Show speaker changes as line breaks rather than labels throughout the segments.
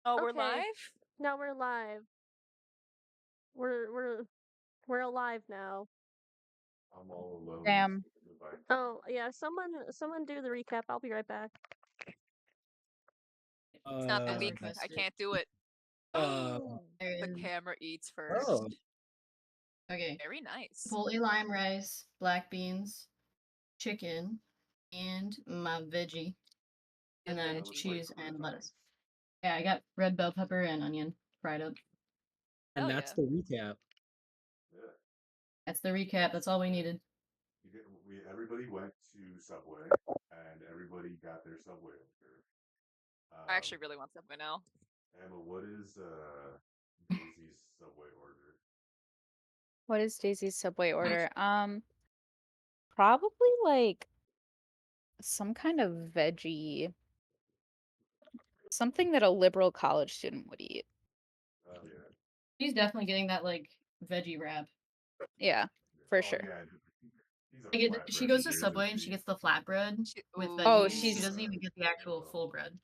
Oh, we're
Okay,
live?
now we're live. We're we're we're alive now.
I'm all alone.
Damn.
Goodbye.
Oh yeah, someone do the recap. I'll be right back.
It's not the
Uh,
As
week. I
requested.
can't do it.
uh,
There
The
is
camera eats
oh,
first.
okay.
Very nice.
Chipotle lime rice, black beans, chicken, and my veggie,
The
and then
That was
veggie.
like
cheese
100
and lettuce.
times.
Yeah, I got red bell pepper and onion fried up.
and
Hell
that's
yeah.
the recap.
Yeah.
That's the recap. That's all we needed.
Everybody went to Subway and everybody got their Subway order.
I actually really want Subway now.
Emma, what is Daisy's Subway order?
What is Daisy's Subway order? Probably like some kind of veggie, something that a liberal college student would eat.
Oh yeah.
She's definitely getting that like veggie wrap.
Yeah, for
Oh
sure.
yeah. These are
She
flatbread
goes to
potatoes
Subway and she gets the flatbread with
Ooh.
Oh,
veggies. She
she's
doesn't even get the actual full bread.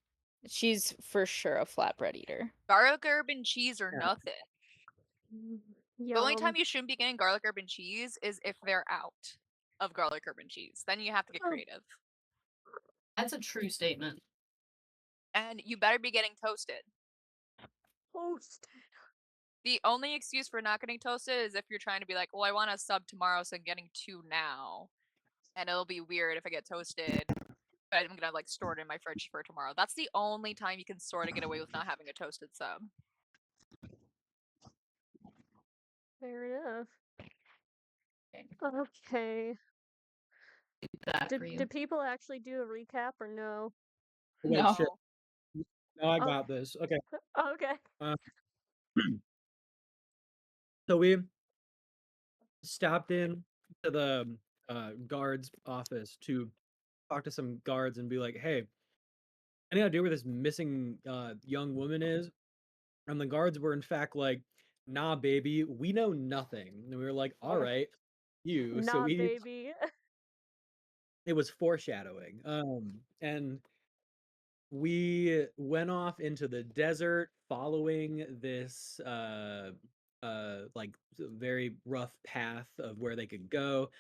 she's for sure a flatbread eater.
Garlic herb and cheese or
Yeah.
nothing. The only time you shouldn't be getting garlic herb and cheese is if they're out of garlic herb and cheese. Then you have to get
Oh.
creative.
That's a true statement.
And you better be getting toasted.
Toast.
The only excuse for not getting toasted is if you're trying to be like, well, I want a sub tomorrow, so I'm getting 2 now. And it'll be weird if I get toasted, but I'm gonna like store it in my fridge for tomorrow. That's the only time you can sort of get away with not having a toasted sub.
Fair enough.
Okay.
Okay.
That for you.
Did people actually do a recap or no?
Wait,
No.
shit. No, I
Oh.
got this. Okay.
Okay.
So we stopped in to the guard's office to talk to some guards and be like, "Hey, any idea where this missing young woman is?" And the guards were in fact like, "Nah, baby, we know nothing." And we were like, "All right, you." So
Nah,
we
baby.
it was foreshadowing. And we went off into the desert following this like very rough path of where they could go.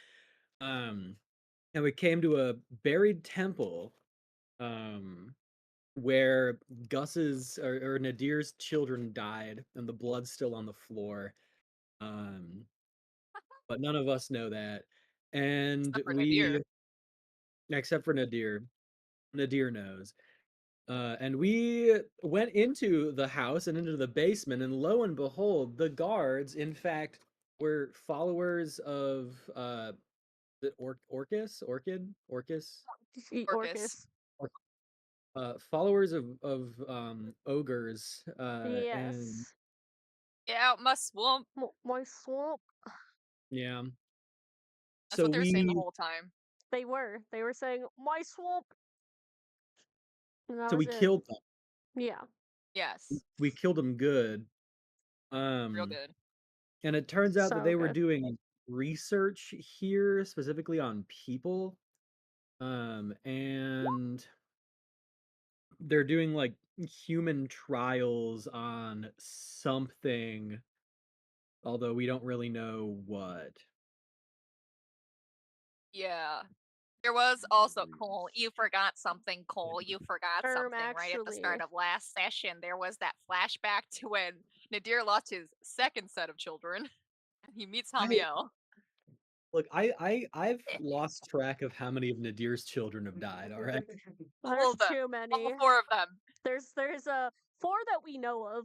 And we came to a buried temple where Gus's or Nadir's children died and the blood's still on the floor. But none of us know that. And
Except for
we
Nadir.
except for Nadir. Nadir knows. And we went into the house and into the basement, and lo and behold, the guards, in fact, were followers of the Orcus, Orcus,
Orcus.
followers of ogres, and
Yes.
Get out my swamp.
My swamp.
yeah.
That's
So
what they were saying the
we
whole time.
They were saying my swamp. And that
so
was
we
it.
killed them.
Yeah.
Yes.
We killed them good.
Real good.
And it turns out that
So
they were
good.
doing research here specifically on people. And they're doing like human trials on something, although we don't really know what.
Yeah. There was also Cole. You forgot something, Cole. You forgot something right at the start
Actually.
of last session. There was that flashback to when Nadir lost his second set of children. He meets Hamiel.
Look, I've lost track of how many of Nadir's children have died, all right?
All
There's
of them.
too many.
All 4 of them.
There's 4 that we know of.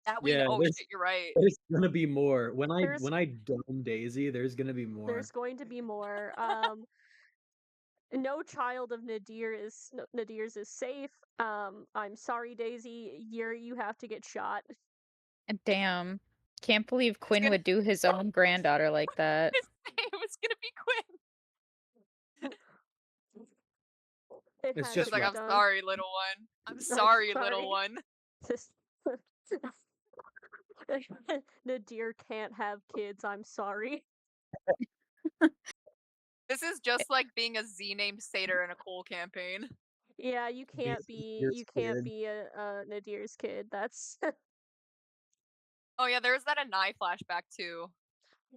That we know.
Yeah,
Oh shit, you're right.
there's gonna be more. When
There's
I dome Daisy, there's gonna be more.
there's going to be more. No child of Nadir's is safe. I'm sorry, Daisy. You have to get shot.
Damn. Can't believe Quinn
gonna-
would do his own granddaughter like that.
It was gonna be Quinn.
It
It's
has
just
She's like,
to
I'm
be done.
sorry, little one. I'm sorry, little one.
Nadir can't have kids. I'm sorry.
This is just like being a Z named Satyr in a Cole campaign.
Yeah, you can't
Nadir's kid.
be a Nadir's kid. That's
Oh yeah, there's that Anai flashback too,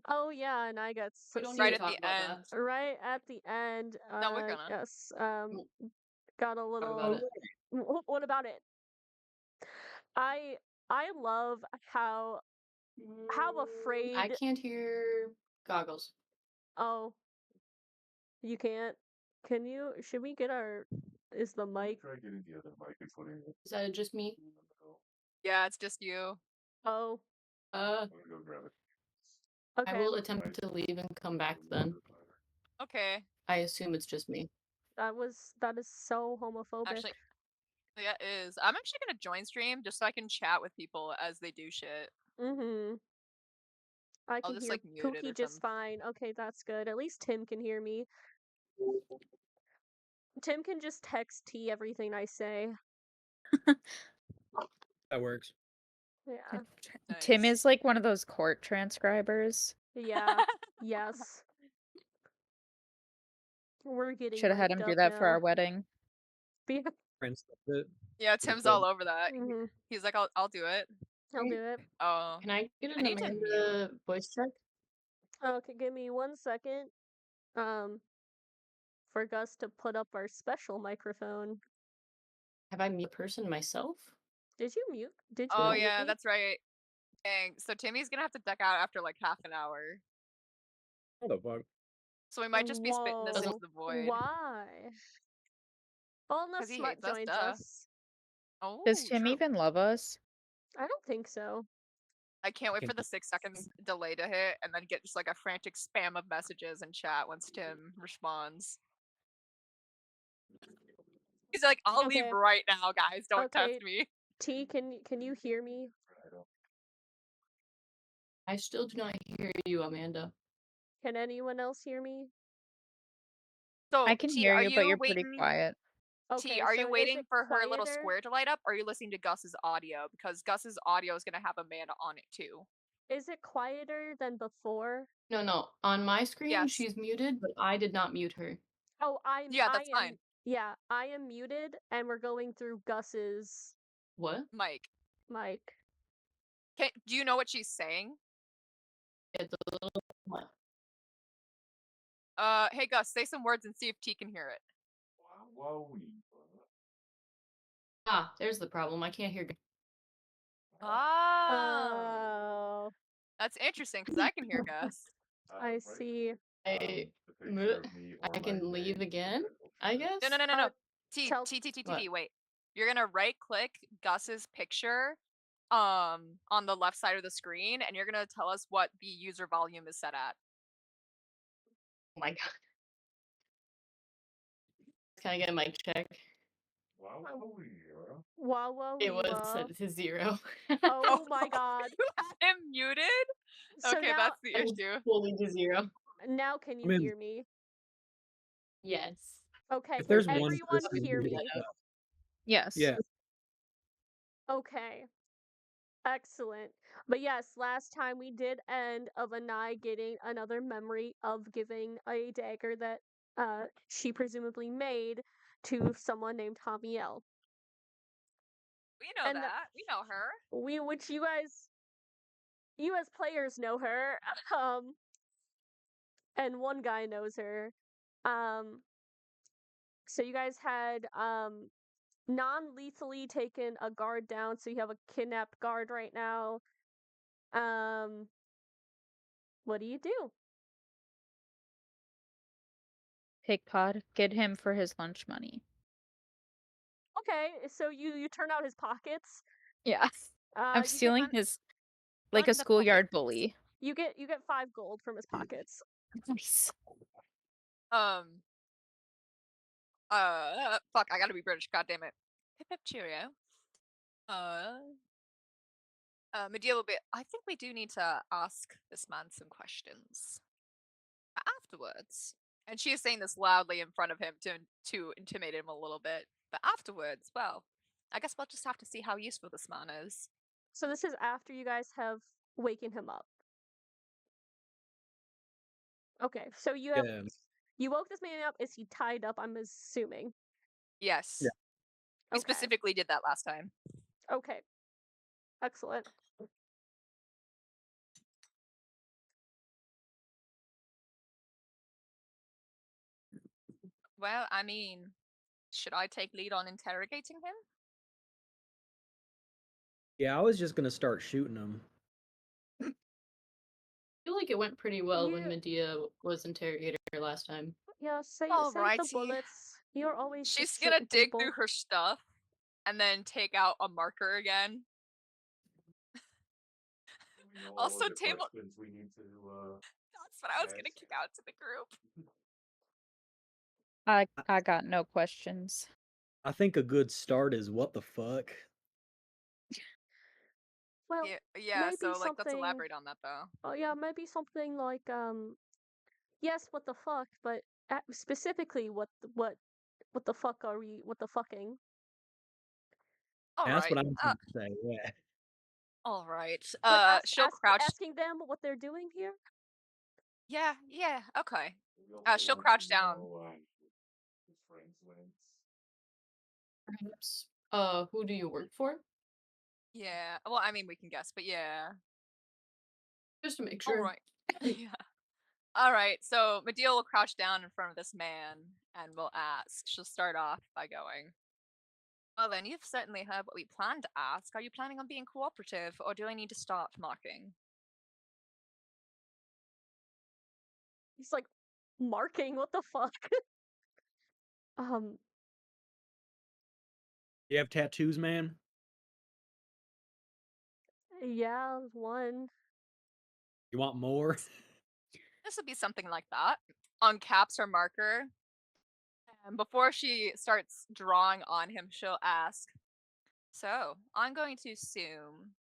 oh yeah, and I got
We don't
right
need
at
to talk
the
about
end.
that.
right at the end.
No, we're gonna.
Yes.
Mm,
Got a
Talk
little.
about it.
What about it? I I love how
I
afraid.
can't hear goggles.
Oh, you can't. Can you? Should we get our? Is the mic?
Try getting the other mic and putting it.
Is that just me?
Yeah, it's just you.
Oh,
Uh,
I'm gonna go grab it.
I
okay.
will attempt to leave and come back then.
Okay.
I assume it's just me.
That is so homophobic.
Actually, yeah, it is. I'm actually gonna join stream just so I can chat with people as they do shit.
Mm-hmm. I
I'll
can
just
hear
like mute it
Pookie
or
just
something.
fine. Okay, that's good. At least Tim can hear me. Tim can just text T everything I say.
That works.
Yeah.
Tim
Nice.
is like one of those court transcribers.
Yeah. Yes. We're getting
Should have had him
mic'd
do
up
that for
now.
our wedding.
Prince does it.
Yeah,
Pretty
Tim's
cool.
all over that.
Mm-hmm.
He's like, I'll do it.
I'll do it.
Oh,
Can I get
I
an
need to
Amanda voice check?
Okay, give me 1 second. For Gus to put up our special microphone.
Have I mute person myself?
Did you mute? Did you
oh
mute
yeah,
me?
that's right. Dang. So Timmy's gonna have to duck out after like half an hour.
What the fuck?
So we might just be spitting this
Whoa.
into the void.
Why? Oh, unless
'Cause he
Smut
hates us,
joins
duh.
us.
Oh,
Does Tim
true.
even love us?
I don't think so.
I can't wait
Can-
for the 6 seconds delay to hit and then get just like a frantic spam of messages in chat once Tim responds. He's like, I'll leave
Okay.
right now, guys. Don't
Okay.
test me.
T, can you hear me?
I still do not hear you, Amanda.
Can anyone else hear me?
So
I can
T,
hear
are
you, but you're
waiting?
pretty quiet.
Okay,
T, are
so
you
is
waiting
it
for her little
quieter?
square to light up? Or are you listening to Gus's audio? Because Gus's audio is gonna have Amanda on it too.
Is it quieter than before?
No. On my screen,
Yes.
she's muted, but I did not mute her.
Oh,
Yeah, that's fine.
Yeah, I am muted, and we're going through Gus's
What?
Mike,
mic.
do you know what she's saying?
It's a little. What?
Hey Gus, say some words and see if T can hear it.
Ah, there's the problem. I can't hear.
Oh,
Oh,
that's interesting because I can hear Gus.
I see.
I can leave again, I guess.
No. T,
tell-
What?
wait. You're gonna right click Gus's picture on the left side of the screen and you're gonna tell us what the user volume is set at.
Oh my god. Can I get a mic check?
Wow,
It was set to 0.
Oh my god.
You had him muted?
So
Okay,
now,
that's the
It was
issue.
fully to 0.
now can you
I mean-
hear me?
Yes.
Okay,
If there's
can
one
everyone
person
hear
who-
me?
Yes.
Yeah.
Okay. Excellent. But yes, last time we did end of Anai getting another memory of giving a dagger that she presumably made to someone named Hamiel.
We know
And
that. We know her.
Which you as players know her. And one guy knows her. So you guys had non-lethally taken a guard down, so you have a kidnapped guard right now. What do you do?
Pig pod. Get him for his lunch money.
Okay, so you turn out his pockets.
Yeah. I'm
You get
stealing his like a
Run the
schoolyard
pockets.
bully.
You get 5 gold from his pockets.
Nice.
Fuck, I gotta be British, god damn it. Hip hip cheerio. Medieval bit. I think we do need to ask this man some questions. Afterwards. And she is saying this loudly in front of him to intimidate him a little bit. But afterwards, well, I guess we'll just have to see how useful this man is.
So this is after you guys have waken him up. Okay, so you
Yeah.
woke this man up. Is he tied up? I'm assuming.
Yes.
Yeah.
We
Okay.
specifically did that last time.
Okay. Excellent.
Well, I mean, should I take lead on interrogating him?
Yeah, I was just gonna start shooting him.
I feel like it went pretty well when
Yeah.
Medea was interrogator last time.
Yeah, save the
Alrighty.
bullets. You're always
She's
just
gonna
shooting
dig
people.
through her stuff and then take out a marker again.
We know all
Also,
of the
table.
questions we need to.
That's what I was gonna
ask.
kick out to the group.
I got no questions.
I think a good start is what the fuck.
Well,
Yeah.
maybe
So like, let's
something.
elaborate on that though.
Oh yeah, maybe something like yes, what the fuck, but specifically what the fuck are we? What the fucking?
All
That's
right.
what I'm trying to say. Yeah.
All right.
Like
She'll crouch.
asking them what they're doing here.
Yeah. Yeah. Okay.
We also
She'll
want
crouch
to
down.
know, his friends went.
Perhaps. Who do you work for?
Yeah. Well, I mean, we can guess, but yeah.
Just to make
All
sure.
right. Yeah. All right. So Medea will crouch down in front of this man and will ask. She'll start off by going, well, then, you've certainly heard what we planned to ask. Are you planning on being cooperative, or do I need to start marking?
He's like marking. What the fuck?
You have tattoos, man?
Yeah, one.
You want more?
This would be something like that. Uncaps her marker. And before she starts drawing on him, she'll ask, so, I'm going to assume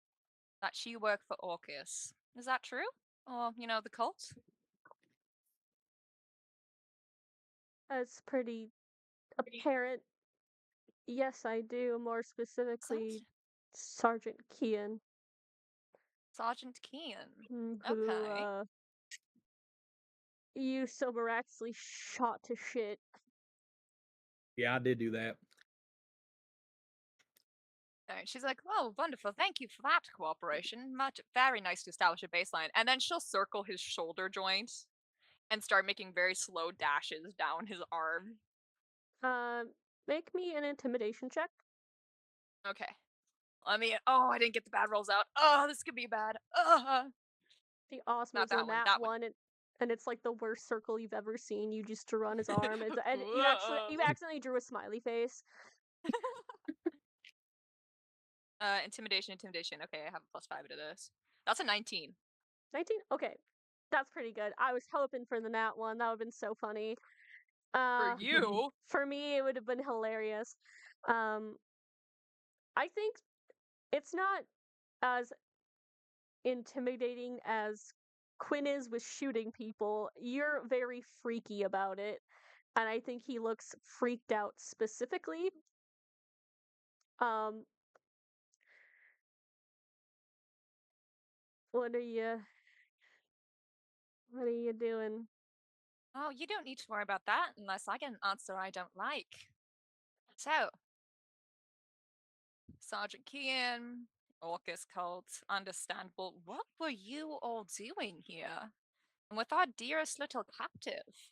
that you work for Orcus. Is that true? Or, the cult?
That's pretty apparent. Yes, I do. More specifically, Sergeant Kian,
Sergeant Kian.
who
Okay.
you so miraculously shot to shit.
Yeah, I did do that.
And she's like, oh, wonderful. Thank you for that cooperation. Very nice to establish a baseline. And then she'll circle his shoulder joint and start making very slow dashes down his arm.
Make me an intimidation check.
Okay. I didn't get the bad rolls out. Oh, this could be bad.
The awesome
Not
was
that
in
one,
that
that one.
one, and it's like the worst circle you've ever seen. You just drew on his arm, and you accidentally drew a smiley face.
Intimidation. Okay, I have a +5 to this. That's a 19.
19? Okay. That's pretty good. I was hoping for the nat one. That would have been so funny.
For you?
For me, it would have been hilarious. I think it's not as intimidating as Quinn is with shooting people. You're very freaky about it, and I think he looks freaked out specifically. What are you doing?
Oh, you don't need to worry about that unless I get an answer I don't like. So, Sergeant Kian, Orcus cult, understandable. What were you all doing here? And with our dearest little captive?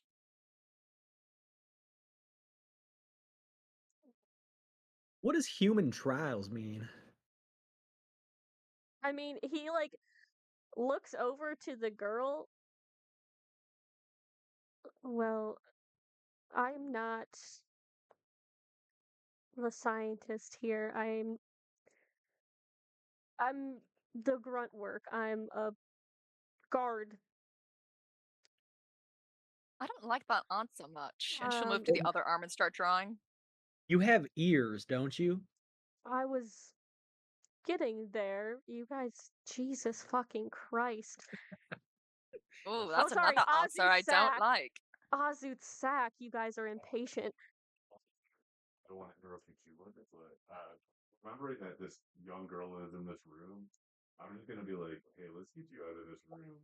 What does human trials mean?
I mean, he like looks over to the girl. Well, I'm not the scientist here. I'm the grunt work. I'm a guard.
I don't like that answer much. And she'll move to the other arm and start drawing.
You have ears, don't you?
I was getting there. You guys, Jesus fucking Christ.
Oh, that's
sorry,
another answer I don't like.
Azut Sack, you guys are impatient.
I don't want to interrupt you too much, but remembering that this young girl is in this room, I'm just gonna be like, hey, let's get you out of this room.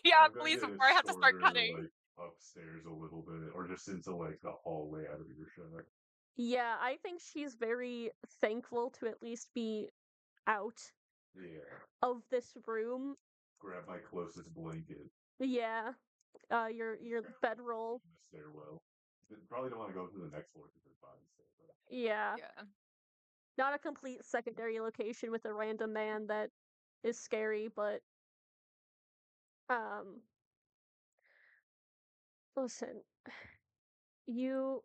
Yeah,
I'm gonna
please,
get
before I have to start
escorted,
cutting.
like, upstairs a little bit, or just into like the hallway out of your shot.
Yeah, I think she's very thankful to at least be out
Yeah.
of this room.
Grab my closest blanket
Yeah. Your bedroll.
in the stairwell. Probably don't want to go to the next floor because there's bodies there. But
Yeah.
Yeah.
Not a complete secondary location with a random man that is scary, but um listen, you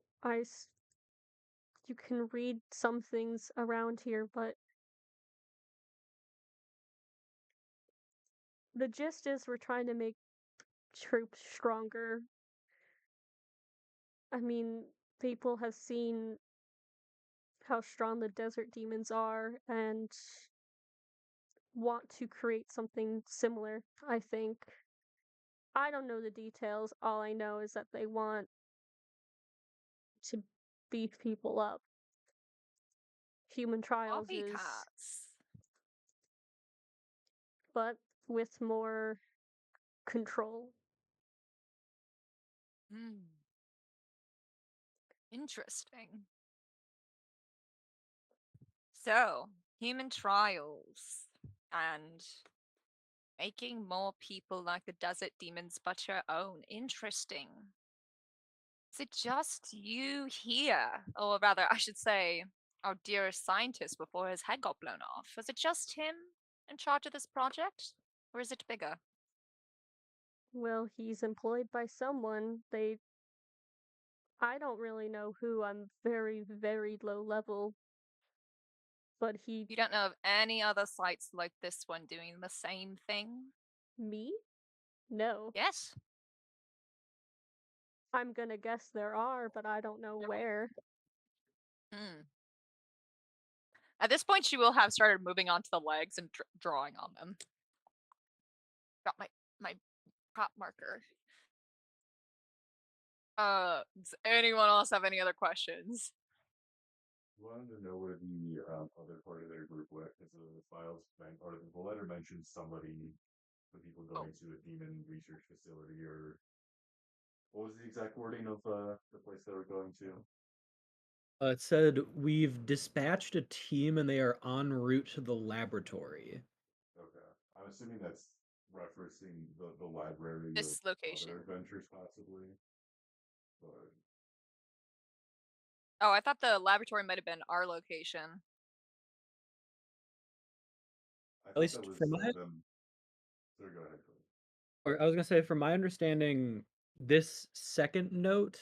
you can read some things around here, but the gist is we're trying to make troops stronger. I mean, people have seen how strong the desert demons are and want to create something similar, I think. I don't know the details. All I know is that they want to beef people up. Human trials is,
Copycats.
but with more control.
Hmm. Interesting. So, human trials and making more people like the desert demons but your own. Interesting. Is it just you here? Or rather, I should say, our dearest scientist before his head got blown off. Was it just him in charge of this project? Or is it bigger?
Well, he's employed by someone. I don't really know who. I'm very, very low level. But
You don't know of any other sites like this one doing the same thing?
me? No.
Yes.
I'm gonna guess there are, but I don't know where.
Hmm. At this point, she will have started moving onto the legs and drawing on them. Got my prop marker. Does anyone else have any other questions?
wanted to know where the other part of their group went because the files or the letter mentioned somebody, the people going to a demon research facility, or what was the exact wording of the place they were going to?
It said we've dispatched a team and they are en route to the laboratory.
Okay, I'm assuming that's referencing the library
This
of
location.
other adventures, possibly. But
Oh, I thought the laboratory might have been our location.
I
At
thought
least
that was
from my
them. Sorry, go ahead. Please.
or I was gonna say, from my understanding, this second note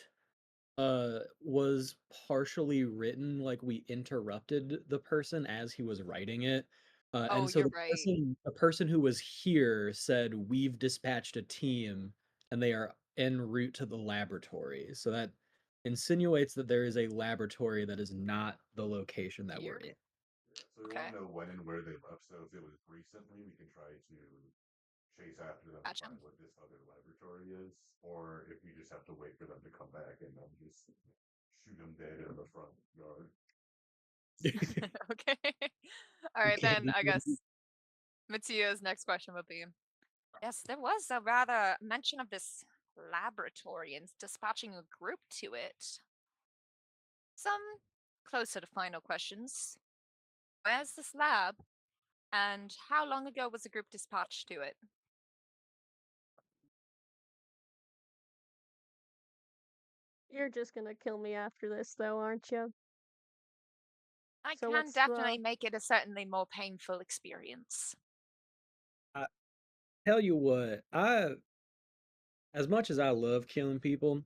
was partially written like we interrupted the person as he was writing it.
Oh,
And so
you're right.
the person who was here said we've dispatched a team and they are en route to the laboratory. So that insinuates that there is a laboratory that is not the location that we're
Here.
in.
Yeah, so we
Okay.
want to know when and where they left. So if it was recently, we can try to chase after them
Gotcha.
and find what this other laboratory is, or if we just have to wait for them to come back and then just shoot them dead in the front yard.
Okay. All right, then I guess Mattia's next question would be, yes, there was a rather mention of this laboratory and dispatching a group to it. Some closer to final questions. Where's this lab? And how long ago was the group dispatched to it?
You're just gonna kill me after this, though, aren't you?
I
So
can
what's
definitely
the
make it a certainly more painful experience.
Tell you what, as much as I love killing people,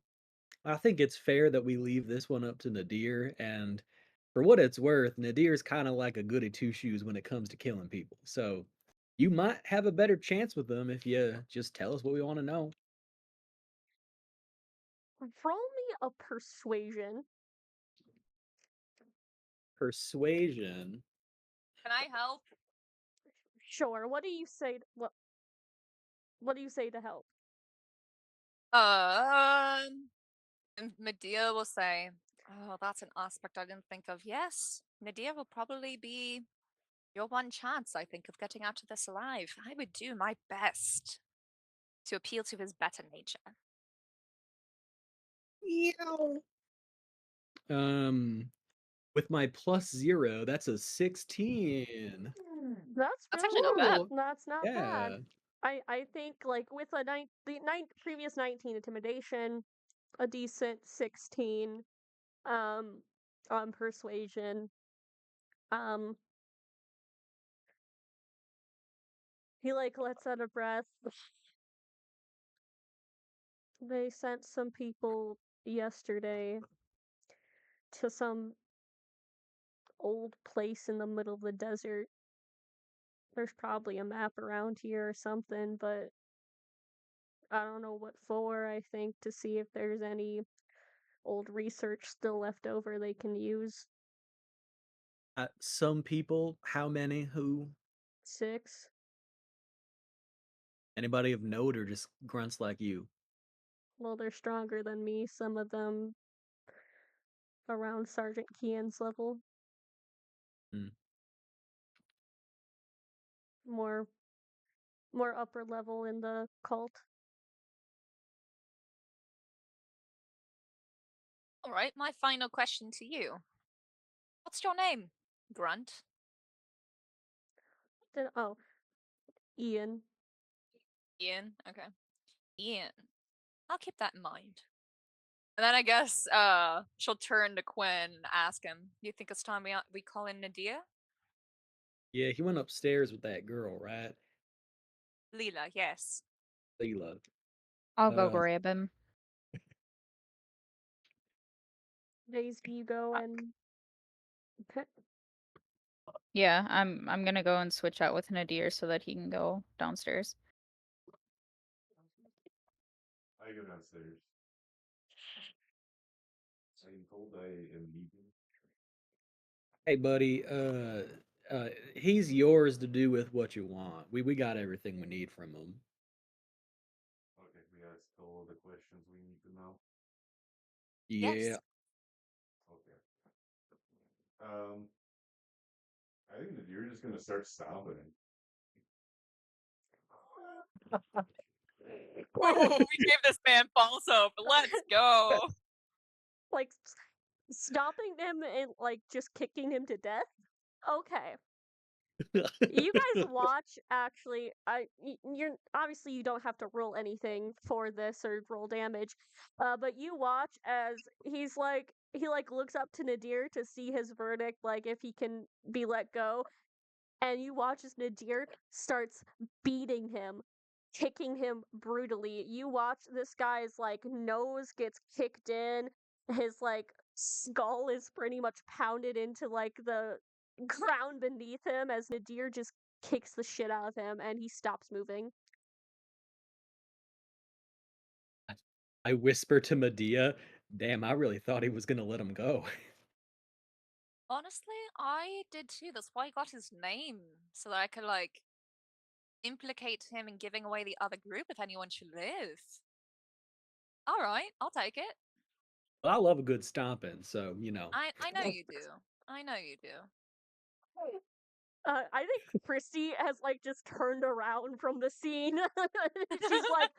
I think it's fair that we leave this one up to Nadir. And for what it's worth, Nadir's kind of like a goody two shoes when it comes to killing people. So you might have a better chance with them if you just tell us what we want to know.
roll me a persuasion?
Persuasion.
Can I help?
Sure. What do you say? What do you say to help?
And Medea will say, "Oh, that's an aspect I didn't think of. Yes, Medea will probably be your one chance, I think, of getting out of this alive. I would do my best to appeal to his better nature."
Um, With my +0, that's a 16.
That's
That's actually not bad.
really that's not bad.
Yeah.
I think like with a previous 19 intimidation, a decent 16 on persuasion. Um he like lets out a breath. They sent some people yesterday to some old place in the middle of the desert. There's probably a map around here or something, but I don't know what for. I think to see if there's any old research still left over they can use.
Some people, how many? Who?
6.
Anybody of note or just grunts like you?
Well, they're stronger than me. Some of them around Sergeant Kian's level.
Hmm.
More upper level in the cult.
All right, my final question to you. What's your name, Grunt?
Oh, Ian.
Ian. Okay. Ian. I'll keep that in mind. And then I guess she'll turn to Quinn, ask him, "Do you think it's time we call in Nadia?"
Yeah, he went upstairs with that girl, right?
Leela, yes.
Leela.
I'll go
Uh,
grab him.
Daisy, you go and
Yeah, I'm gonna go and switch out with Nadir so that he can go downstairs.
I go downstairs. I'm told I am leaving.
Hey, buddy. He's yours to do with what you want. We got everything we need from him.
Okay, we asked all the questions we need to know.
Yeah.
Yes.
Okay. I think that you're just gonna start stomping him.
Oh, we gave this man false hope. Let's go.
like stopping him and like just kicking him to death. Okay. You guys watch actually you're obviously you don't have to roll anything for this or roll damage. But you watch as he looks up to Nadir to see his verdict, like if he can be let go. And you watch as Nadir starts beating him, kicking him brutally. You watch this guy's like nose gets kicked in, his like skull is pretty much pounded into like the ground beneath him as Nadir just kicks the shit out of him and he stops moving.
I whisper to Medea, damn, I really thought he was gonna let him go.
Honestly, I did too. That's why I got his name. So that I could, like, implicate him in giving away the other group if anyone should live. Alright, I'll take it.
Well, I love a good stomping, so, you know.
I know you do. I know you do.
I think Christy has like just turned around from the scene. She's like,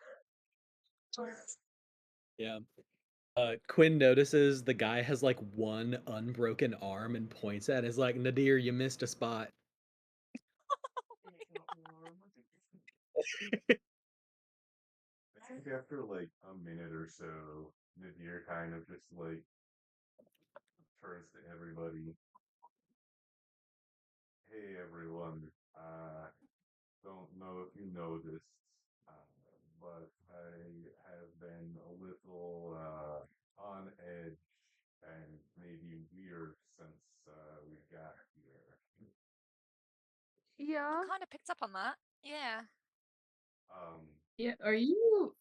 Yeah. Quinn notices the guy has like one unbroken arm and points at it. Is like, Nadir, you missed a spot.
I think after like a minute or so, Nadir kind of just like turns to everybody. Hey everyone, don't know if you noticed, but I have been a little on edge and maybe weird since we got here.
yeah.
I kind of picked up on that. Yeah.
Um,
Yeah, are you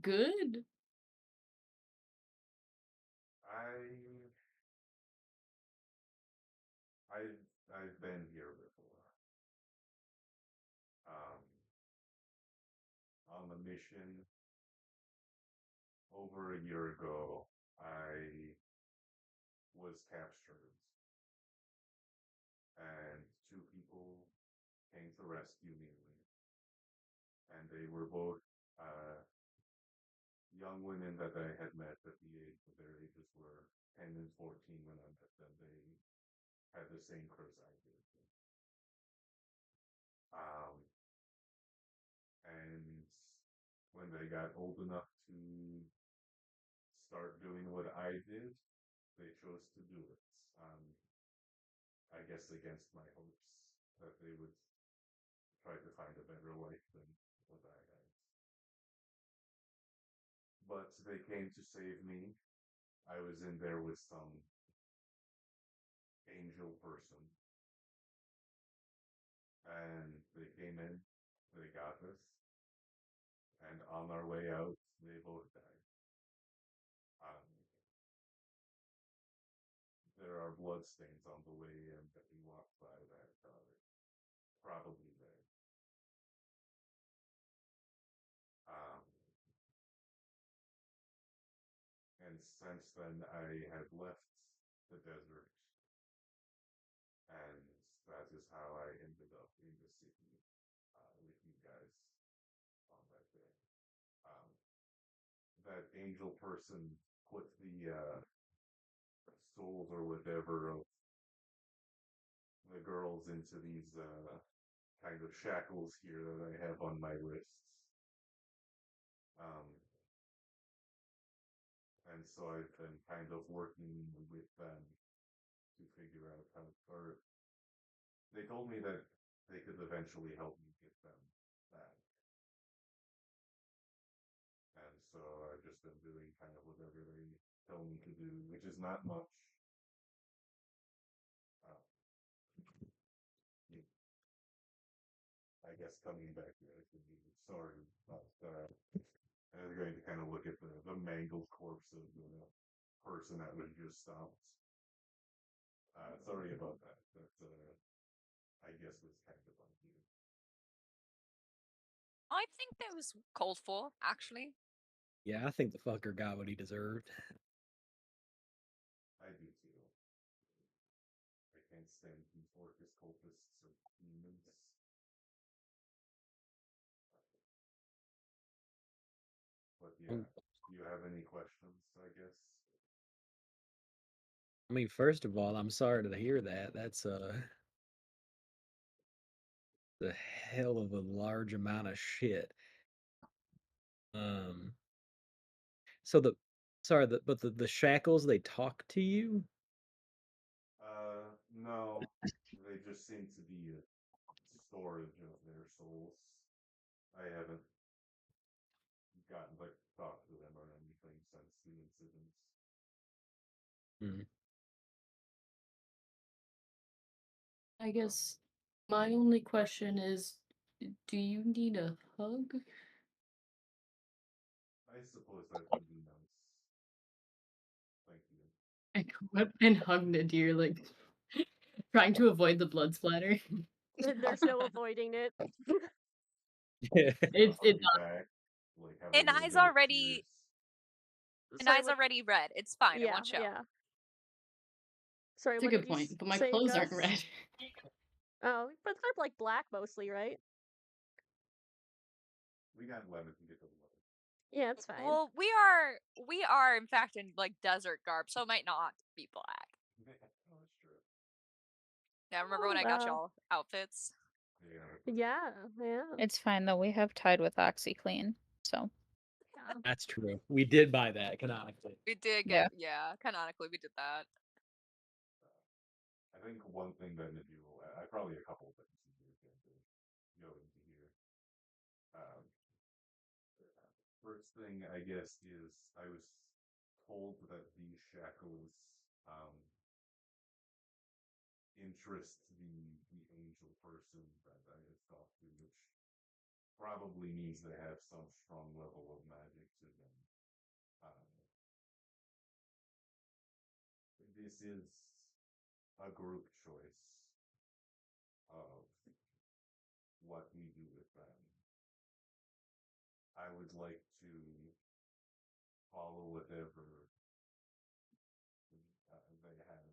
good?
I I've been here before. Um, on the mission over a year ago, I was captured, and two people came to rescue me, and they were both young women that I had met at the age of their ages were 10 and 14 when I met them. They had the same curse I did. Um, and when they got old enough to start doing what I did, they chose to do it. I guess against my hopes that they would try to find a better life than what I had. But they came to save me. I was in there with some angel person. And they came in, they got us, and on our way out, they both died. There are bloodstains on the way in that we walked by that are probably there. And since then, I have left the desert, and that is how I ended up in the city with you guys on that day. That angel person put the souls or whatever of the girls into these kind of shackles here that I have on my wrists. And so I've been kind of working with them to figure out how, or they told me that they could eventually help me get them back. And so I've just been doing kind of whatever they tell me to do, which is not much. I guess coming back here, I could be sorry, but I was going to kind of look at the mangled corpse of the person that was just stopped. Sorry about that. That I guess was kind of on you.
I think that was called for, actually.
Yeah, I think the fucker got what he deserved.
I do too. I can't stand these Orcus cultists or demons. But yeah, do you have any questions, I guess?
I mean, first of all, I'm sorry to hear that. That's the hell of a large amount of shit. Um, so the shackles, they talk to you?
No. They just seem to be a storage of their souls. I haven't gotten to talk to them or anything since the incidents.
Hmm.
I guess my only question is, do you need a hug?
I suppose that would be nice. Thank you.
I go up and hug Nadir, like trying to avoid the blood splatter.
There's no avoiding it.
It's
I'll be back. Like, have a
And
little
eyes
bit of
already,
tears.
and
Sorry,
eyes
what?
already red. It's fine. It
Yeah,
won't show.
yeah. Sorry,
It's a
what
good
did you
point, but my
say,
clothes aren't
Gus?
red.
Oh, but they're like black mostly, right?
We got 11 to get to 11.
Yeah, it's fine.
Well, we are in fact in like desert garb, so it might not be black.
Oh, that's true.
Yeah, remember when
Oh,
I got
wow.
y'all outfits?
Yeah.
Yeah, yeah.
It's fine though. We have tied with OxyClean, so
Yeah.
That's true. We did buy that canonically.
We did
Yeah.
get, yeah, canonically we did that.
I think one thing that if you will, probably a couple of things that you can go into here. First thing, I guess, is I was told that these shackles interest the angel person that I have talked to, which probably means they have some strong level of magic to them. This is a group choice of what we do with them. I would like to follow whatever they have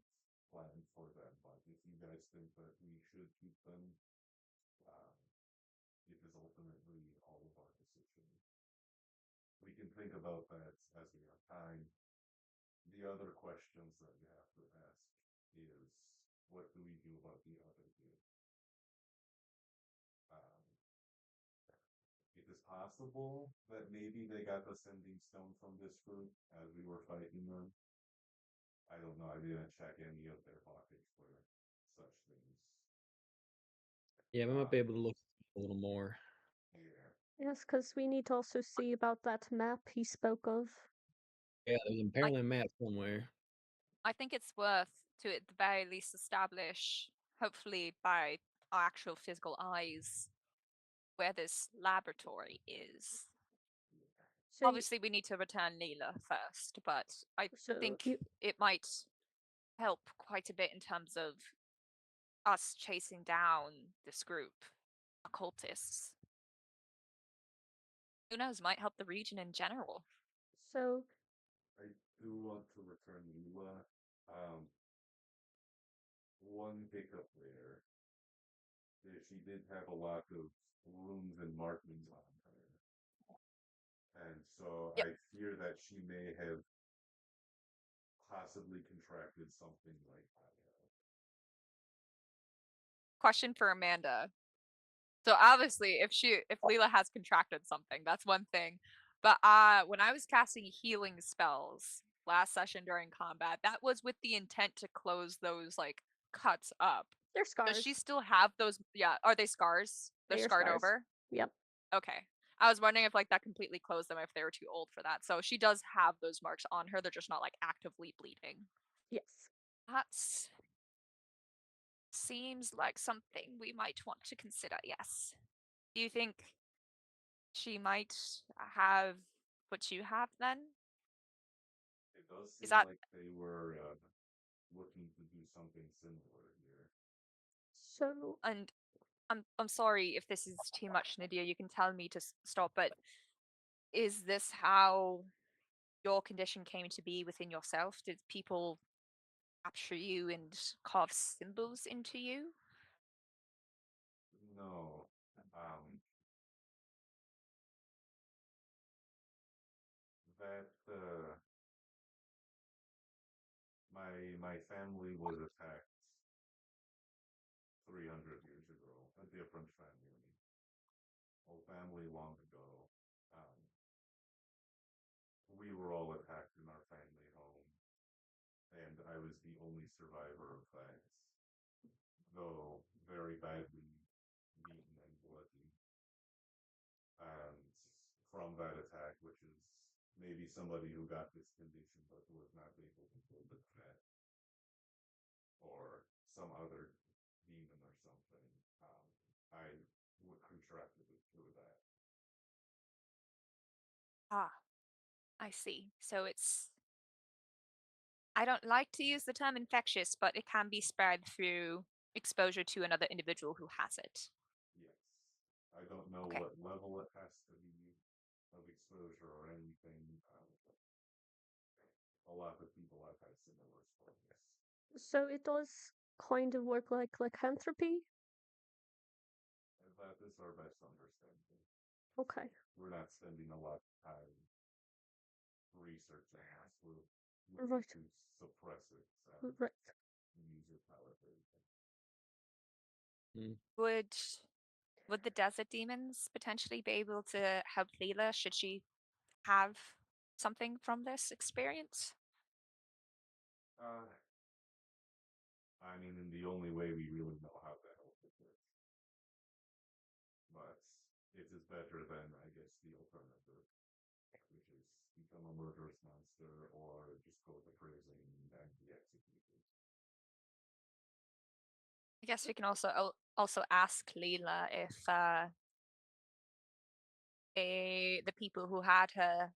planned for them, but if you guys think that we should keep them, it is ultimately all of our decision. We can think about that as we have time. The other questions that you have to ask is what do we do about the other two? Um, it is possible that maybe they got the sending stone from this group as we were fighting them. I don't know. I didn't check any of their pockets for such things.
Yeah, we might be able to look a little more.
Yeah.
Yes, because we need to also see about that map he spoke of.
Yeah, there's apparently a map somewhere.
I think it's worth to at the very least establish, hopefully by our actual physical eyes, where this laboratory is.
So, y-
Obviously, we need to return Leela first, but I
so
think
you,
it might help quite a bit in terms of us chasing down this group, occultists. Who knows, might help the region in general.
so
I do want to return Lula. One hiccup there is she did have a lot of runes and markings on her. And so
Yep.
I fear that she may have possibly contracted something like that.
Question for Amanda. So obviously, if Leela has contracted something, that's one thing. But when I was casting healing spells last session during combat, that was with the intent to close those like cuts up.
they're scars.
Does she still have those? Yeah, are they scars? They're
They are
scarred
scars.
over.
Yep.
Okay. I was wondering if like that completely closed them if they were too old for that. So she does have those marks on her. They're just not like actively bleeding.
Yes.
That's seems like something we might want to consider. Yes. Do you think she might have what you have then?
It does seem
Is that
like they were looking to do something similar here.
So,
and I'm sorry if this is too much, Nadia. You can tell me to stop. But is this how your condition came to be within yourself? Did people capture you and carve symbols into you?
No. That my family was attacked 300 years ago. A different family. Whole family long ago. Um, we were all attacked in our family home, and I was the only survivor of that, though very badly beaten and bloody. And from that attack, which is maybe somebody who got this condition but was not able to kill the threat, or some other demon or something, I would contracted it through that.
Ah, I see. So it's I don't like to use the term infectious, but it can be spread through exposure to another individual who has it.
Yes. I don't know
Okay.
what level it has to be of exposure or anything. A lot of people have had similar stories.
so it does kind of work like lycanthropy.
And that is our best understanding.
Okay.
We're not spending a lot of time researching this. We're
Right.
looking to suppress it
Right.
and use it however.
Would the desert demons potentially be able to help Leela should she have something from this experience?
I mean, in the only way we really know how to help with this. But it is better than, I guess, the alternative, which is become a murderous monster or just go to prison and be executed.
I guess we can also ask Leela if the people who had her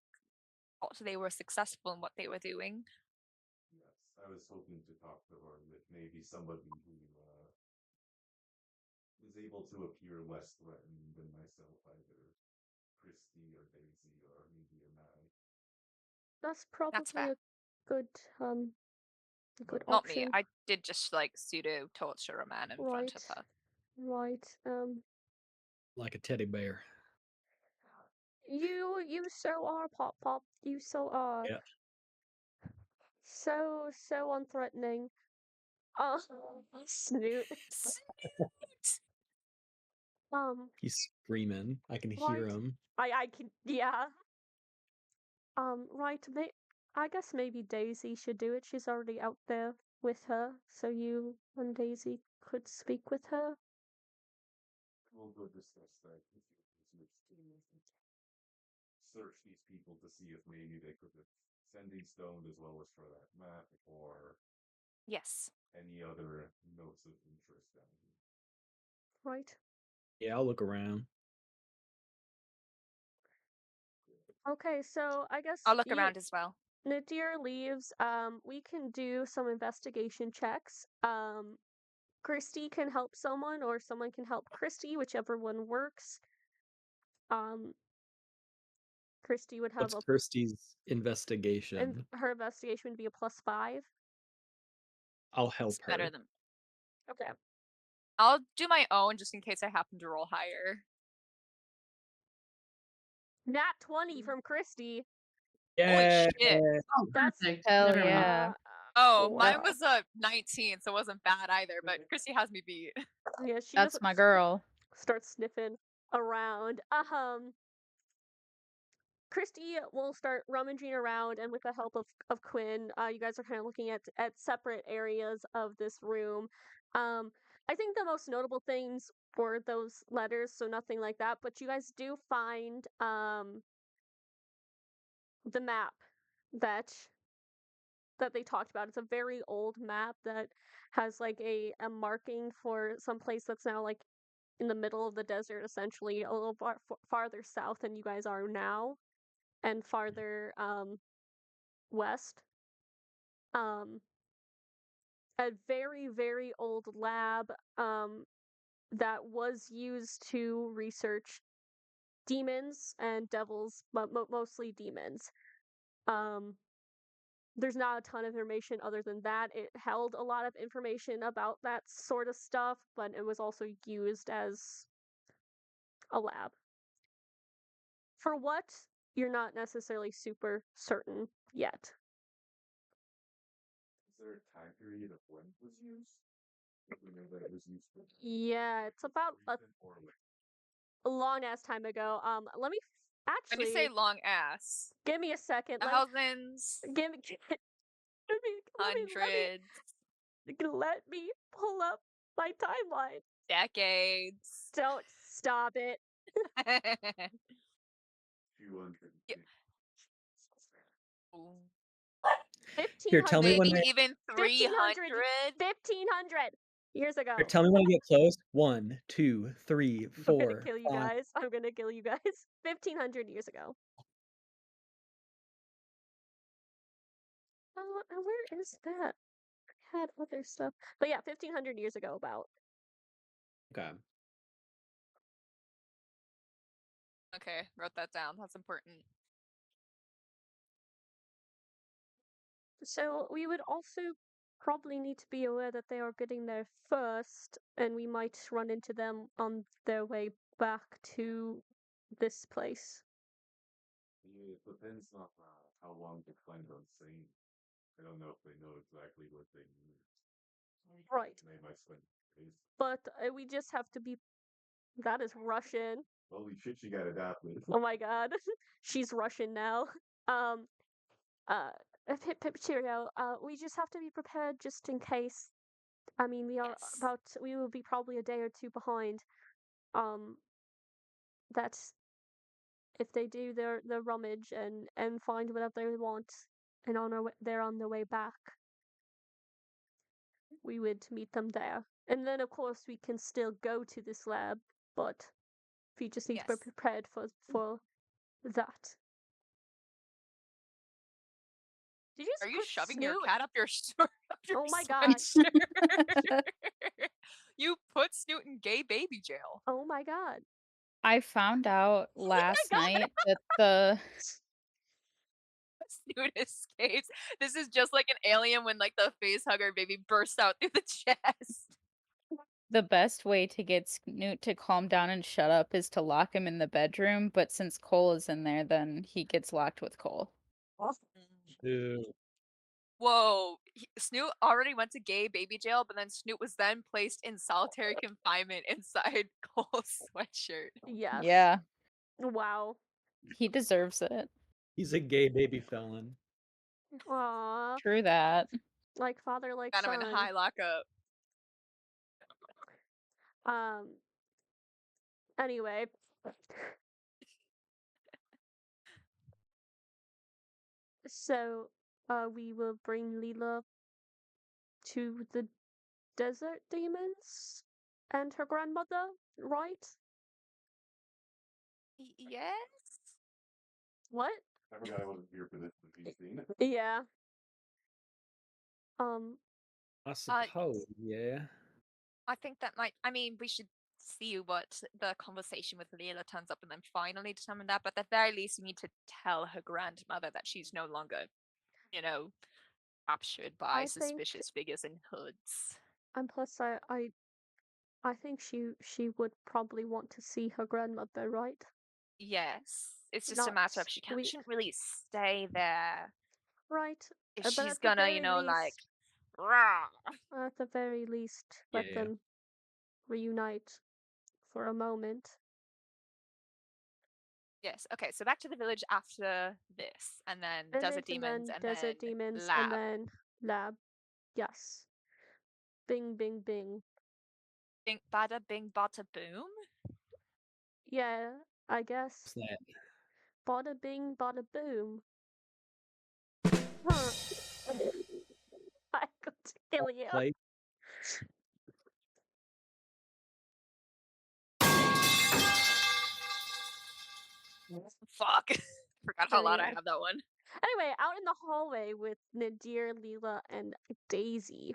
thought they were successful in what they were doing.
Yes, I was hoping to talk to her with maybe somebody who is able to appear less threatening than myself, either Christy or Daisy or maybe an I.
That's
That's
probably
fair.
a good a good
Not me.
option.
I did just like pseudo torture a man in front of
Right.
her.
Right.
Like a teddy bear.
You so are Pop Pop. You so are.
Yeah.
So unthreatening. Oh, Snoot.
Snoot.
He's screaming. I can hear
Right.
him.
I can, yeah. Right, I guess maybe Daisy should do it. She's already out there with her, so you and Daisy could speak with her.
We'll go discuss that if you search these people to see if maybe they could have sending stone as well as for that map or
Yes.
any other notes of interest down here.
Right.
Yeah, I'll look around.
Okay, so I guess
I'll look around as well.
Nadir leaves. We can do some investigation checks. Christy can help someone, or someone can help Christy, whichever one works. Christy would have
What's Kirsty's investigation?
and her investigation would be a +5.
I'll help
It's better
her.
than.
Okay.
I'll do my own just in case I happen to roll higher.
Nat 20 from Christy.
Holy
Yeah.
shit.
Oh,
That's
perfect.
Hell
Never mind.
yeah.
Oh,
wow.
mine was a 19, so it wasn't bad either, but Christy has me beat.
Yeah, she
That's
doesn't
my girl.
start sniffing around. Christy will start rummaging around, and with the help of Quinn, you guys are kind of looking at separate areas of this room. I think the most notable things were those letters, so nothing like that. But you guys do find the map that they talked about. It's a very old map that has like a marking for some place that's now like in the middle of the desert, essentially, a little farther south than you guys are now, and farther west. A very, very old lab that was used to research demons and devils, but mostly demons. There's not a ton of information other than that. It held a lot of information about that sort of stuff, but it was also used as a lab. For what, you're not necessarily super certain yet.
Is there a time period of when it was used? We know that it was used for
Yeah, it's about a
recent or like
long ass time ago. Let me
When
actually
you say long ass,
give me a second.
thousands,
Give me,
hundreds,
let me pull up my timeline.
decades.
Don't stop it.
200.
Yeah.
Here, tell me
1500,
when
Maybe
I
even 300.
1500 years ago.
here, tell me when I get close. 1, 2, 3,
I'm
4.
gonna kill you
5.
guys. I'm gonna kill you guys. 1500 years ago. Where is that? I had other stuff. But yeah, 1500 years ago about.
Okay.
Okay, wrote that down. That's important.
So we would also probably need to be aware that they are getting there first, and we might run into them on their way back to this place.
Yeah, it depends on how long they planned on staying. I don't know if they know exactly what they need.
Right.
They might spend days.
But we just have to be. That is Russian.
Holy shit, she got adopted.
Oh my god. She's Russian now. Cheerio. We just have to be prepared just in case. I mean, we are
Yes.
we will be probably a day or two behind. That's if they do their rummage and find whatever they want, and they're on their way back, we would meet them there. And then, of course, we can still go to this lab, but we just need to be
Yes.
prepared for that. Did you just
Are you
put
shoving your
Snoot?
cat up your, up your
Oh my god.
sweatshirt? You put Snoot in gay baby jail.
Oh my god.
I found out
Oh my
last
God.
night that the
Snoot escapes. This is just like an alien when like the face hugger baby bursts out through the chest.
best way to get Snoot to calm down and shut up is to lock him in the bedroom, but since Cole is in there, then he gets locked with Cole.
Ew.
Whoa, Snoot already went to gay baby jail, but then Snoot was then placed in solitary confinement inside Cole's sweatshirt.
Yes.
Yeah,
Wow.
he deserves it.
He's a gay baby felon.
Aww.
True that.
Like father, like
Got him
son.
in high lockup.
Anyway. So, we will bring Leela to the desert demons and her grandmother, right?
Yes.
What?
I forgot I wasn't here for this feast scene.
Yeah.
I suppose, yeah.
I think that might. I mean, we should see what the conversation with Leela turns up, and then finally determine that. But at the very least, we need to tell her grandmother that she's no longer, captured by
I think-
suspicious figures in hoods.
And plus, I think she would probably want to see her grandmother, right?
Yes, it's just a
Not
matter of she
we-
shouldn't really stay there
Right.
if
But
she's
at the
gonna,
very
like,
least-
rah.
At the very least, let
Yeah.
them reunite for a moment.
Yes. Okay. So back to the village after this, and then
Village
desert demons, and
desert
then
demons,
lab.
and then lab. Yes. Bing, bing, bing.
Bing, bada, bing, bada, boom.
Yeah, I guess.
What's that?
Bada bing, bada boom. Huh. I got to kill you.
Play.
Fuck. Forgot how loud I
Anyway.
have that one.
Anyway, out in the hallway with Nadir, Leela, and Daisy.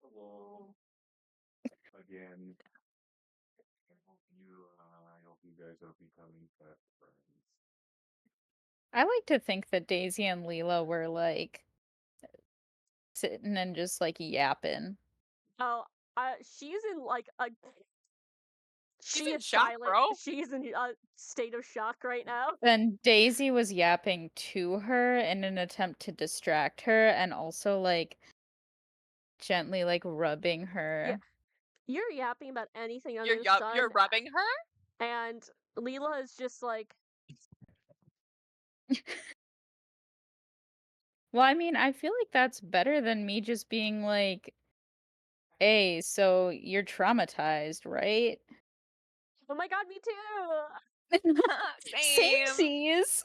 Hello. Again. I hope you guys are becoming best friends.
I like to think that Daisy and Leela were like sitting and just like yapping.
Oh, she's in like a.
She's
She
in
is
shock,
silent.
bro.
She's in a state of shock right now.
Then Daisy was yapping to her in an attempt to distract her and also like gently like rubbing her.
You're yapping about anything under the sun.
You're rubbing her?
And Leela is just like,
Well, I mean, I feel like that's better than me just being like, "Hey, so you're traumatized, right?"
oh my god, me too.
Same.
Samesies.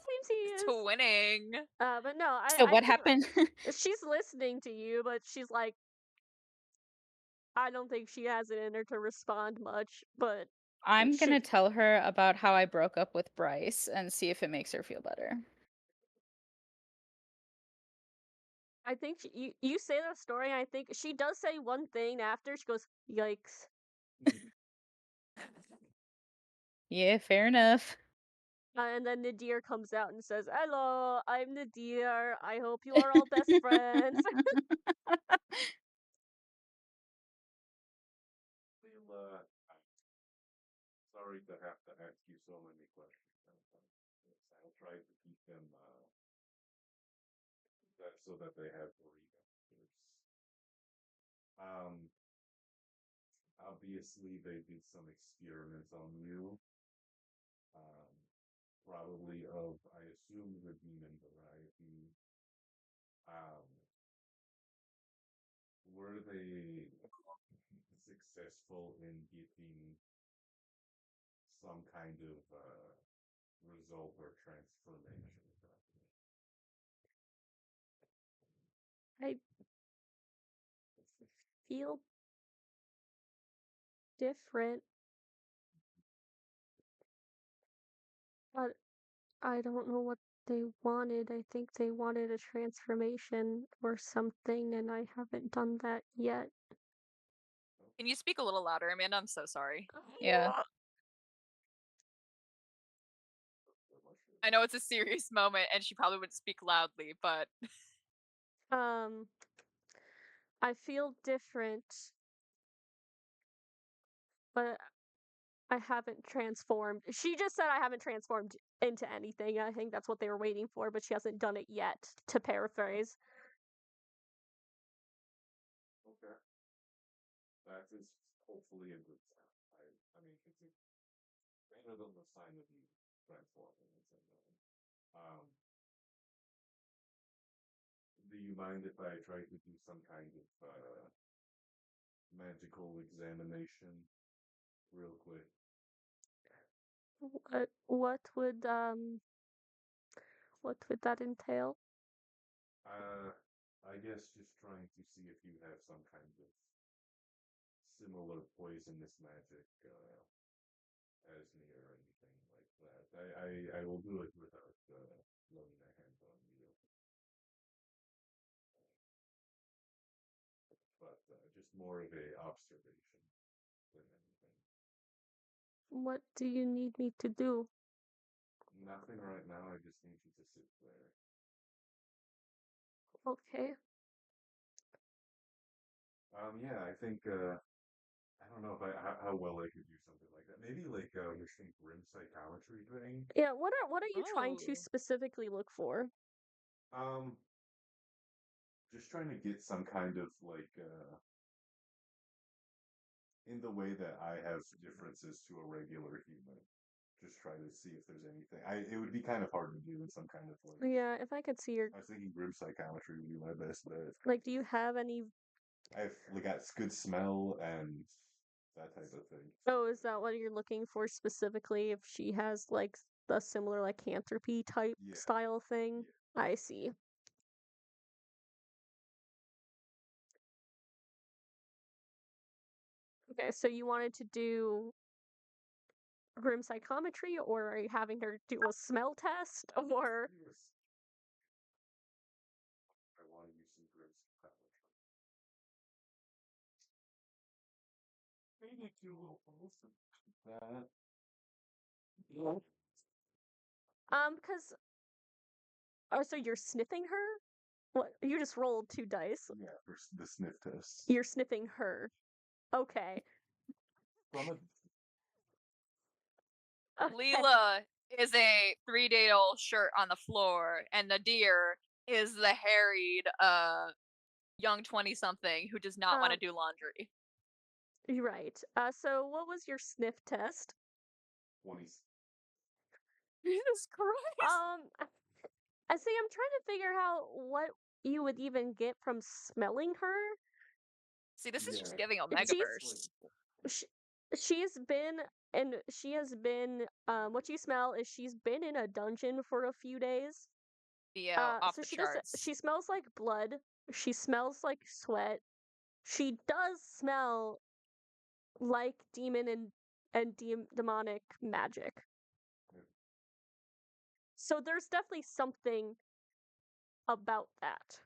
Twinning.
But no,
So
I
what
think
happened?
she's listening to you, but she's like, I don't think she has it in her to respond much. But
I'm
she-
gonna tell her about how I broke up with Bryce and see if it makes her feel better.
I think you say that story. And I think she does say one thing after. She goes, "Yikes."
Yeah, fair enough.
And then Nadir comes out and says, "Hello, I'm Nadir. I hope you are all best friends."
Leela, I'm sorry to have to ask you so many questions. I'll try to keep them so that they have brief answers. Obviously they did some experiments on you. Probably of, I assume, the demon variety. Were they successful in getting some kind of result or transformation?
I feel different, but I don't know what they wanted. I think they wanted a transformation or something, and I haven't done that yet.
Can you speak a little louder, Amanda? I'm so sorry.
Yeah.
I know it's a serious moment and she probably wouldn't speak loudly, but
I feel different, but I haven't transformed. She just said I haven't transformed into anything. I think that's what they were waiting for, but she hasn't done it yet, to paraphrase.
Okay. That is hopefully a good sign. I mean, it's better than the sign of you transforming into something. Do you mind if I try to do some kind of magical examination real quick?
What would that entail?
I guess just trying to see if you have some kind of similar poisonous magic as me or anything like that. I will do it without laying my hands on you. But just more of a observation than anything.
What do you need me to do?
Nothing right now. I just need you to sit there.
Okay.
Yeah, I think I don't know if how well I could do something like that. Maybe like machine grim psychometry thing.
Yeah, what are you trying to
Ooh.
specifically look for?
Um, just trying to get some kind of like in the way that I have differences to a regular human. Just try to see if there's anything. It would be kind of hard to do in some kind of like.
Yeah, if I could see your
I was thinking grim psychometry would be my best bet.
like, do you have any?
I've like got good smell and that type of thing.
Oh, is that what you're looking for specifically? If she has like the similar like lycanthropy type
Yeah.
style thing? I see. Okay, so you wanted to do grim psychometry, or are you having her do a smell test, or
Yes. I want to use some grim psychometry. Maybe do a little both of that.
because oh, so you're sniffing her? What? You just rolled 2 dice.
Yeah, for the sniff test.
You're sniffing her. Okay.
From a
Okay.
Leela is a 3-day-old shirt on the floor, and Nadir is the harried young 20-something who does not want to
Um,
do laundry.
You're right. So what was your sniff test?
20.
Jesus Christ!
I see. I'm trying to figure out what you would even get from smelling her.
See, this is
Yeah.
just giving a
She's-
megaverse.
She's been, and she has been. What you smell is she's been in a dungeon for a few days.
Yeah, off
So
the
she
charts.
does. She smells like blood. She smells like sweat. She does smell like demon and demonic magic.
Yeah.
So there's definitely something about that.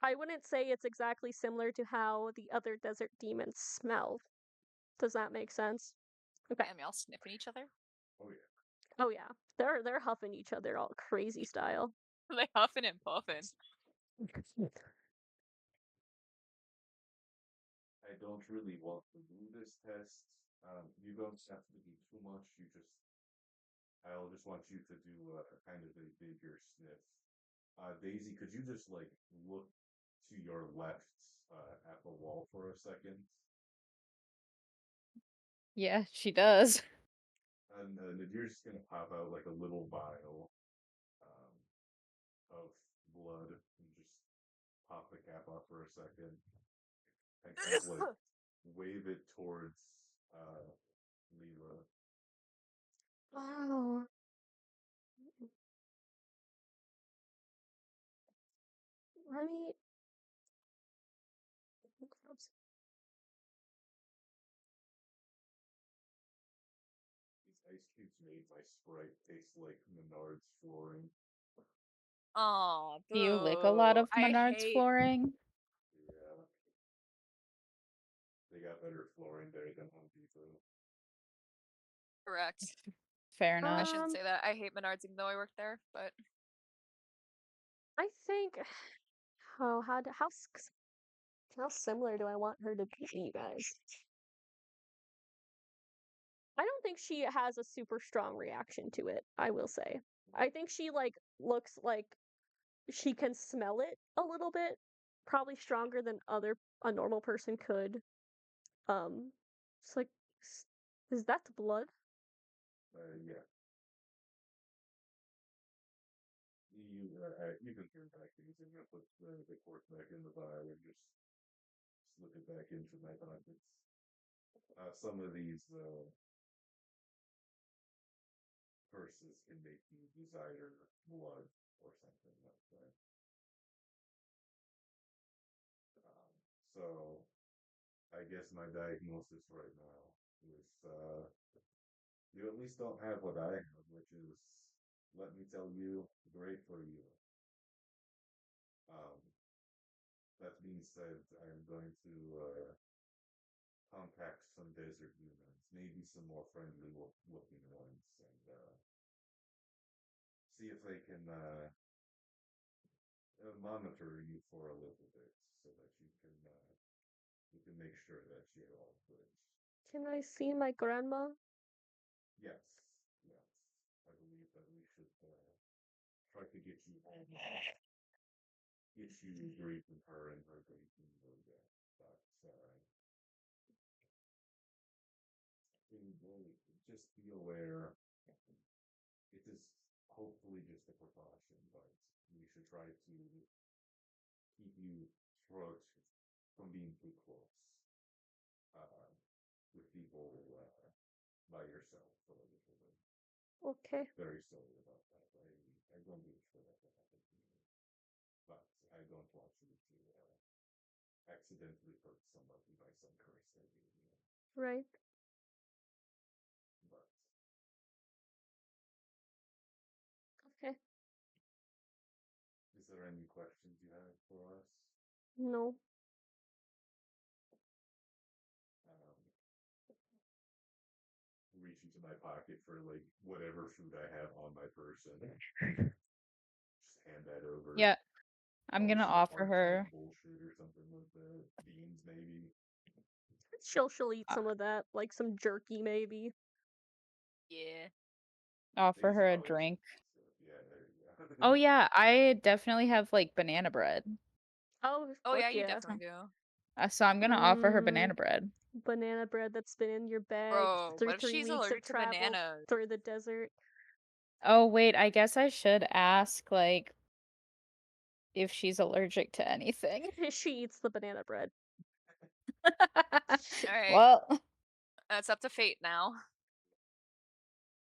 I wouldn't say it's exactly similar to how the other desert demons smell. Does that make sense? Okay.
Damn, y'all sniffing each other?
Oh yeah.
Oh yeah, they're huffing each other all crazy style.
They huffing and puffing.
I don't really want to do this test. You don't have to do too much. I'll just want you to do kind of a bigger sniff. Daisy, could you just like look to your left at the wall for a second?
Yeah, she does.
And Nadir's just gonna pop out like a little vial of blood and just pop the cap off for a second and kind of like wave it towards Leela.
Wow. Let me.
These ice cubes made by Sprite taste like Menards flooring.
Oh,
Do you lick a lot of
I
Menards
hate
flooring?
Yeah. They got better flooring there than Home Depot.
correct.
Fair
I
enough.
shouldn't say that. I hate Menards even though I work there, but
I think. Oh, how similar do I want her to be, you guys? I don't think she has a super strong reaction to it, I will say. I think she like looks like she can smell it a little bit, probably stronger than a normal person could. It's like, is that the blood?
Yeah. You can turn back these and put the cork back in the vial and just slip it back into my pockets. Some of these purses can make you desire blood or something like that. So I guess my diagnosis right now is you at least don't have what I have, which is, let me tell you, great for you. Um, that being said, I'm going to contact some desert humans, maybe some more friendly looking ones, and see if they can monitor you for a little bit, so that you can make sure that you're all good.
Can I see my grandma?
Yes, yes. I believe that we should try to get you grief from her and her grief from your death. But just be aware, it is hopefully just a precaution, but we should try to keep you from being too close with people by yourself for a little bit.
Okay.
Very sorry about that. I don't wish for that to happen to you, but I don't want you to accidentally hurt somebody by some curse that you know.
Right.
But
Okay.
is there any questions you have for us?
No.
Reach into my pocket for like whatever food I have on my person. Just hand that over.
Yeah, I'm
Probably
gonna
some
offer
corn
her.
bullshit or something like that. Beans maybe.
She'll eat
Uh,
some of that, like some jerky maybe.
Yeah.
Offer
These
her a
probably
drink.
yeah, there you go.
Oh yeah, I definitely have like banana bread.
Oh,
Oh yeah,
fuck
you
yeah.
definitely do.
So I'm gonna offer her
Mm,
banana bread.
banana bread that's been in your bag
Bro,
through
what if
3
she's
weeks of
allergic to
travel
bananas?
through the desert.
Oh wait, I guess I should ask like if she's allergic to anything.
She eats the banana bread.
Alright.
Well,
It's up to fate now.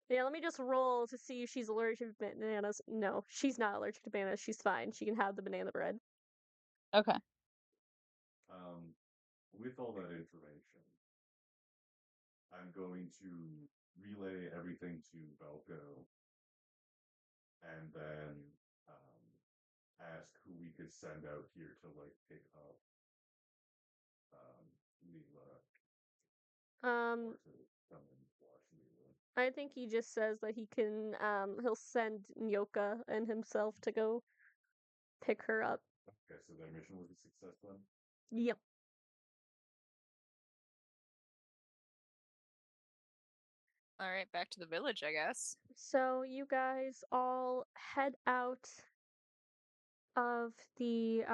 Yeah, let me just roll to see if she's allergic to bananas. No, she's not allergic to bananas. She's fine. She can have the banana bread.
okay.
With all that information, I'm going to relay everything to Velko, and then ask who we could send out here to like pick up Leela,
Um,
or to come and watch Leela.
I think he just says that he'll send Nyoka and himself to go pick her up.
Okay, so their mission was a success then?
Yep.
Alright, back to the village, I guess.
So you guys all head out of the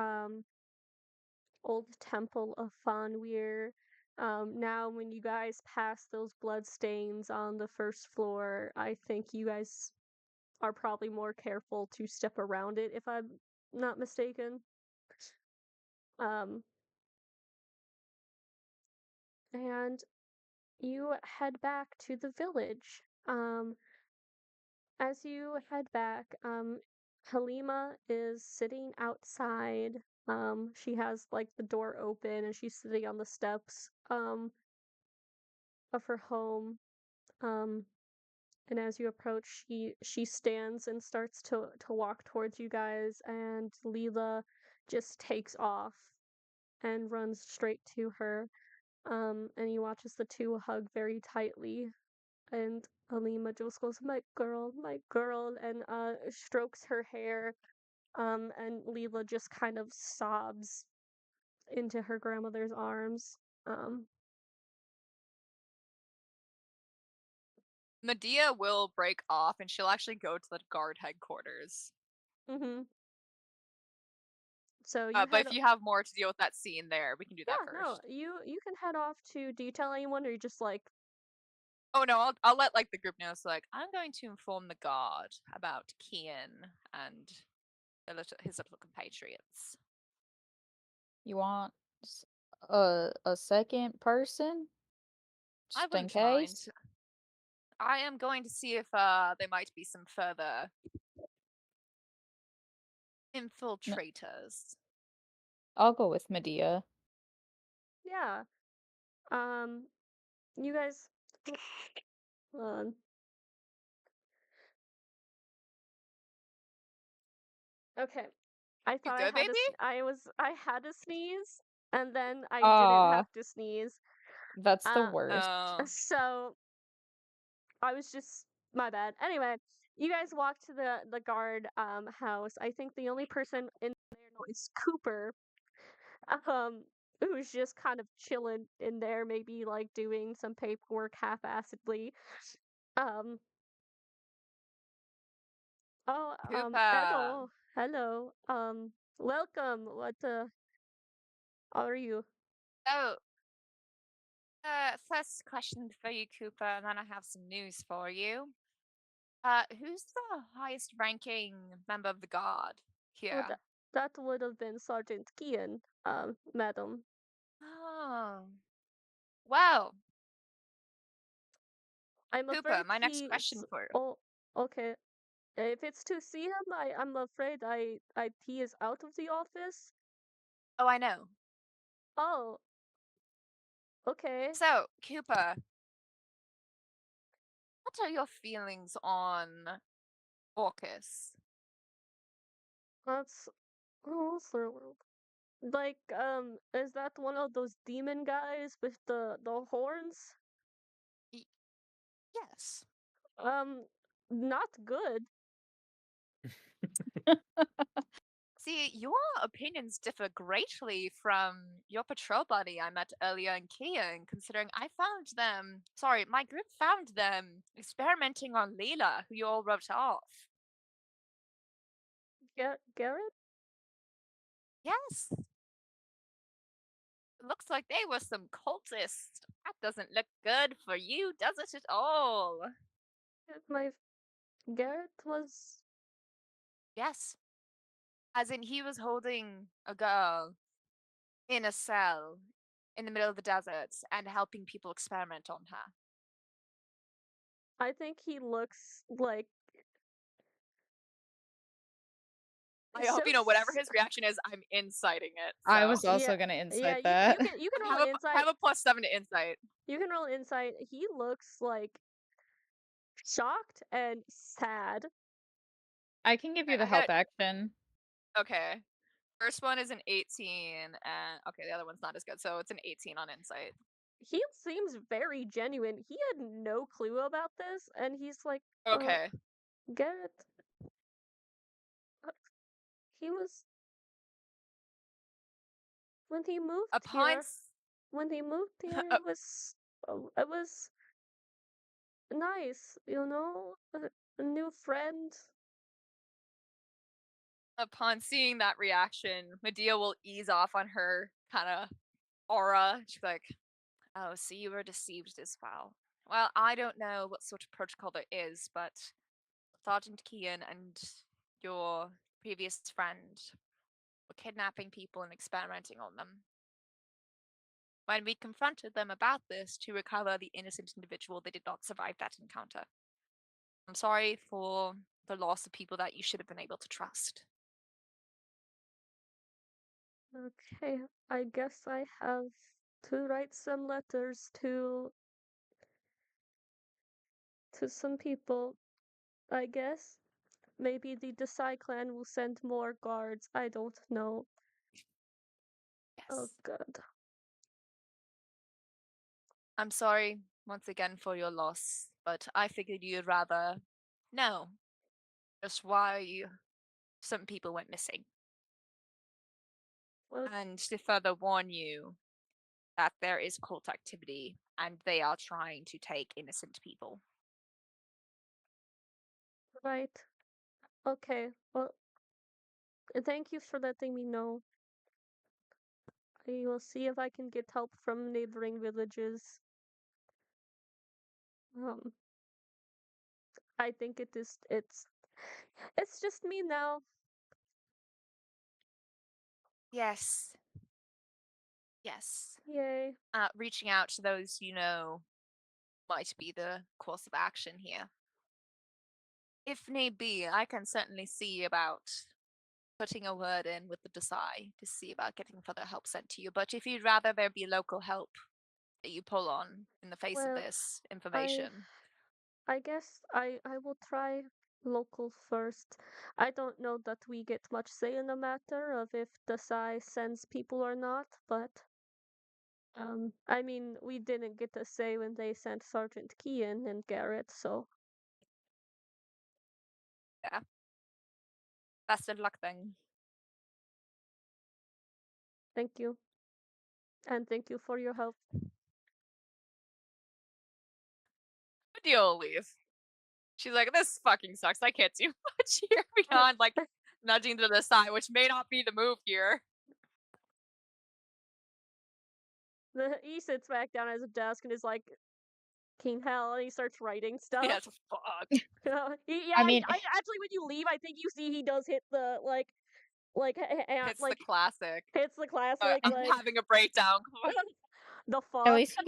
old temple of Fanweir. Now, when you guys pass those blood stains on the first floor, I think you guys are probably more careful to step around it, if I'm not mistaken. And you head back to the village. As you head back, Halima is sitting outside. She has like the door open and she's sitting on the steps of her home. And as you approach, she stands and starts to walk towards you guys, and Leela just takes off and runs straight to her. And you watch as the two hug very tightly, and Alima just goes, my girl," and strokes her hair. And Leela just kind of sobs into her grandmother's arms. Um,
Medea will break off and she'll actually go to the guard headquarters.
Mm-hmm. So you
But
head.
if you have more to deal with that scene there, we can do that
Yeah, no,
first.
you can head off to. Do you tell anyone, or you just like?
Oh no, I'll let like the group know. So like, I'm going to inform the guard about Kian and his little compatriots.
You want a second person?
I
Just in
wouldn't mind.
case?
I am going to see if there might be some further infiltrators.
I'll go with Medea.
Yeah. You guys. Hold on. Okay. I thought I
good,
had to.
baby?
I had to sneeze, and then I didn't
Ah,
have to sneeze.
that's the
Uh,
worst.
so I was just my bad. Anyway, you guys walk to the guard house. I think the only person in there is Cooper, who's just kind of chilling in there, maybe like doing some paperwork half-assedly. Um. Oh.
Koopa.
Hello. Welcome. What? How are you?
Oh, first question for you, Cooper, and then I have some news for you. Who's the highest ranking member of the guard
Oh,
here?
that would have been Sergeant Kian, madam.
Oh, well,
I'm
Cooper,
afraid
my next
he's.
question for you.
Oh, okay. If it's to see him, I'm afraid he is out of the office.
Oh, I know.
Oh, okay.
So, Cooper, what are your feelings on Orcus?
That's what's the word? Like, is that one of those demon guys with the horns?
Y- yes.
Not good.
See, your opinions differ greatly from your patrol buddy I met earlier in Kian, considering my group found them experimenting on Leela, who you all wrote off.
Garrett?
Yes, looks like they were some cultists. That doesn't look good for you, does it at all?
My Garrett was.
Yes, as in he was holding a girl in a cell in the middle of the desert and helping people experiment on her.
I think he looks like.
I hope you know whatever
Since
his reaction is, I'm inciting it.
I
So
was
yeah,
also gonna
yeah,
insight
you
that.
can
have
roll
a
insight.
have a +7 to insight.
You can roll insight. He looks like shocked and sad.
I can give you the
I
help
got
action.
okay. First one is an 18, and okay, the other one's not as good, so it's an 18 on insight.
He seems very genuine. He had no clue about this, and he's like,
Okay.
Garrett. He was when he moved
Upon
here. When he moved here, it was nice, a new friend.
upon seeing that reaction, Medea will ease off on her kind of aura. She's like, "Oh, so you were deceived as well. Well, I don't know what sort of protocol there is, but Sergeant Kian and your previous friend were kidnapping people and experimenting on them. When we confronted them about this to recover the innocent individual, they did not survive that encounter. I'm sorry for the loss of people that you should have been able to trust."
Okay, I guess I have to write some letters to some people. I guess maybe the Desai clan will send more guards. I don't know. Oh
Yes.
god.
I'm sorry once again for your loss, but I figured you'd rather know just why some people went missing.
Well,
And to further warn you that there is cult activity and they are trying to take innocent people.
Right. Okay. Well, thank you for letting me know. I will see if I can get help from neighboring villages. Um, I think it's just me now.
Yes. Yes.
Yay.
Reaching out to those you know might be the course of action here. If need be, I can certainly see about putting a word in with the Desai to see about getting further help sent to you. But if you'd rather there be local help that you pull on in the face of
Well,
this information,
I guess I will try local first. I don't know that we get much say in the matter of if the Sai sends people or not, but I mean, we didn't get a say when they sent Sergeant Kean and Garrett, so
yeah. Best of luck then.
thank you. And thank you for your help.
Deal leave. She's like, this fucking sucks. I can't do much here beyond like nudging to the side, which may not be the move here.
He sits back down at his desk and is like, King Hell, and he starts writing stuff.
Yes, fuck.
I mean,
Actually, when you leave, I think you see he does hit the
It's the classic.
hits the classic
I'm
like
having a breakdown.
the
at
fuck.
least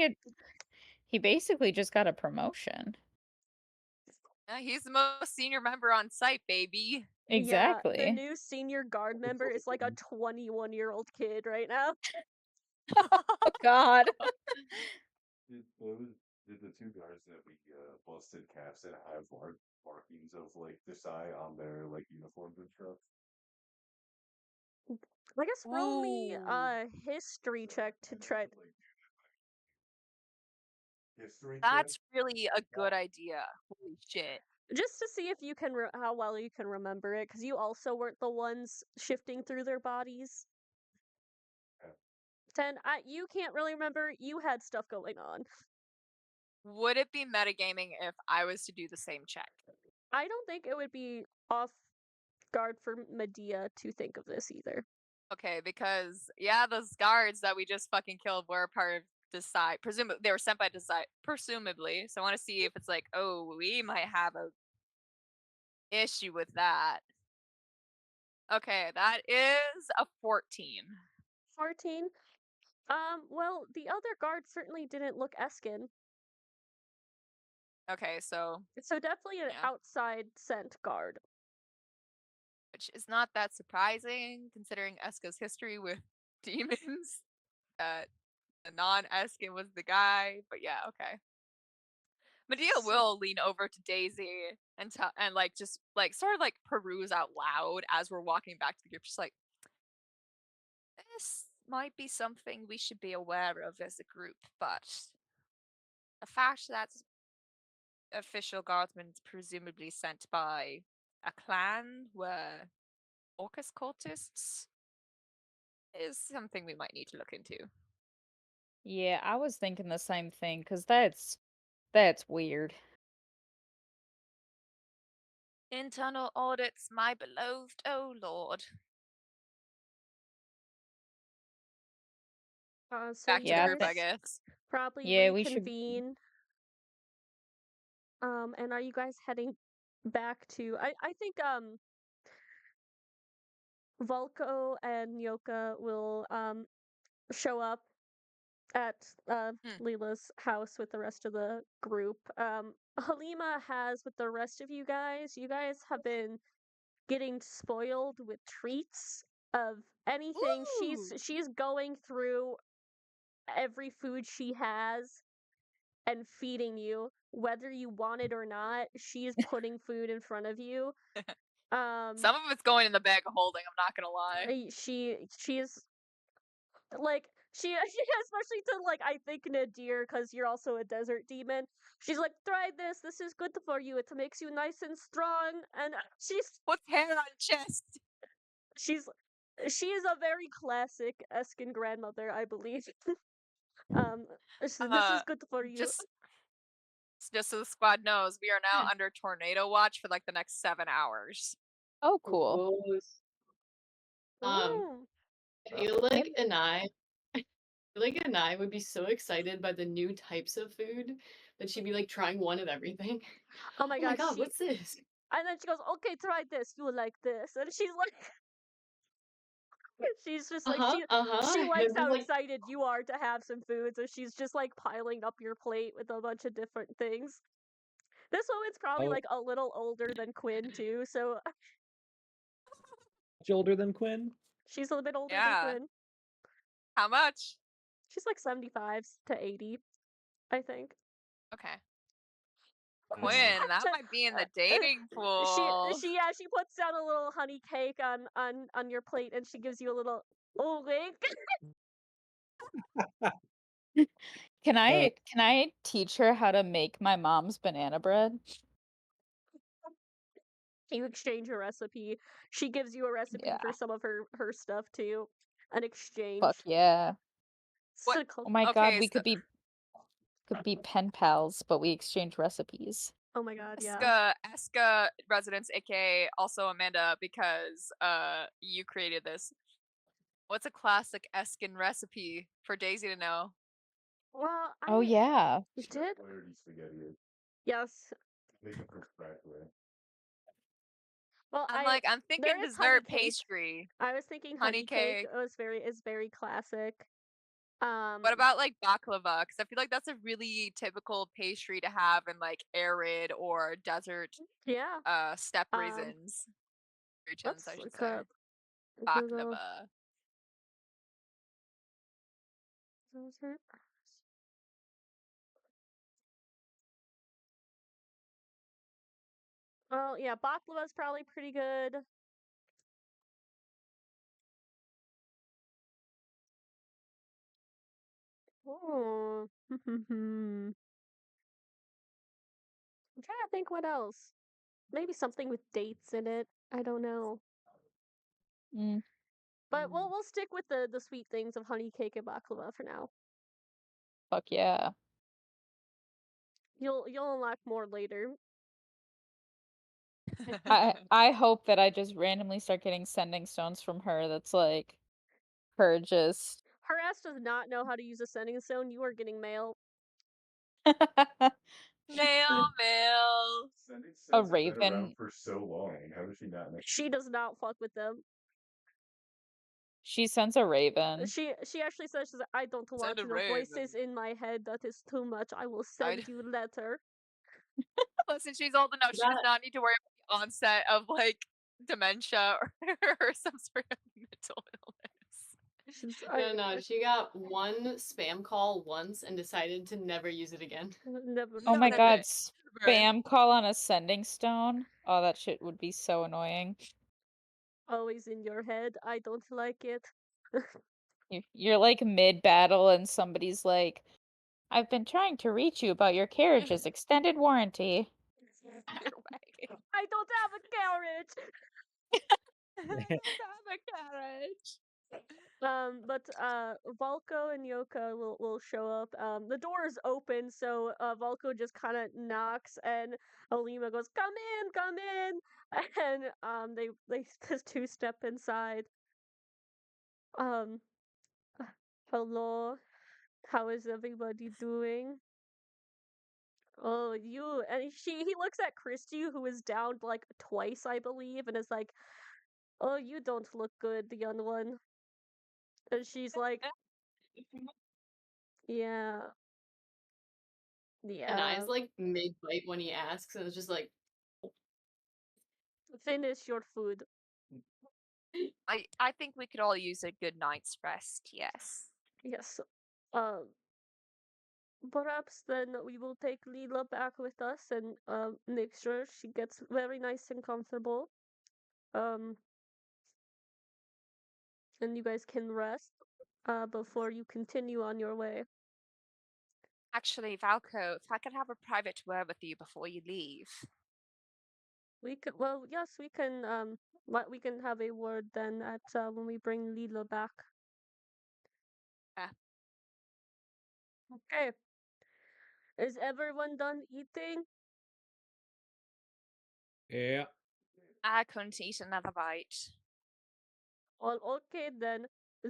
he basically just got a promotion.
Yeah, he's the most senior member on site, baby.
Yeah, the
Exactly.
new senior guard member is like a 21-year-old kid right now.
Oh God.
Did the two guards that we busted caps that have markings of like the Sai on their like uniforms and stuff?
I guess roll me
Ooh.
a history check to try.
History check?
That's really a good idea. Holy shit.
Just to see if you can how well you can remember it, because you also weren't the ones shifting through their bodies.
Okay.
10. You can't really remember. You had stuff going on.
Would it be metagaming if I was to do the same check?
I don't think it would be off guard for Medea to think of this either.
Okay, because yeah, those guards that we just fucking killed were part of Desai. Presumably, they were sent by Desai, presumably. So I want to see if it's like, oh, we might have a issue with that. Okay, that is a 14.
14. Well, the other guard certainly didn't look Eskin.
Okay, so
So definitely an
Yeah.
outside scent guard.
which is not that surprising considering Eska's history with demons. That the non-Eskin was the guy, but yeah, okay. Medea
So-
will lean over to Daisy and and like just like sort of like peruse out loud as we're walking back to the group, just like this might be something we should be aware of as a group, but the fact that official guardsmen presumably sent by a clan were Orcus cultists is something we might need to look into.
Yeah, I was thinking the same thing because that's weird.
Internal audits, my beloved, oh lord.
So
Back
you
to the group, I
guys
guess.
probably
Yeah, we should-
reconvene. And are you guys heading back to? I think Volko and Nyoka will show up at Leela's house with the rest of the group. Halima has with the rest of you guys. You guys have been getting spoiled with treats of anything.
Ooh.
She's going through every food she has and feeding you, whether you want it or not. She's putting food in front of you.
Some of it's going in the bag of holding, I'm not gonna lie.
She's like she especially to like I think Nadir, because you're also a desert demon. She's like, try this. This is good for you. It makes you nice and strong. And
What's hair on chest?
she is a very classic Eskin grandmother, I believe. So this is good for you.
Just Just so the squad knows, we are now under tornado watch for like the next 7 hours.
Oh, cool.
Gross.
Ooh.
I feel like Anai would be so excited by the new types of food that she'd be like trying one of everything.
Oh my
Oh my
god,
god, what's this?
and then she goes, "Okay, try this. You will like this." And she's like, she's just like she
And
likes
just
how
like,
excited you are to have some food, so she's just like piling up your plate with a bunch of different things. This woman's probably
Oh,
like a little older than Quinn too, so
much older than Quinn.
she's a bit older than
Yeah.
Quinn.
How much?
She's like 75 to 80, I think.
Okay. Quinn, that might be in the dating
She
pool.
she puts down a little honey cake on your plate and she gives you a little wink.
Can I teach her how to make my mom's banana bread?
You exchange a recipe. She gives you a recipe
Yeah.
for some of her stuff too. An exchange.
Fuck yeah.
What-
So
Oh my god,
Okay,
we
so-
could be pen pals, but we exchange recipes.
oh my god, yeah.
Eska residence, aka also Amanda, because you created this. What's a classic Eskin recipe for Daisy to know?
Well,
Oh yeah.
You did?
Clarity spaghetti.
Yes.
Make it from scratch way.
Well,
I'm thinking
there is honey
dessert
cake.
pastry.
I was thinking
Honey
honey cake
cake.
is very classic.
What about like baklava? Because I feel like that's a really typical pastry to have in like arid or desert
yeah?
steppe
Um,
regions,
Let's
I should
look
say.
up Google
Baklava.
dessert. Well, yeah, baklava is probably pretty good. Oh. I'm trying to think what else. Maybe something with dates in it. I don't know.
Mm.
But we'll stick with the sweet things of honey cake and baklava for now.
Fuck yeah.
You'll unlock more later.
I hope that I just randomly start getting sending stones from her that's like her just
Her ass does not know how to use a sending stone. You are getting mail.
Mail.
Sending
A
stones have been
raven.
around for so long. How does she not know?
She does not fuck with them.
She sends a raven.
She actually says, she's like, I don't want
a
the voices
raven.
in my head. That is too much. I will send you letter.
Listen, she's old enough. She does
That-
not need to worry about the onset of like dementia or some sort of mental illness.
No, she got one spam call once and decided to never use it again.
Never.
Oh my
Never.
god, spam call on a sending stone? Oh, that shit would be so annoying.
Always in your head. I don't like it.
You're like mid battle and somebody's like, I've been trying to reach you about your carriage's extended warranty.
Your way.
I don't have a carriage.
Have a carriage.
But Volko and Yoka will show up. The door is open, so Volko just kind of knocks, and Alima goes, come in," and they just two step inside. Hello, how is everybody doing? Oh, you and he looks at Christy, who is down like twice, I believe, and is like, "Oh, you don't look good, the young one." And she's like, "Yeah,
And
yeah.
I's like mid bite when he asks, and it's just like,
Finish your food."
I think we could all use a good night's rest. Yes.
Yes. Um. Perhaps then we will take Leela back with us and make sure she gets very nice and comfortable. Um. And you guys can rest before you continue on your way.
Actually, Valko, if I could have a private word with you before you leave.
We could, well, yes, we can have a word then at when we bring Leela back.
Yeah.
Okay. Is everyone done eating?
Yeah.
I couldn't eat another bite.
Well, okay then.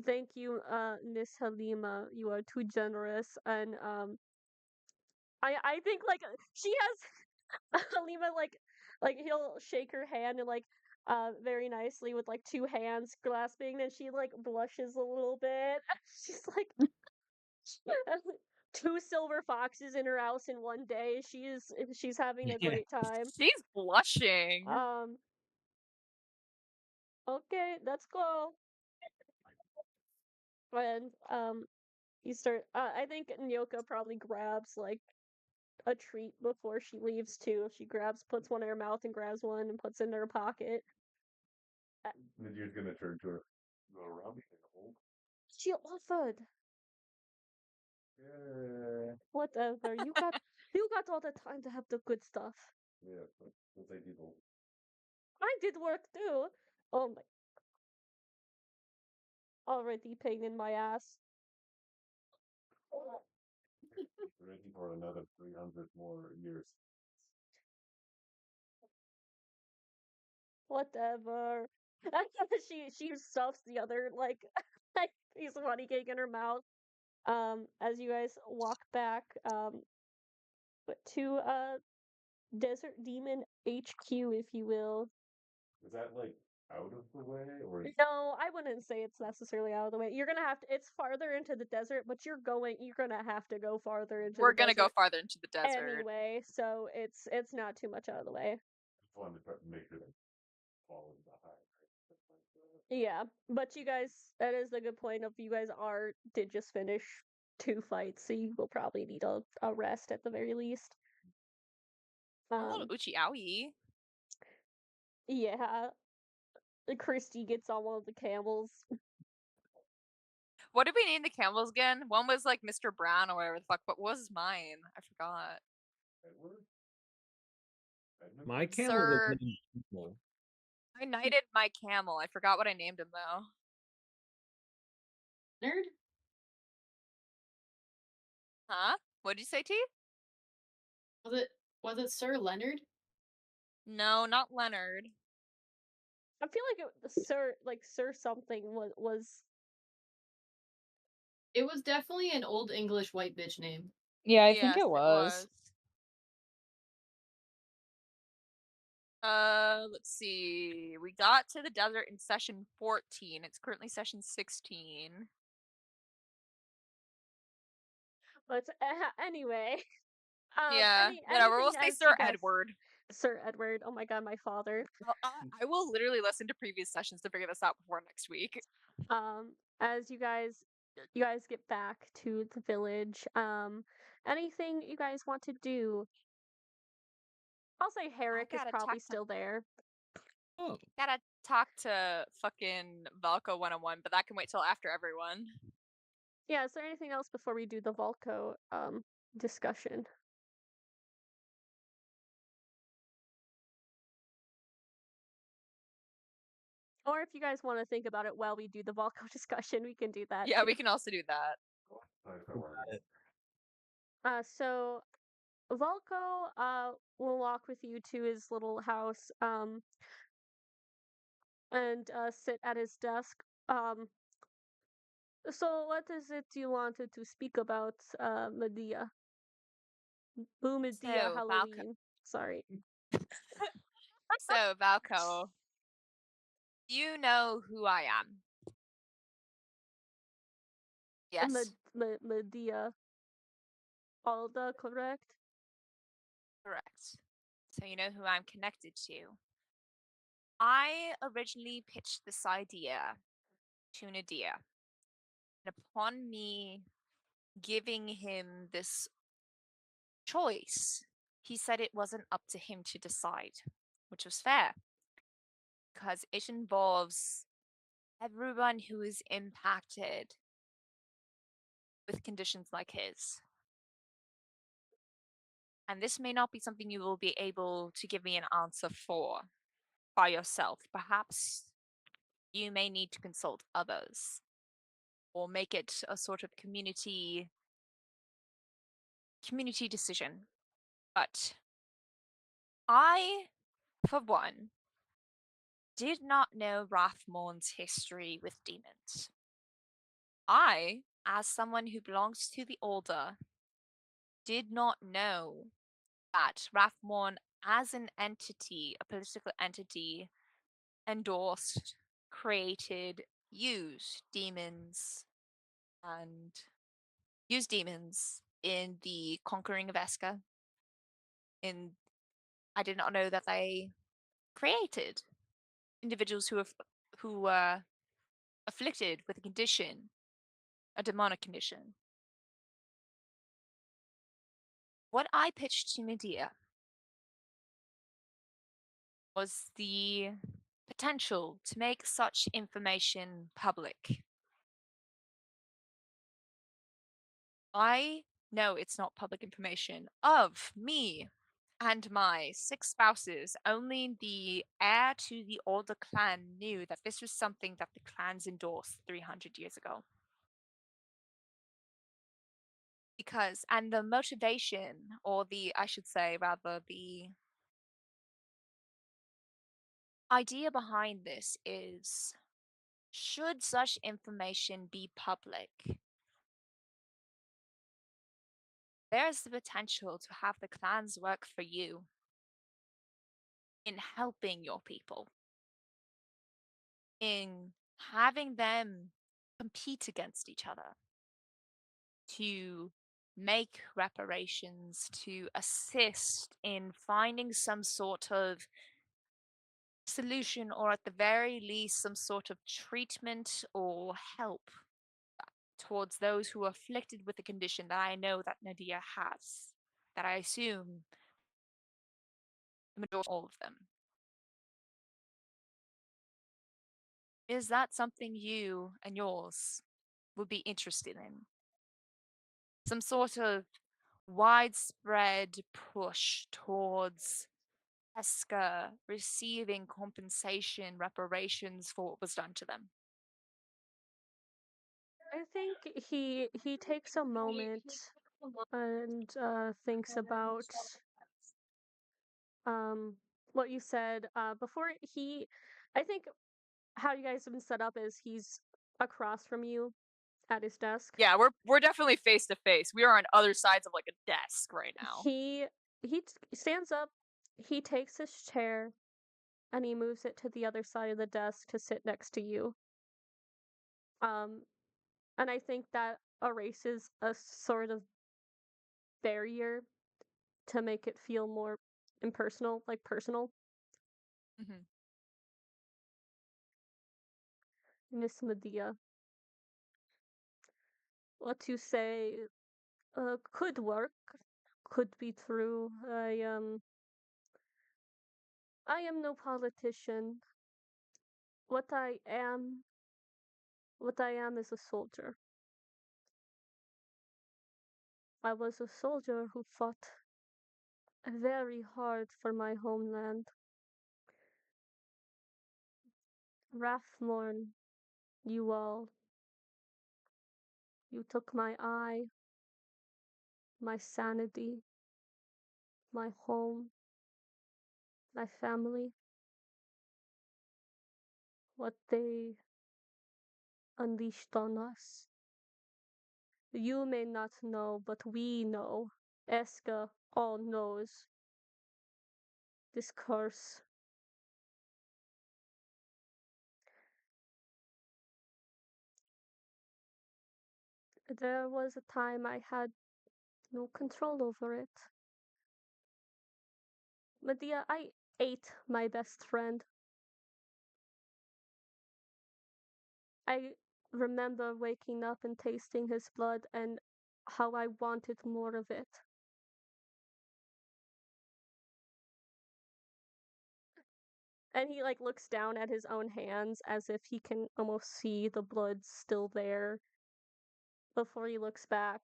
Thank you, Miss Halima. You are too generous, and I think like she has Halima like he'll shake her hand and like very nicely with like two hands grasping, and she like blushes a little bit. She's like two silver foxes in her house in one day. She's having a
Yeah.
great time.
She's blushing.
Okay, let's go. And you start. I think Nyoka probably grabs like a treat before she leaves too. She puts one in her mouth and grabs one and puts it in her pocket.
The dude's gonna turn to her. Go around me and hold.
She offered.
Yeah.
Whatever. You got all the time to have the good stuff.
Yeah, but we'll take people.
I did work too. Oh my. Already pain in my ass.
Ready for another 300 more years.
Whatever. She stuffs the other like piece of honey cake in her mouth. As you guys walk back to Desert Demon HQ, if you will.
Is that like out of the way, or is
No, I wouldn't say it's necessarily out of the way. You're gonna have to. It's farther into the desert, but you're gonna have to go farther into
We're
the
gonna go
desert
farther into the desert.
anyway. So it's not too much out of the way.
fun to try to make sure they fall behind?
Yeah, but you guys, that is a good point. Of you guys did just finish 2 fights, so you will probably need a rest at the very least.
A little Uchi owie.
Yeah. Christy gets on one of the camels.
What did we name the camels again? One was like Mr. Brown or whatever the fuck, but what was mine? I forgot.
Edward? Edmund?
My camel
Sir-
was named Camel.
I knighted my camel. I forgot what I named him though.
Nerd?
Huh? What'd you say, T?
Was it Sir Leonard?
No, not Leonard.
I feel like Sir something was
It was definitely an old English white bitch name.
Yeah, I think
Yes,
it was.
Let's see. We got to the desert in session 14. It's currently session 16.
but anyway.
Yeah, whatever. We'll say
as
Sir
you guys-
Edward.
Sir Edward. Oh my god, my father.
I will literally listen to previous sessions to figure this out before next week.
As you guys get back to the village, anything you guys want to do? I'll say Herrick is
gotta
probably
talk to-
still there.
Oh,
Gotta talk to fucking Valko 101, but that can wait till after everyone.
Yeah, is there anything else before we do the Volco discussion? Or if you guys want to think about it while we do the Volco discussion, we can do that.
Yeah,
too.
we can also do that.
So Volko will walk with you to his little house and sit at his desk. So what is it you wanted to speak about, Medea? Boo Medea
So, Valko-
Halloween. Sorry.
So, Valko, you know who I am. Yes.
Medea Alda, correct?
Correct. So you know who I'm connected to. I originally pitched this idea to Nadia. And upon me giving him this choice, he said it wasn't up to him to decide, which was fair. Because it involves everyone who is impacted with conditions like his. And this may not be something you will be able to give me an answer for by yourself. Perhaps you may need to consult others or make it a sort of community community decision, but I, for one, did not know Rathmorn's history with demons. I, as someone who belongs to the Order, did not know that Rathmorn, as an entity, a political entity, endorsed, created, used demons, and used demons in the conquering of Eska. I did not know that they created individuals who were afflicted with a condition, a demonic condition. What I pitched to Medea was the potential to make such information public. I know it's not public information of me and my 6 spouses. Only the heir to the Order clan knew that this was something that the clans endorsed 300 years ago. And the motivation, or I should say, rather, the idea behind this is, should such information be public, there's the potential to have the clans work for you in helping your people, in having them compete against each other, to make reparations, to assist in finding some sort of solution, or at the very least some sort of treatment or help towards those who are afflicted with the condition that I know that Nadia has, that I assume the majority, all of them. Is that something you and yours would be interested in? Some sort of widespread push towards Eska receiving compensation, reparations for what was done to them.
I think he takes a moment and thinks about what you said before I think how you guys have been set up is he's across from you at his desk.
Yeah, we're definitely face to face. We are on other sides of like a desk right now.
He stands up, he takes his chair, and he moves it to the other side of the desk to sit next to you. And I think that erases a sort of barrier to make it feel more impersonal, like personal.
Mhm.
Miss Medea, what you say could work, could be true. I am no politician. What I am, what I am is a soldier. I was a soldier who fought very hard for my homeland. Rathmorn, you all, you took my eye, my sanity, my home, my family. What they unleashed on us. You may not know, but we know. Eska all knows. This curse. There was a time I had no control over it. Medea, I ate my best friend. I remember waking up and tasting his blood and how I wanted more of it. And he like looks down at his own hands as if he can almost see the blood still there before he looks back.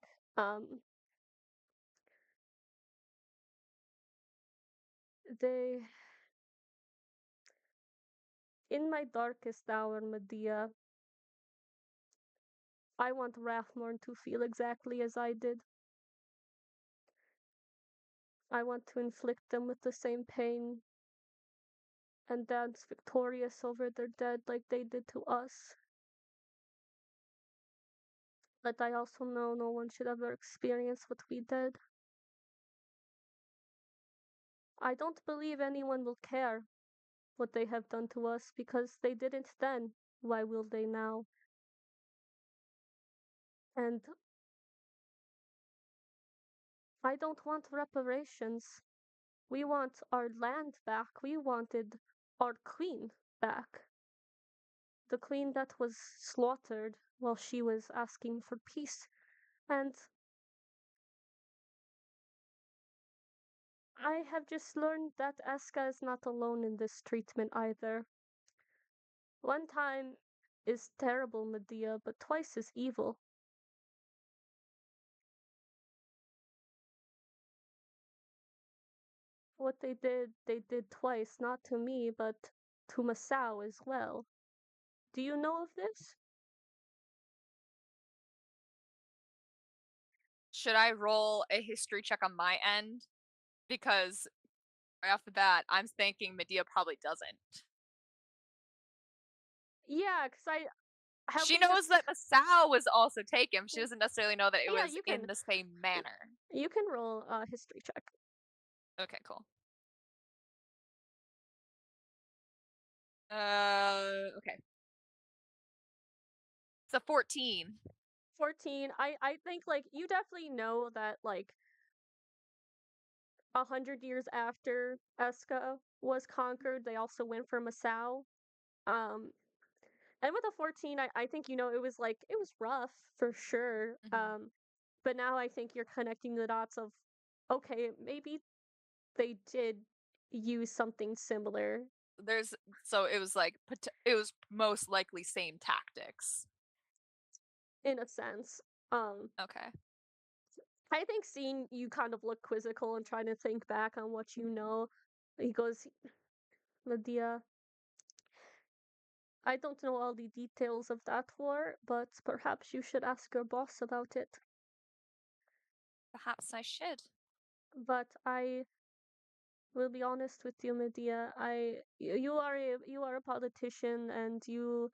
They In my darkest hour, Medea, I want Rathmorn to feel exactly as I did. I want to inflict them with the same pain and dance victorious over their dead like they did to us. But I also know no one should ever experience what we did. I don't believe anyone will care what they have done to us because they didn't then. Why will they now? And I don't want reparations. We want our land back. We wanted our queen back. The queen that was slaughtered while she was asking for peace. And I have just learned that Eska is not alone in this treatment either. One time is terrible, Medea, but twice is evil. What they did twice, not to me, but to Masao as well. Do you know of this?
Should I roll a history check on my end? Because right off the bat, I'm thinking Medea probably doesn't.
Yeah, because have
She
we
knows that Masao was also taken. She
Yeah.
doesn't necessarily know that it
Yeah,
was
you
in
can-
the same manner.
You can roll a history check.
Okay, cool. Okay. It's a 14.
14. I think like you definitely know that like 100 years after Eska was conquered, they also went for Masao. And with a 14, I think you know it was like it was rough for sure.
Mhm.
But now I think you're connecting the dots of okay, maybe they did use something similar.
So it was like it was most likely same tactics.
In a sense.
Okay.
I think seeing you kind of look quizzical and trying to think back on what you know, he goes, Medea, I don't know all the details of that war, but perhaps you should ask your boss about it.
Perhaps I should.
But I will be honest with you, Medea. You are a politician, and you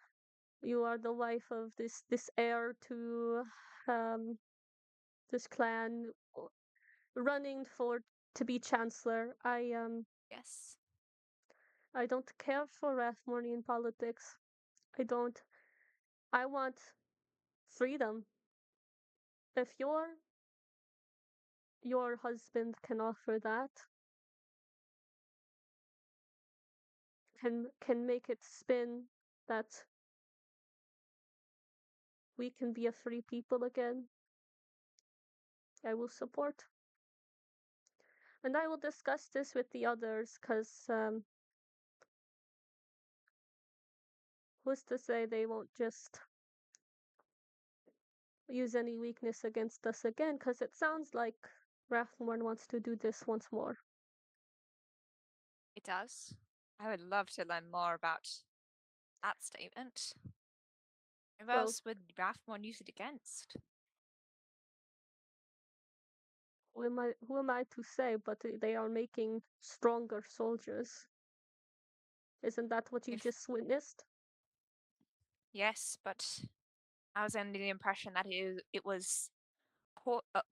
are the wife of this heir to um this clan running for to be chancellor.
Yes.
I don't care for Rathmorian politics. I don't. I want freedom. If your husband can offer that, can make it spin that we can be a free people again, I will support. And I will discuss this with the others, because who's to say they won't just use any weakness against us again, because it sounds like Rathmorn wants to do this once more.
It does. I would love to learn more about that statement. Who
Well-
else would Rathmon use it against?
Who am I to say, but they are making stronger soldiers. Isn't that what you
If-
just witnessed?
Yes, but I was under the impression that it was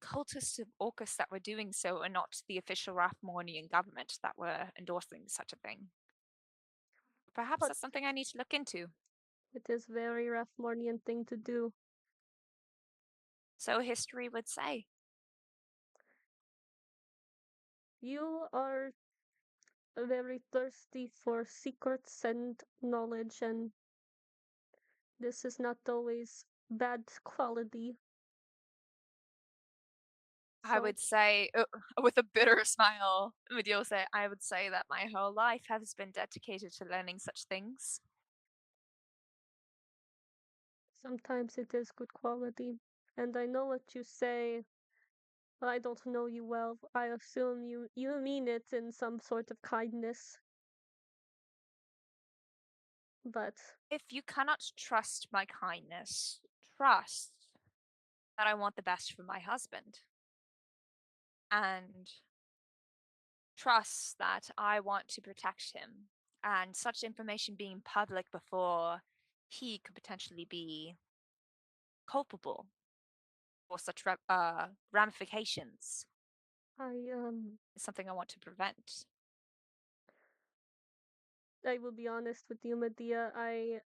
cultists of Orcus that were doing so, and not the official Rathmornian government that were endorsing such a thing. Perhaps
But-
that's something I need to look into.
It is very Rathmornian thing to do.
So history would say.
You are very thirsty for secrets and knowledge, and this is not always bad quality.
I
So-
would say, with a bitter smile, Medea will say, I would say that my whole life has been dedicated to learning such things.
Sometimes it is good quality. And I know what you say. But I don't know you well. I assume you mean it in some sort of kindness. But
If you cannot trust my kindness, trust that I want the best for my husband. And trusts that I want to protect him, and such information being public before he could potentially be culpable for such ramifications
I
is something I want to prevent.
I will be honest with you, Medea. I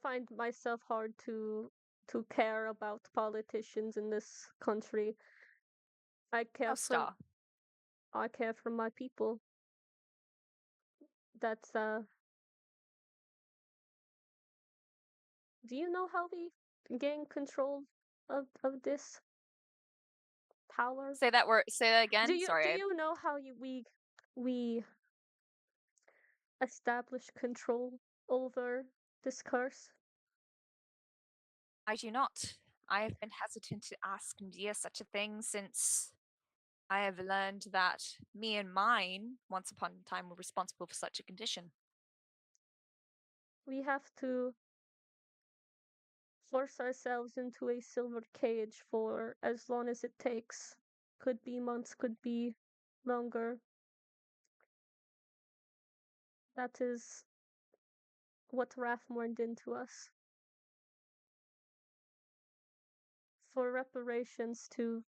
find myself hard to care about politicians in this country. I care
Oh,
for
Star.
I care for my people. That's Do you know how we gain control of this power?
Say that word. Say that again.
Do you
Sorry.
know how we establish control over this curse?
I do not. I have been hesitant to ask Medea such a thing since I have learned that me and mine, once upon a time, were responsible for such a condition.
We have to force ourselves into a silver cage for as long as it takes. Could be months, could be longer. That is what Rathmorn did to us. For reparations to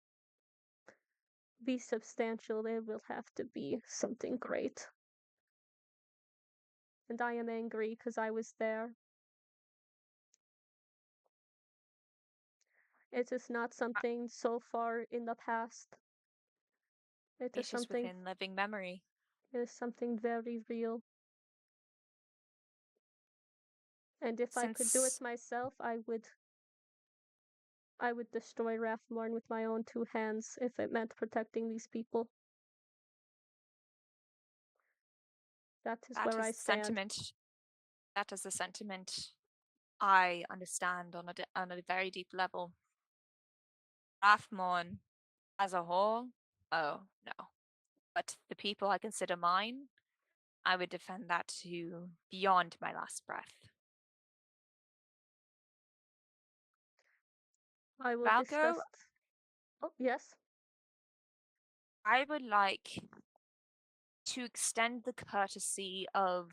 be substantial, there will have to be something great. And I am angry because I was there. It is not something so far in the past. It is
It's just
something
within living memory.
it is something very real. And if I could do it
Since
myself, I would destroy Rathmorn with my own two hands if it meant protecting these people. That is
that
where I
is the
stand.
sentiment, that is the sentiment I understand on a very deep level. Rathmorn as a whole, oh no. But the people I consider mine, I would defend that to beyond my last breath.
I will
Valko,
discuss. Oh, yes.
I would like to extend the courtesy of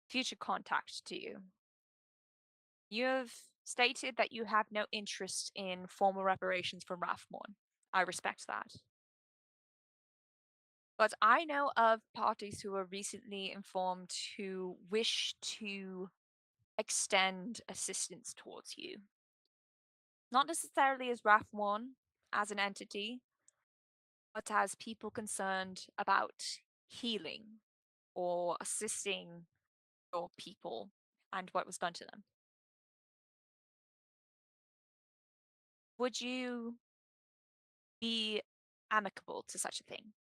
future contact to you. You have stated that you have no interest in formal reparations from Rathmorn. I respect that. But I know of parties who were recently informed who wish to extend assistance towards you. Not necessarily as Rathmorn as an entity, but as people concerned about healing or assisting your people and what was done to them. Would you be amicable to such a thing?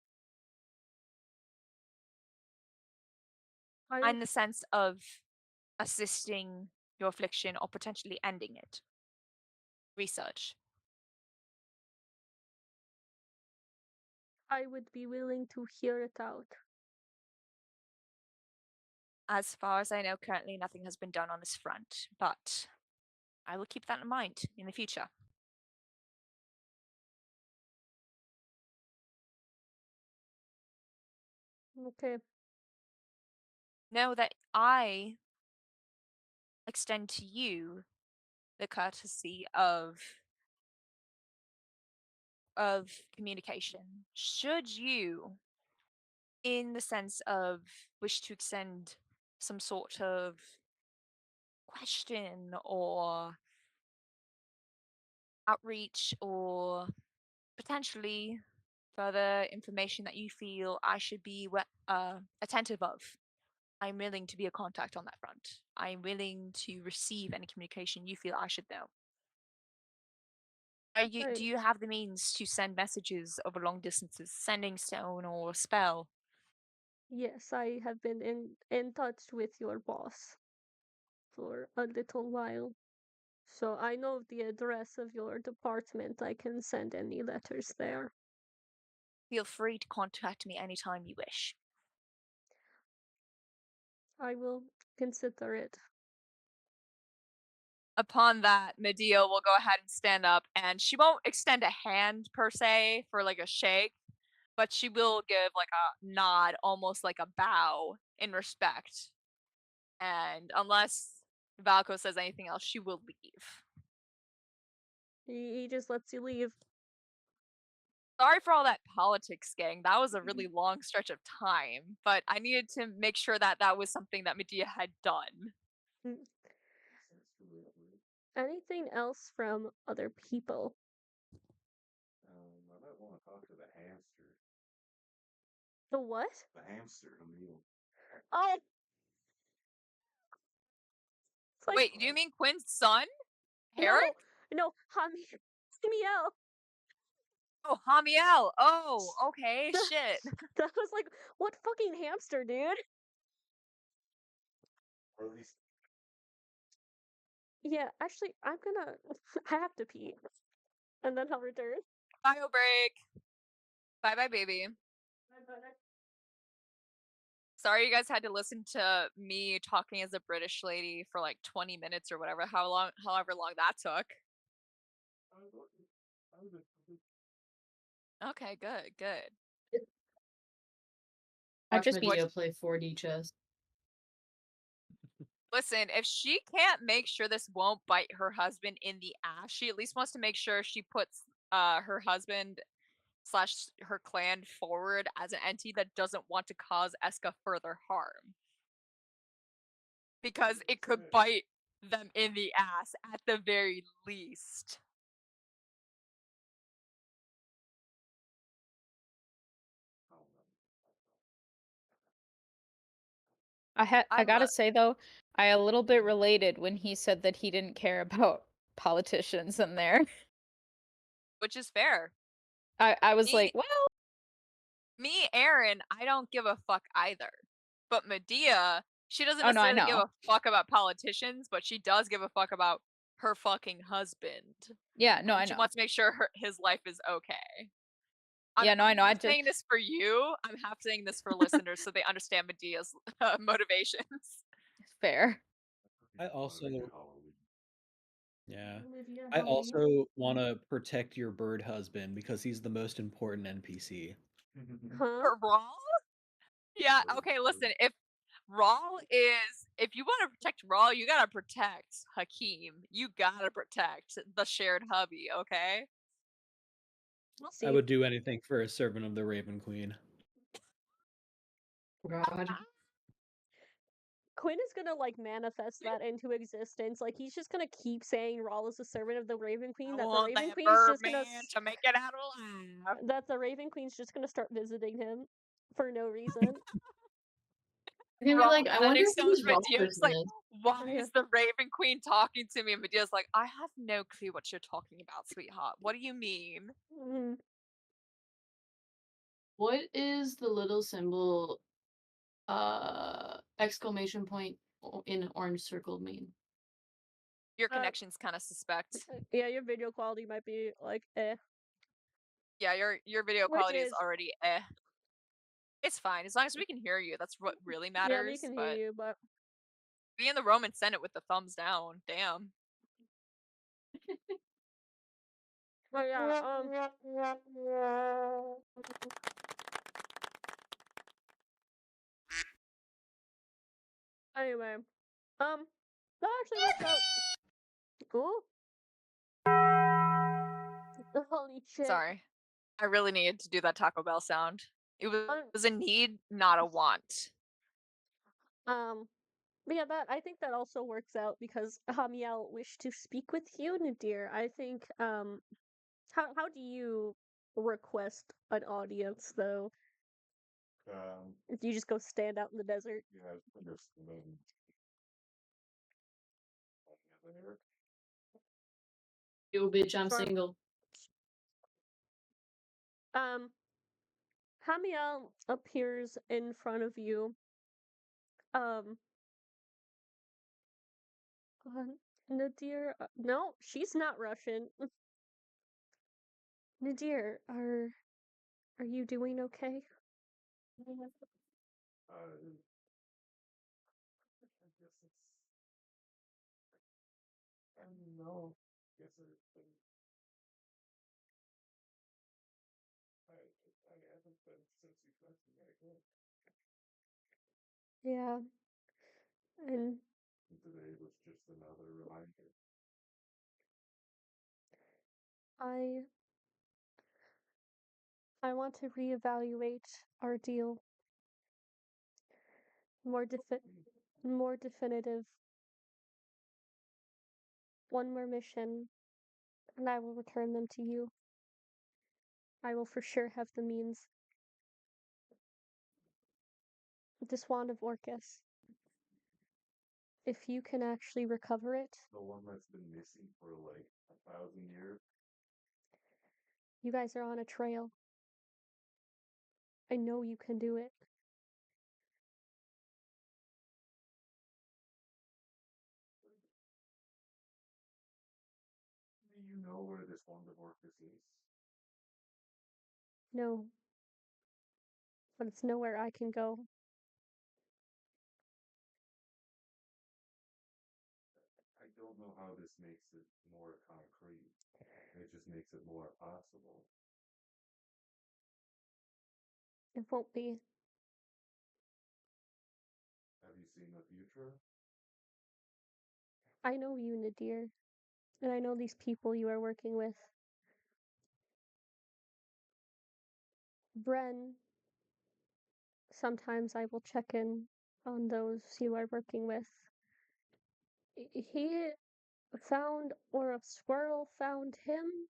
In the sense of assisting your affliction or potentially ending it. Research.
I would be willing to hear it out.
As far as I know, currently nothing has been done on this front, but I will keep that in mind in the future.
Okay.
Know that I extend to you the courtesy of communication. Should you, in the sense of wish to extend some sort of question or outreach or potentially further information that you feel I should be attentive of, I'm willing to be a contact on that front. I'm willing to receive any communication you feel I should know. Do you have the means to send messages over long distances, sending stone or spell?
Yes, I have been in touch with your boss for a little while. So I know the address of your department. I can send any letters there.
Feel free to contact me anytime you wish.
I will consider it.
Upon that, Medea will go ahead and stand up, and she won't extend a hand per se for like a shake, but she will give like a nod, almost like a bow in respect. And unless Valko says anything else, she will leave.
He just lets you leave.
Sorry for all that politics, gang. That was a really long stretch of time, but I needed to make sure that that was something that Medea had done.
Anything else from other people?
I might want to talk to the hamster.
The what?
The hamster, Emil.
Oh! It's like,
Wait, do you mean Quinn's son? Herrick?
no, Hamiel.
Oh, Hamiel. Oh, okay, shit.
That was like, what fucking hamster, dude?
Or at least
Yeah, actually, I'm gonna. I have to pee. And then I'll return.
Bio break. Bye bye, baby. Sorry you guys had to listen to me talking as a British lady for like 20 minutes or whatever, however long that took. Okay, good, good.
I've
Watch
just
Medea play 4D chess.
Listen, if she can't make sure this won't bite her husband in the ass, she at least wants to make sure she puts her husband slash her clan forward as an entity that doesn't want to cause Eska further harm. Because it could bite them in the ass at the very least.
I
I
gotta
love-
say though, I a little bit related when he said that he didn't care about politicians in there.
Which is fair.
I was
Me-
like, well,
Me, Aaron, I don't give a fuck either. But Medea, she doesn't
Oh, no, I
necessarily give
know.
a fuck about politicians, but she does give a fuck about her fucking husband.
Yeah, no, I
She
know.
wants to make sure his life is okay.
Yeah, no, I know.
I'm
I
not saying this for you. I'm half saying this for listeners so they understand Medea's motivations.
fair.
I also,
Halloween.
yeah,
Olivia,
I
Halloween.
also want to protect your bird husband because he's the most important NPC.
Huh?
For Rawl? Yeah, okay, listen, if you want to protect Rawl, you gotta protect Hakeem. You gotta protect the shared hubby, okay?
We'll see.
I would do anything for a servant of the Raven Queen.
God.
Quinn is gonna like manifest that into existence. Like he's just gonna keep saying Rawl is a servant of the Raven Queen.
I
That the
want
Raven
that
Queen's just gonna
Birdman to make it out alive.
that the Raven Queen's just gonna start visiting him for no reason.
I'm gonna be like, I wonder
Next
who
time
this Raw
Medea's
person
like,
is.
why
Yeah.
is the Raven Queen talking to me? And Medea's like, I have no clue what you're talking about, sweetheart. What do you mean?
Mhm.
What is the little symbol exclamation point in an orange circle mean?
Your
Uh,
connection's kind of suspect.
Yeah, your video quality might be like
Yeah, your video
Which
quality is
is-
already eh. It's fine as long as we can hear you. That's what really matters.
Yeah, we can hear you, but
Be in the Roman Senate with the thumbs down. Damn.
but yeah, anyway, that actually works out. Cool. Holy shit.
Sorry. I really needed to do that Taco Bell sound. It
Um,
was a need, not a want.
But yeah, that I think that also works out because Hamiel wished to speak with you, Nadir. I think how do you request an audience though? Do you just go stand out in the desert?
Yeah, I guess the main.
Yo, bitch, I'm
Sure.
single.
Hamiel appears in front of you. Nadir, no, she's not Russian. Nadir, are you doing okay?
I guess it's. I don't know. I guess I haven't happened since you've left America.
Yeah. And
And today was just another reminder.
I want to reevaluate our deal. More definitive. One more mission, and I will return them to you. I will for sure have the means. This wand of Orcus. If you can actually recover it,
The one that's been missing for like 1,000 years.
you guys are on a trail. I know you can do it.
Do you know where this wand of Orcus is?
No. But it's nowhere I can go.
I don't know how this makes it more concrete. It just makes it more possible.
It won't be.
Have you seen the future?
I know you, Nadir. And I know these people you are working with. Bren, sometimes I will check in on those you are working with. He found, or a squirrel found him.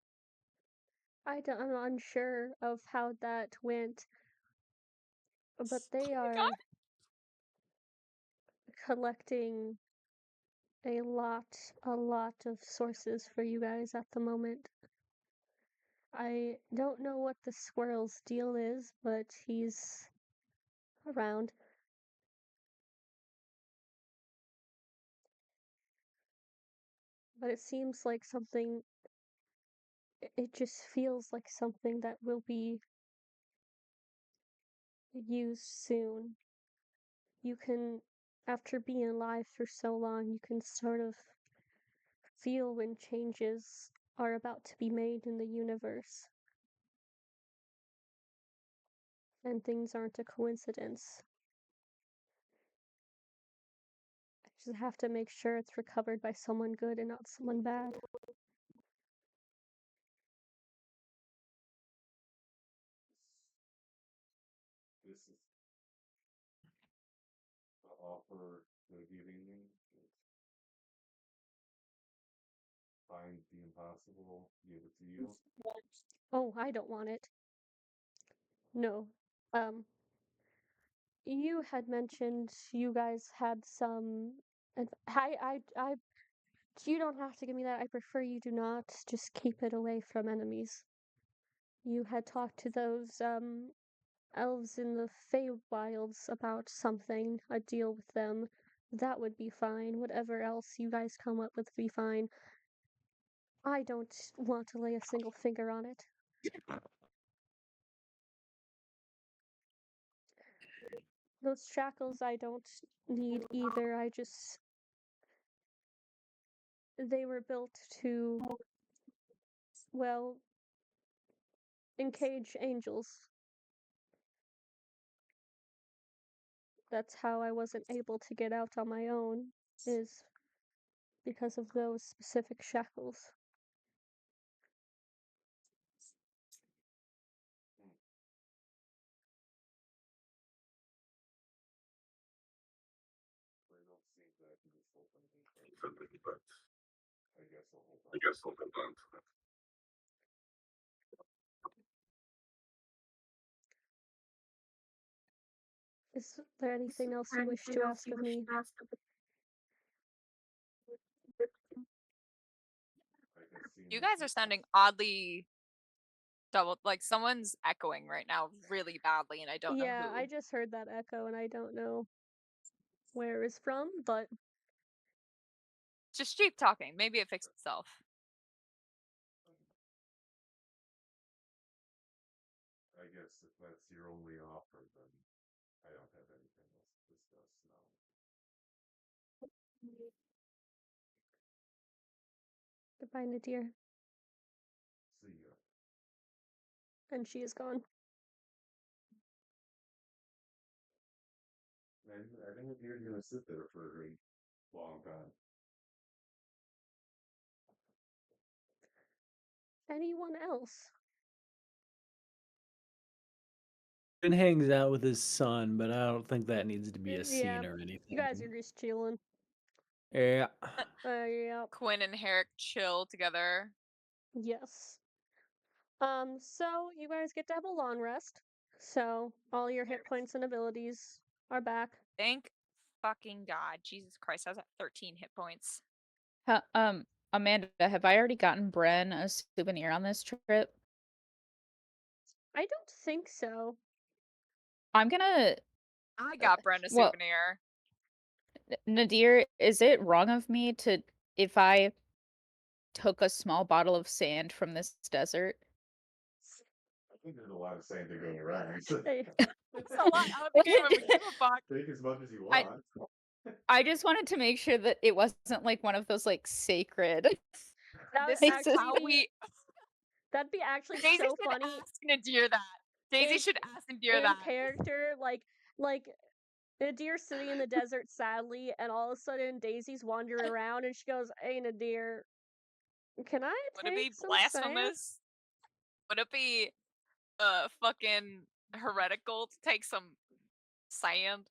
I'm unsure of how that went, but they
Oh my
are collecting a lot of sources for you guys at the moment. I don't know what the squirrel's deal is, but he's around. But it seems like something, it just feels like something that will be used soon. You can, after being alive for so long, you can sort of feel when changes are about to be made in the universe. And things aren't a coincidence. I just have to make sure it's recovered by someone good and not someone bad.
This is the offer they're giving me. Find the impossible, give it to you.
Oh, I don't want it. No. You had mentioned you guys had some, and you don't have to give me that. I prefer you do not. Just keep it away from enemies. You had talked to those, elves in the Feywilds about something, a deal with them. That would be fine. Whatever else you guys come up with would be fine. I don't want to lay a single finger on it. Those shackles I don't need either. They were built to, well, encage angels. That's how I wasn't able to get out on my own, is because of those specific shackles.
I don't think that useful for me, but I guess I'll hold on to it.
Is there anything else you wish to ask of me?
You guys are sounding oddly double, like someone's echoing right now really badly, and I don't know
Yeah,
who.
I just heard that echo and I don't know where it's from, but
Just keep talking. Maybe it fixed itself.
I guess if that's your only offer, then I don't have anything else to discuss now.
goodbye, Nadir.
See ya.
And she is gone.
I think you're gonna sit there for a very long time.
Anyone else?
Ben hangs out with his son, but I don't think that needs to be a scene
Yeah,
or anything.
you guys are just chilling.
Yeah.
Yeah.
Quinn and Herrick chill together.
Yes. So you guys get to have a long rest. So all your hit points and abilities are back.
Thank fucking God. Jesus Christ, I was at 13 hit points.
Amanda, have I already gotten Bren a souvenir on this trip?
I don't think so.
I'm gonna.
I got Brenda a
well-
souvenir.
Nadir, is it wrong of me to if I took a small bottle of sand from this desert?
I think there's a lot of sand to go around. So
Hey,
It's a lot out of the game of a give a fuck.
take as much as you
I-
want.
I just wanted to make sure that it wasn't like one of those like sacred.
that
This
would
is
Makes it-
how
actually
we.
that'd be actually
Daisy
so
should
funny
ask Nadir that. Daisy
if
should ask Nadir
in
that.
character, like Nadir sitting in the desert sadly, and all of a sudden Daisy's wandering around, and she goes, "Hey Nadir, can I
Would it be
take some sand?"
blasphemous? Would it be fucking heretical to take some sand?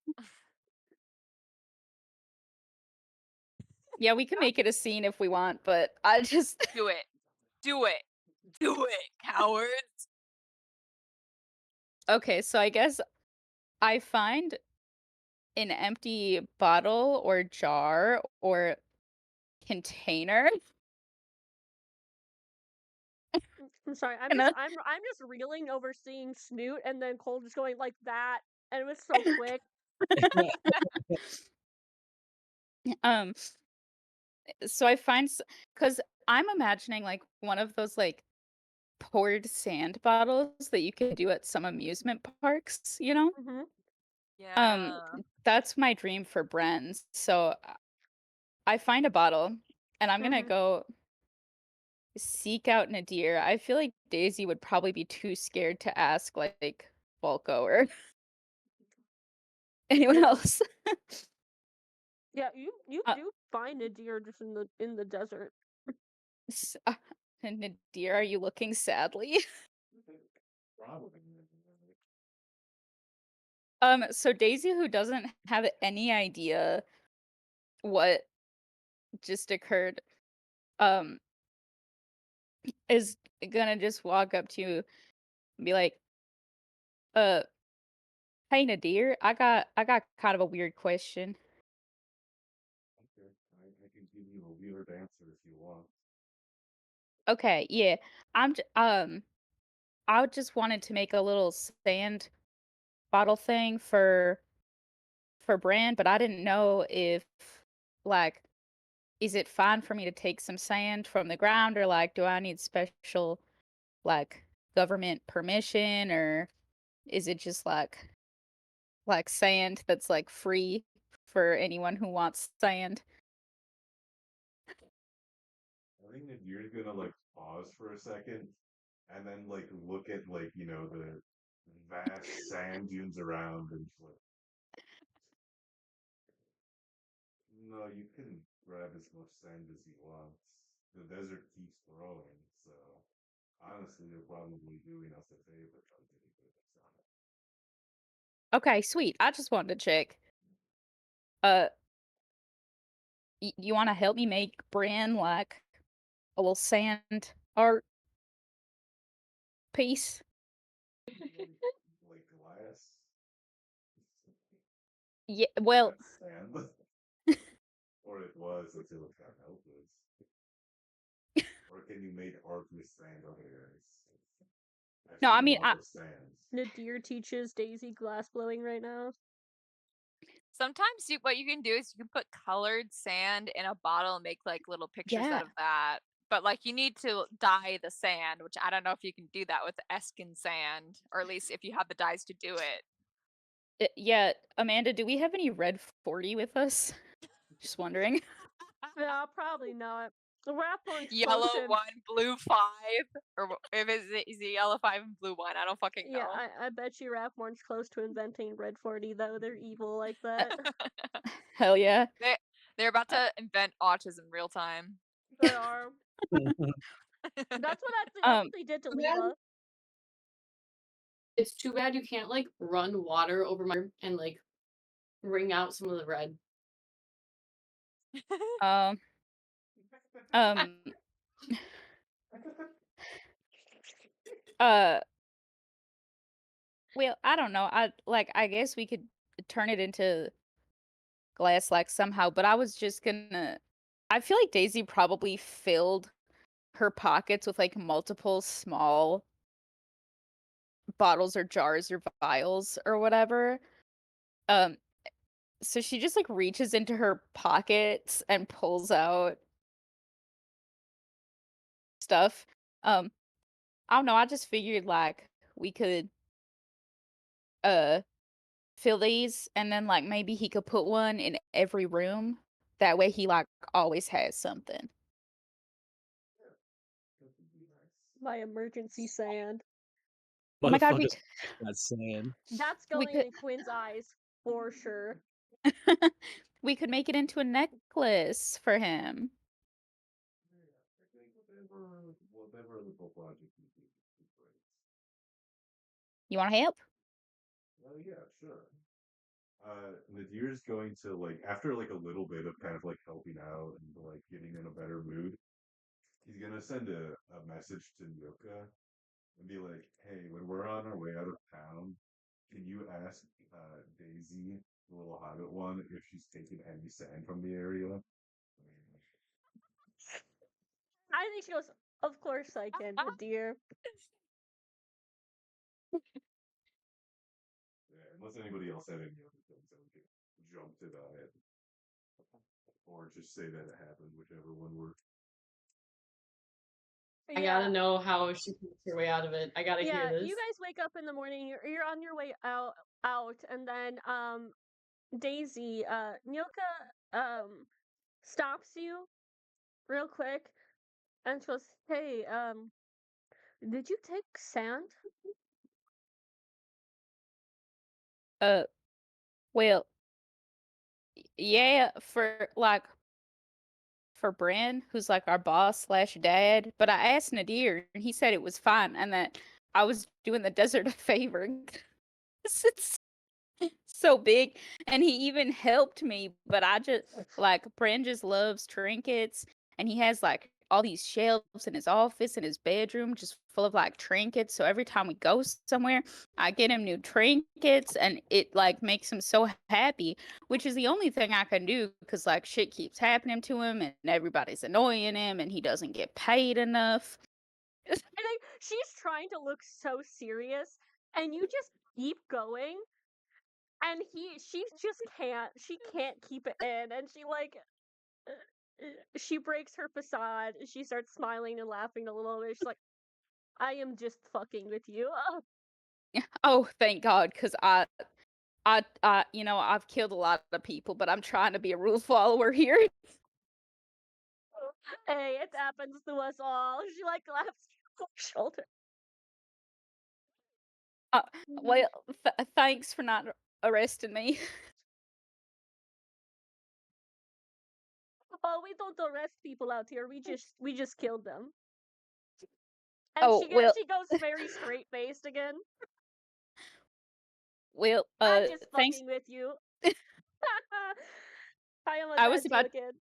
Yeah, we can make it a scene if we want, but I just
Do it. Do it. Do it, cowards.
okay, so I guess I find an empty bottle or jar or container.
I'm sorry,
And then-
I'm just reeling over seeing Snoot and then Cole just going like that, and it was so quick.
Um, so I find because I'm imagining like one of those like poured sand bottles that you can do at some amusement parks, you know?
Hmm.
Yeah.
That's my dream for Bren's. So I find a bottle and I'm gonna
Mhm.
go seek out Nadir. I feel like Daisy would probably be too scared to ask like Volko or anyone
Yeah.
else.
Yeah, you
Uh,
do find a deer just in the desert.
Nadir, are you looking sadly?
Probably.
So Daisy, who doesn't have any idea what just occurred, um, is gonna just walk up to you and be like, uh, hey Nadir, I got kind of a weird question.
Okay. I can give you a weird answer if you want.
Okay, yeah. I just wanted to make a little sand bottle thing for Brand, but I didn't know if like is it fine for me to take some sand from the ground or like do I need special like government permission or is it just like sand that's like free for anyone who wants sand?
I think that you're gonna like pause for a second and then like look at like, you know, the vast sand dunes around and just like no, you can grab as much sand as you want. The desert keeps growing, so honestly you'll probably doing us a favor by getting rid of some.
Okay, sweet. I just wanted to check. Uh you want to help me make Brand like a little sand art piece?
Like glass.
Yeah, well,
That's sand. Or it was until it got helpless. Or can you make art with sand on here? I've
no, I
seen a
mean,
lot of sands.
Nadir teaches Daisy glass blowing right now.
Sometimes what you can do is you can put colored sand in a bottle and make like little pictures
Yeah.
out of that. But like you need to dye the sand, which I don't know if you can do that with Eskin sand, or at least if you have the dyes to do it.
Yeah, Amanda, do we have any red 40 with us? Just wondering.
Yeah, probably not. Raphorn's
Yellow
close to
1, blue 5, or if is it yellow 5 and blue 1? I don't fucking know.
Yeah, I bet you Raphorn's close to inventing Red 40 though. They're evil like that.
Hell yeah.
They're about to invent autism real time.
They are. That's what they did to
Yeah.
Leela.
It's too bad you can't like run water over my and like wring out some of the red.
Um, um, uh, well, I don't know. I guess we could turn it into glass like somehow, but I was just gonna. I feel like Daisy probably filled her pockets with like multiple small bottles or jars or vials or whatever. Um, so she just like reaches into her pockets and pulls out stuff. I don't know. I just figured like we could uh fill these and then like maybe he could put one in every room. That way he like always has something.
My emergency sand.
Oh my god,
Motherfuckers, that's saying.
That's
We
going
could-
in Quinn's eyes for sure.
we could make it into a necklace for him.
Whatever little project you do is great.
You want to help?
Oh yeah, sure. Nadir's going to like after like a little bit of kind of like helping out and like getting in a better mood, he's gonna send a message to Nyoka and be like, "Hey, when we're on our way out of town, can you ask Daisy, the little hobbit one, if she's taken any sand from the area?"
I think she goes, of course I can, dear.
Yeah, unless anybody else had any other things that we could jump to that, or just say that it happened, whichever one worked.
I gotta know how she gets her way out of it. I gotta
Yeah,
hear this.
you guys wake up in the morning. You're on your way out, and then Daisy, Nyoka stops you real quick, and she goes, "Hey, did you take sand?"
Well, yeah, for like for Bran, who's like our boss slash dad. But I asked Nadir, and he said it was fine, and that I was doing the desert a favor. It's so big, and he even helped me. But I just like Bran just loves trinkets, and he has like all these shelves in his office and his bedroom just full of like trinkets. So every time we go somewhere, I get him new trinkets, and it like makes him so happy, which is the only thing I can do because like shit keeps happening to him, and everybody's annoying him, and he doesn't get paid enough.
I think she's trying to look so serious, and you just keep going, and she just can't. She can't keep it in, and she like. She breaks her facade. She starts smiling and laughing a little bit. She's like, "I am just fucking with you."
Oh, thank God, because you know, I've killed a lot of people, but I'm trying to be a rule follower here.
Hey, it happens to us all. She like laughs on her shoulder.
Well, thanks for not arresting me.
Oh, we don't arrest people out here. We just killed them. And
Oh, well,
she goes very straight faced again.
well,
I'm just
thanks.
fucking with you. I am a
I was
bad
about
kid.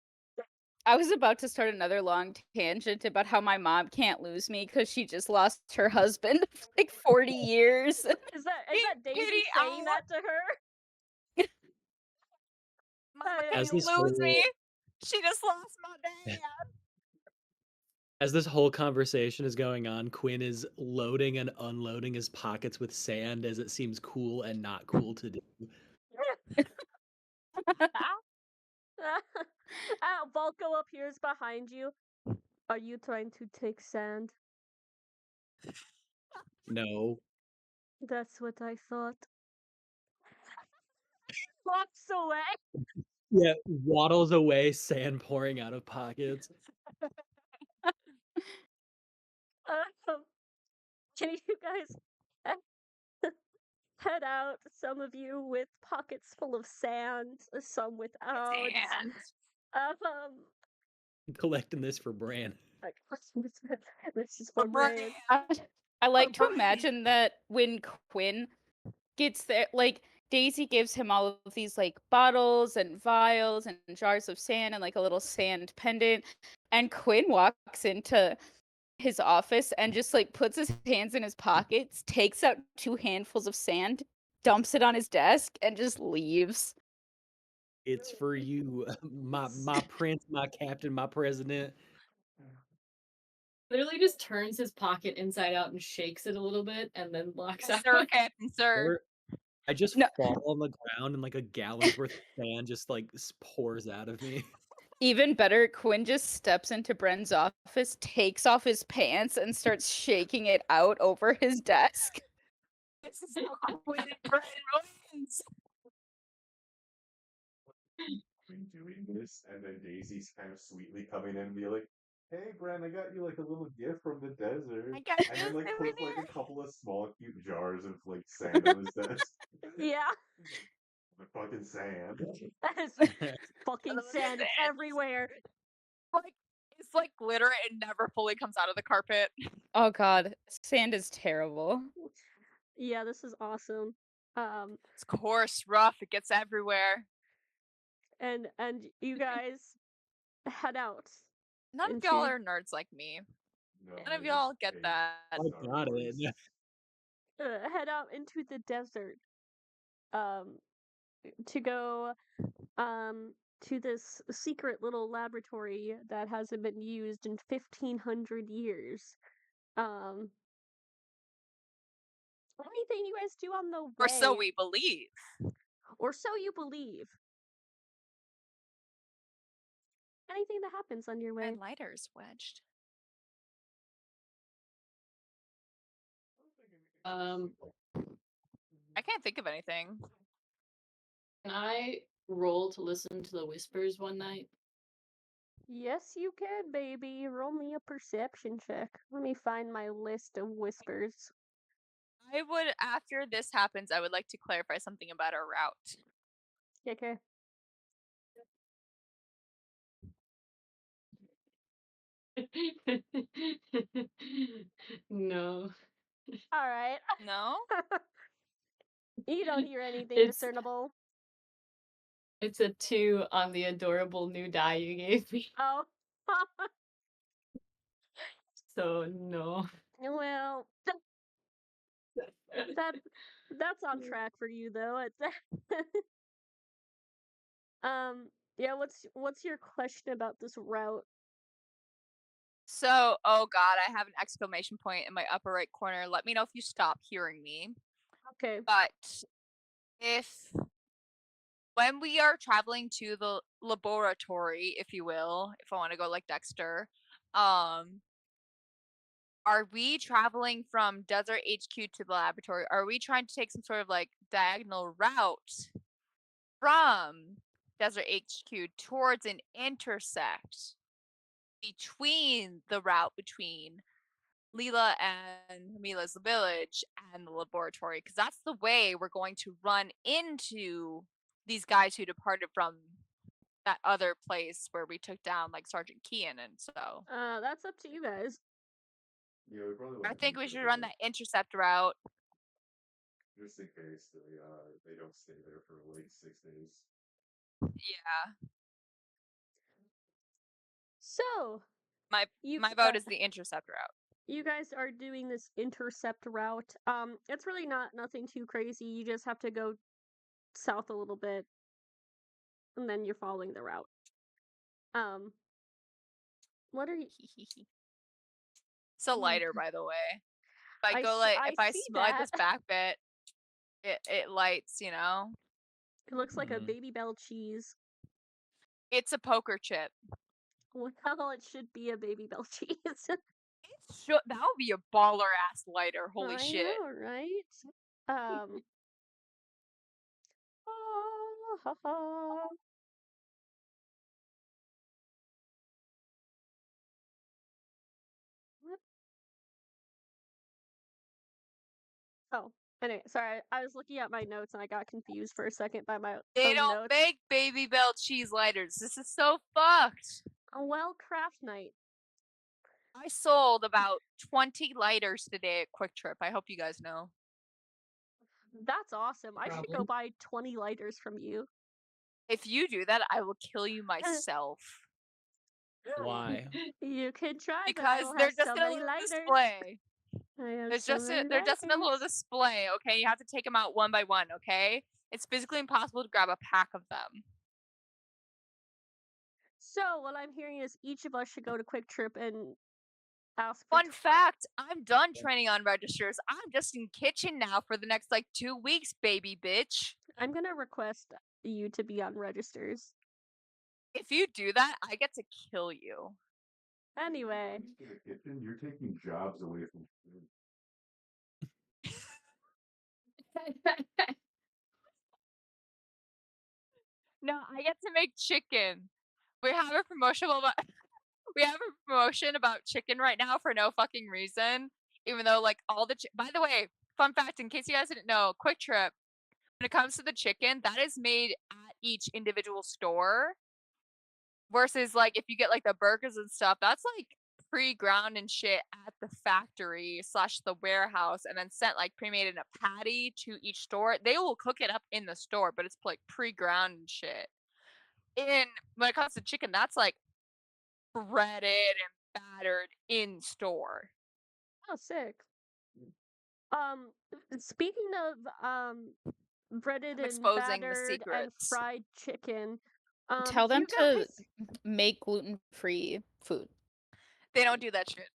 I was about to start another long tangent about how my mom can't lose me because she just lost her husband of like 40 years.
Is that Daisy
Kitty
saying
out.
that to her?
Mama
As
can't
this
lose me.
whole-
She just lost my dad.
As this whole conversation is going on, Quinn is loading and unloading his pockets with sand as it seems cool and not cool to do.
Volko appears behind you. Are you trying to take sand?
No.
That's what I thought. Walks away.
Yeah, waddles away, sand pouring out of pockets.
Um, can you guys head out? Some of you with pockets full of sand, some without.
And
Collecting this for Bran.
Like, this is
for
for
Bran.
Bran.
I like to
Bran.
imagine that when Quinn gets there, like Daisy gives him all of these like bottles and vials and jars of sand and like a little sand pendant, and Quinn walks into his office and just like puts his hands in his pockets, takes out 2 handfuls of sand, dumps it on his desk, and just leaves.
It's for you, my prince, my captain, my president.
Literally just turns his pocket inside out and shakes it a little bit and then walks out.
Sir, Captain, sir.
Or I just
No.
fall on the ground and like a gallon's worth of sand just like pours out of me.
Even better, Quinn just steps into Bren's office, takes off his pants, and starts shaking it out over his desk.
This is how Quinn and Bran wins.
Doing this, and then Daisy's kind of sweetly coming in and be like, "Hey, Bran, I got you like a little gift from the desert."
I got
And then like
you
puts like
souvenir.
a couple of small cute jars of like sand on his desk.
Yeah,
The fucking sand.
fucking
love
sand. It's
sand.
everywhere.
Like it's like glitter. It never fully comes out of the carpet.
Oh god, sand is terrible.
Yeah, this is awesome.
It's coarse, rough. It gets everywhere.
And you guys head out.
None of
Into-
y'all are nerds like me.
No,
None of
they
y'all
just
get
hate
that.
I
Star
got
Wars.
it.
head out into the desert. To go to this secret little laboratory that hasn't been used in 1500 years. Anything you guys do on the way?
Or so we believe.
Or so you believe. Anything that happens on your way?
My lighter's wedged.
Um,
I can't think of anything.
can I roll to listen to the whispers one night?
Yes, you can, baby. Roll me a perception check. Let me find my list of whispers.
I would, after this happens, I would like to clarify something about our route.
Okay.
No.
All right.
No?
You don't hear anything
It's-
discernible.
It's a 2 on the adorable new die you gave me.
Oh.
So no.
Well, that's on track for you though. Yeah, what's your question about this route?
So, oh god, I have an exclamation point in my upper right corner. Let me know if you stop hearing me.
Okay.
But if when we are traveling to the laboratory, if you will, if I want to go like Dexter, are we traveling from Desert HQ to the laboratory? Are we trying to take some sort of like diagonal route from Desert HQ towards an intersect between the route between Leela and Mila's village and the laboratory? Because that's the way we're going to run into these guys who departed from that other place where we took down like Sergeant Kean, and so
That's up to you guys.
Yeah, we probably
I
want
think
to
we
keep
should
it
run
like-
that intercept route.
just in case they don't stay there for like 6 days.
Yeah,
So,
my
you
my vote is the intercept route.
you guys are doing this intercept route. It's really nothing too crazy. You just have to go south a little bit, and then you're following the route. What are you?
It's a lighter, by the way. If I
I
go
s-
like
I
if I
see
slide this
that.
back bit, it lights. You know,
It looks like a
Mhm.
Baby Bell cheese.
it's a poker chip.
Well, it should be a Baby Bell cheese.
That would be a baller ass lighter. Holy
I
shit!
know, right? Um. ah, ha, ha. What? Oh, anyway, sorry. I was looking at my notes and I got confused for a second by my
They
own
don't
notes.
make Baby Bell cheese lighters. This is so fucked.
Well, craft night.
I sold about 20 lighters today at Quick Trip. I hope you guys know.
That's awesome. I should go
Problem.
buy 20 lighters from you.
If you do that, I will kill you myself.
Why?
You can try, but I
Because
will
they're
have
just
so
in a
many
little
lighters.
display.
I have
There's
so
just
many
they're just in a little
lighters.
display, okay? You have to take them out one by one, okay? It's physically impossible to grab a pack of them.
So what I'm hearing is each of us should go to Quick Trip and ask for.
Fun fact, I'm done training on registers. I'm just in kitchen now for the next like 2 weeks, baby bitch.
I'm gonna request you to be on registers.
If you do that, I get to kill you.
Anyway,
In the kitchen, you're taking jobs away from food.
No, I get to make chicken. We have a promotion about we have a promotion about chicken right now for no fucking reason. Even though like all the by the way, fun fact in case you guys didn't know, Quick Trip, when it comes to the chicken, that is made at each individual store. Versus like if you get like the burgers and stuff, that's like pre-ground and shit at the factory / the warehouse and then sent like pre-made in a patty to each store. They will cook it up in the store, but it's like pre-ground and shit. And when it comes to chicken, that's like breaded and battered in store.
oh sick. Speaking of breaded
I'm
and
exposing the
battered and
secrets.
fried chicken,
Tell them
you
to
guys,
make gluten-free food.
They don't do that shit.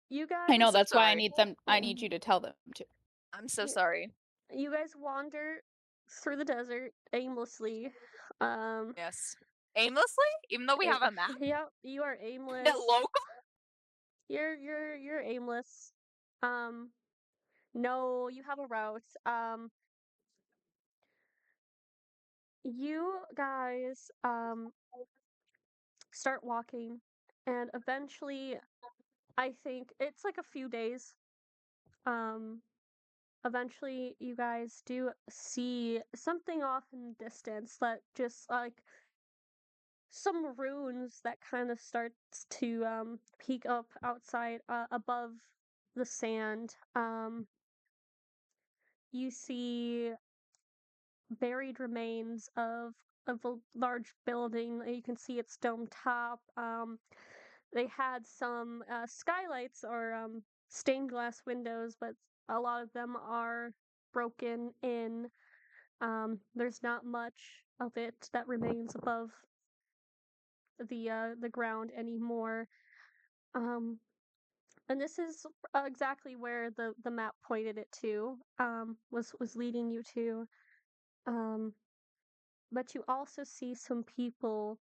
you guys,
I know,
so
that's why I
sorry.
need them. I need you to tell them to.
I'm so
Yeah.
sorry.
you guys wander through the desert aimlessly.
Yes. Aimlessly? Even though we have a map?
Yeah, you are aimless.
The local?
You're aimless. No, you have a route. You guys start walking, and eventually, I think it's like a few days. Eventually, you guys do see something off in the distance that just like some runes that kind of starts to peek up outside above the sand. You see buried remains of a large building. You can see its dome top. They had some skylights or stained glass windows, but a lot of them are broken in. There's not much of it that remains above the ground anymore. And this is exactly where the map pointed it to. Was leading you to. But you also see some people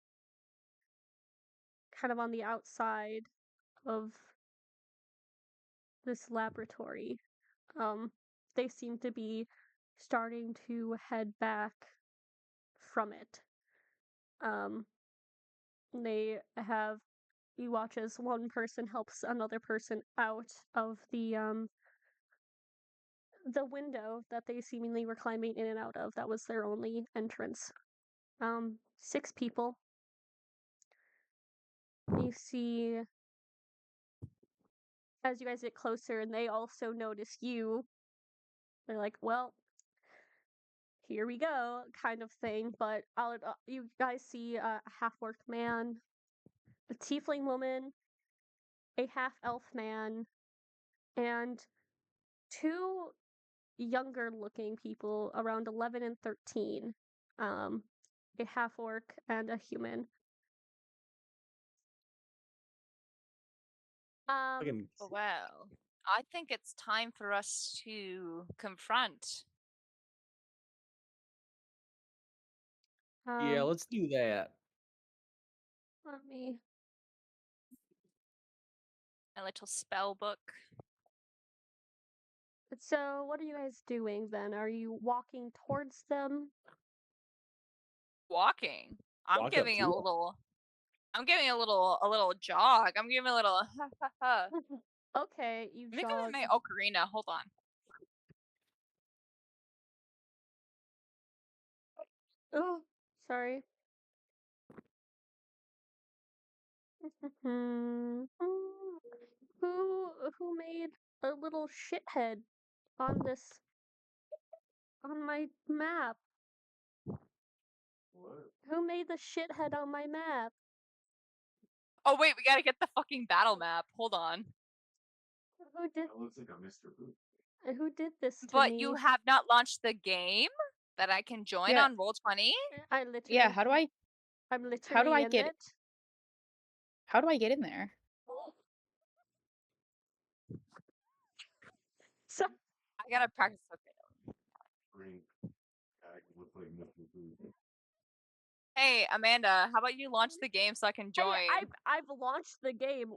kind of on the outside of this laboratory. They seem to be starting to head back from it. They have you watch as one person helps another person out of the window that they seemingly were climbing in and out of. That was their only entrance. 6 people. You see as you guys get closer and they also notice you, they're like, well, here we go, kind of thing. But you guys see a half-orc man, a tiefling woman, a half-elf man, and 2 younger-looking people around 11 and 13. A half-orc and a human.
Fucking
Well, I think it's time for us to confront.
yeah, let's do that.
Let me.
A little spell book.
So, what are you guys doing then? Are you walking towards them?
Walking. I'm
Walk up
giving
to
a
'em.
little. I'm giving a little jog. I'm giving a little.
Okay, you
Let me go
jog.
get my ocarina. Hold on.
Oh, sorry. Who made a little shithead on my map?
What?
Who made the shithead on my map?
Oh wait, we gotta get the fucking battle map. Hold on.
Who did
That looks like a Mr. Boot.
who did this to
But
me?
you have not launched the game that I can join
Yeah.
on Roll20?
I literally
Yeah, how do I
I'm literally
I
in
get-
it.
how do I get in there?
So
I gotta practice. Okay.
Green tag looks like Mr. Boot.
Hey, Amanda, how about you launch the game so I can join?
hey, I've launched the game.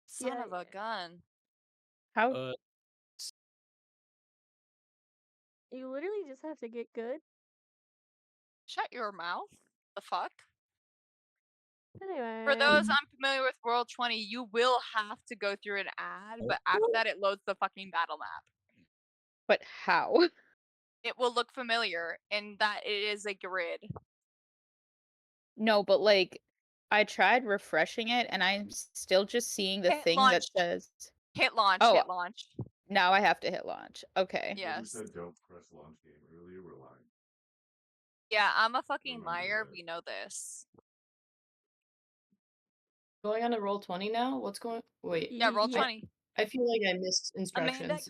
Son
yeah,
of a gun.
How
Uh,
You literally just have to get good.
Shut your mouth. The fuck?
Anyway.
For those unfamiliar with Roll20, you will have to go through an ad, but after that it loads the fucking battle map.
but how?
It will look familiar in that it is a grid.
No, but like I tried refreshing it and I'm still just seeing the
Hit
thing
launch.
that says
Hit launch,
Oh.
hit launch.
now I have to hit launch. Okay.
You
Yes.
said don't press launch game earlier. We're lying.
Yeah, I'm a fucking
Remember
liar.
that.
We know this.
Going on to Roll20 now? What's going? Wait,
Yeah,
Y-
Roll20.
I feel like I missed instructions.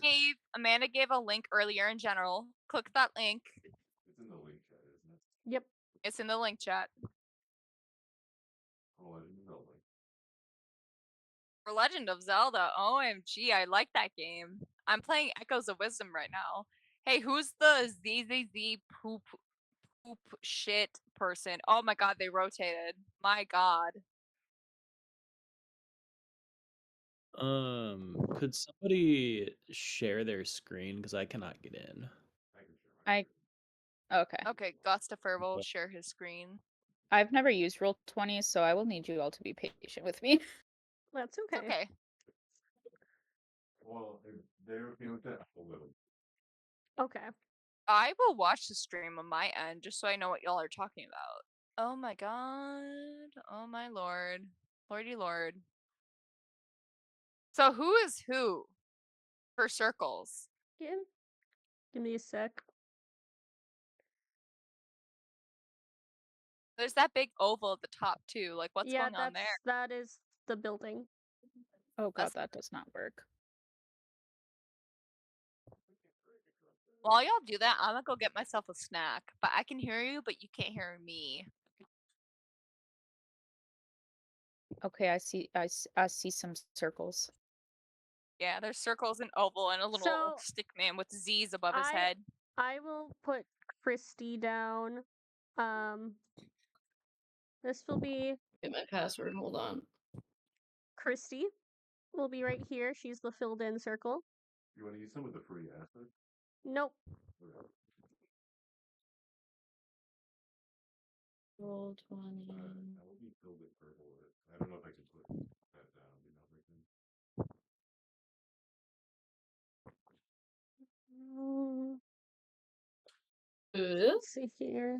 Amanda gave a link earlier in general. Click that link.
It's in the link chat, isn't it?
Yep.
It's in the link chat.
Oh, I didn't know. Like,
For Legend of Zelda, OMG, I like that game. I'm playing Echoes of Wisdom right now. Hey, who's the ZZZ poop shit person? Oh my god, they rotated. My god.
could somebody share their screen because I cannot get in.
I can share my
I-
screen.
Okay.
Okay, Gustafer will
Okay.
share his screen.
I've never used Roll20, so I will need you all to be patient with me.
That's
It's
okay.
okay.
Well, if they're okay with that, a little.
Okay.
I will watch the stream on my end just so I know what y'all are talking about. Oh my god. Oh my lord. Lordy lord. So who is who for circles?
Give me a sec.
There's that big oval at the top too. Like what's
yeah,
going on there?
that is the building.
Oh god,
That's-
that does not work.
While y'all do that, I'm gonna go get myself a snack. But I can hear you, but you can't hear me.
Okay, I see some circles.
Yeah, there's circles and oval and a little
So,
stick man with Z's above his
I-
head.
I will put Christy down. This will be
Get my password. Hold on.
Christy. Will be right here. She's the filled in circle.
You want to use some of the free assets?
Nope.
Okay.
Roll20.
I will be filled with purple. I don't know if I can put that down. You know, if I can.
Let's see here.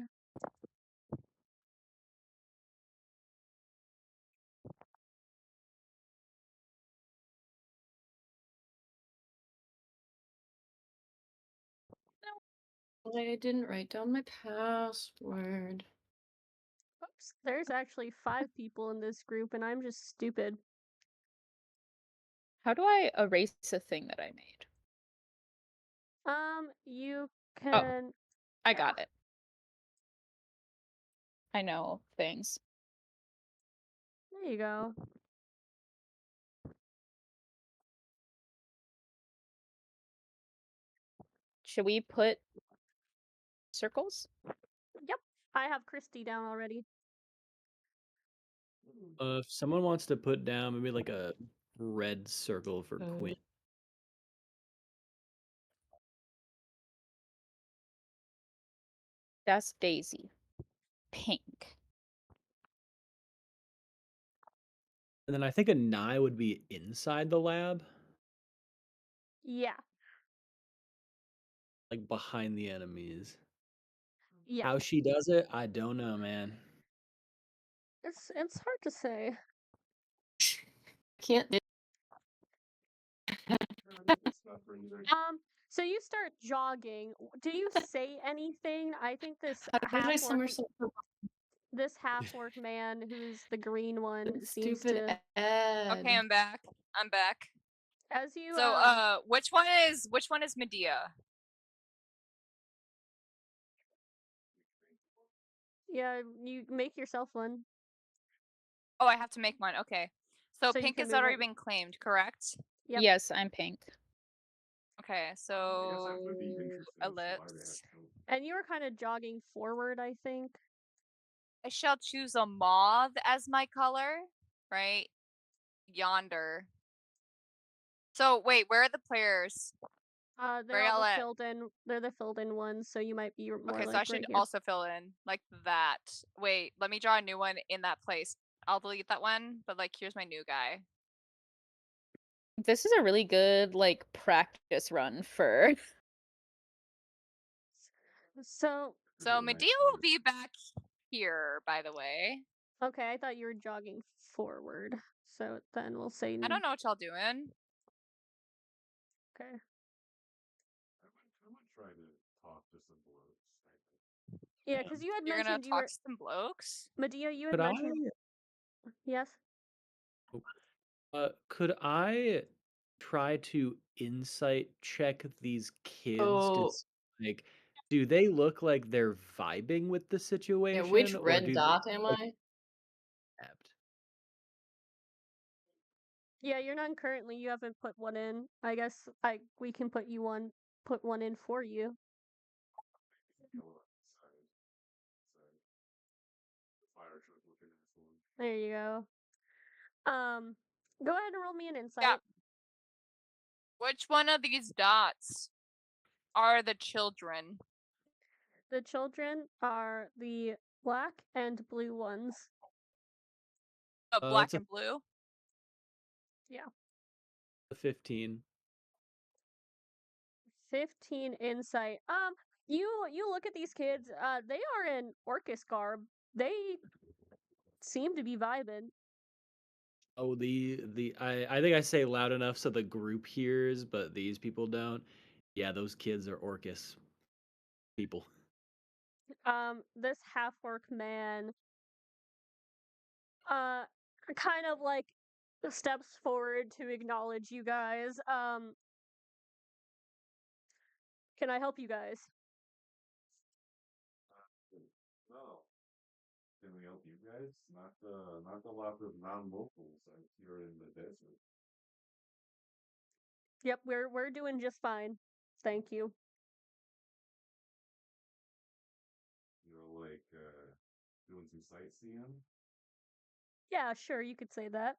I didn't write down my password.
Oops. There's actually 5 people in this group, and I'm just stupid.
How do I erase a thing that I made?
You can.
I got it. I know things.
There you go.
Should we put circles?
Yep. I have Christy down already.
If someone wants to put down maybe like a red circle for
Uh,
Quinn.
That's Daisy. Pink.
And then I think a Nye would be inside the lab,
Yeah.
like behind the enemies.
Yeah,
How she does it, I don't know, man.
it's hard to say.
Can't do
It's not for either.
So you start jogging. Do you say anything? I think
how to do my somersault.
this half orc man who's the green one seems
Stupid
to
ad.
Okay, I'm back. I'm back.
as you
So, which one is Medea?
yeah, you make yourself one.
Oh, I have to make one. Okay. So
So you
pink
can
has
move
already
up.
been claimed, correct?
Yep.
Yes, I'm pink.
Okay,
I guess
so
that would be interesting as to why they have
ellipse.
children.
And you were kind of jogging forward, I think.
I shall choose a mauve as my color, right? Yonder. So wait, where are the players?
They're
Where
all
y'all
the
at?
filled in. They're the filled in ones, so you might be more
Okay, so
like
I should
right here.
also fill in like that. Wait, let me draw a new one in that place. I'll delete that one, but like here's my new guy.
This is a really good like practice run for
So
So
Really nice
Medea will
place.
be back here, by the way.
okay, I thought you were jogging forward. So then we'll say
I don't know what y'all doing.
okay.
I might try to talk to some blokes.
Yeah, because you had
You're gonna
mentioned you
talk
were
to some blokes?
Medea. You had
Could I
mentioned yes.
could I try to insight check these kids to
Oh.
s- like do they look like they're vibing with the
Yeah,
situation
which
or
red
do they
dot
look
am
like
I?
apt?
Yeah, you're none currently. You haven't put one in. I guess we can put one in for you.
Go outside. The fire truck looking at this one.
There you go. Go ahead and roll me an insight.
Yeah. Which one of these dots are the children?
The children are the black and blue ones.
Black
It's a
and blue?
15.
15 insight. You look at these kids. They are in Orcus garb. They seem to be vibing.
Oh, I think I say loud enough so the group hears, but these people don't. Yeah, those kids are Orcus people.
This half orc man, kind of like steps forward to acknowledge you guys. Can I help you guys?
No. Can we help you guys? Not a lot of non-locals out here in the desert.
Yep, we're doing just fine. Thank you.
You're like doing some sightseeing.
Yeah, sure, you could say that.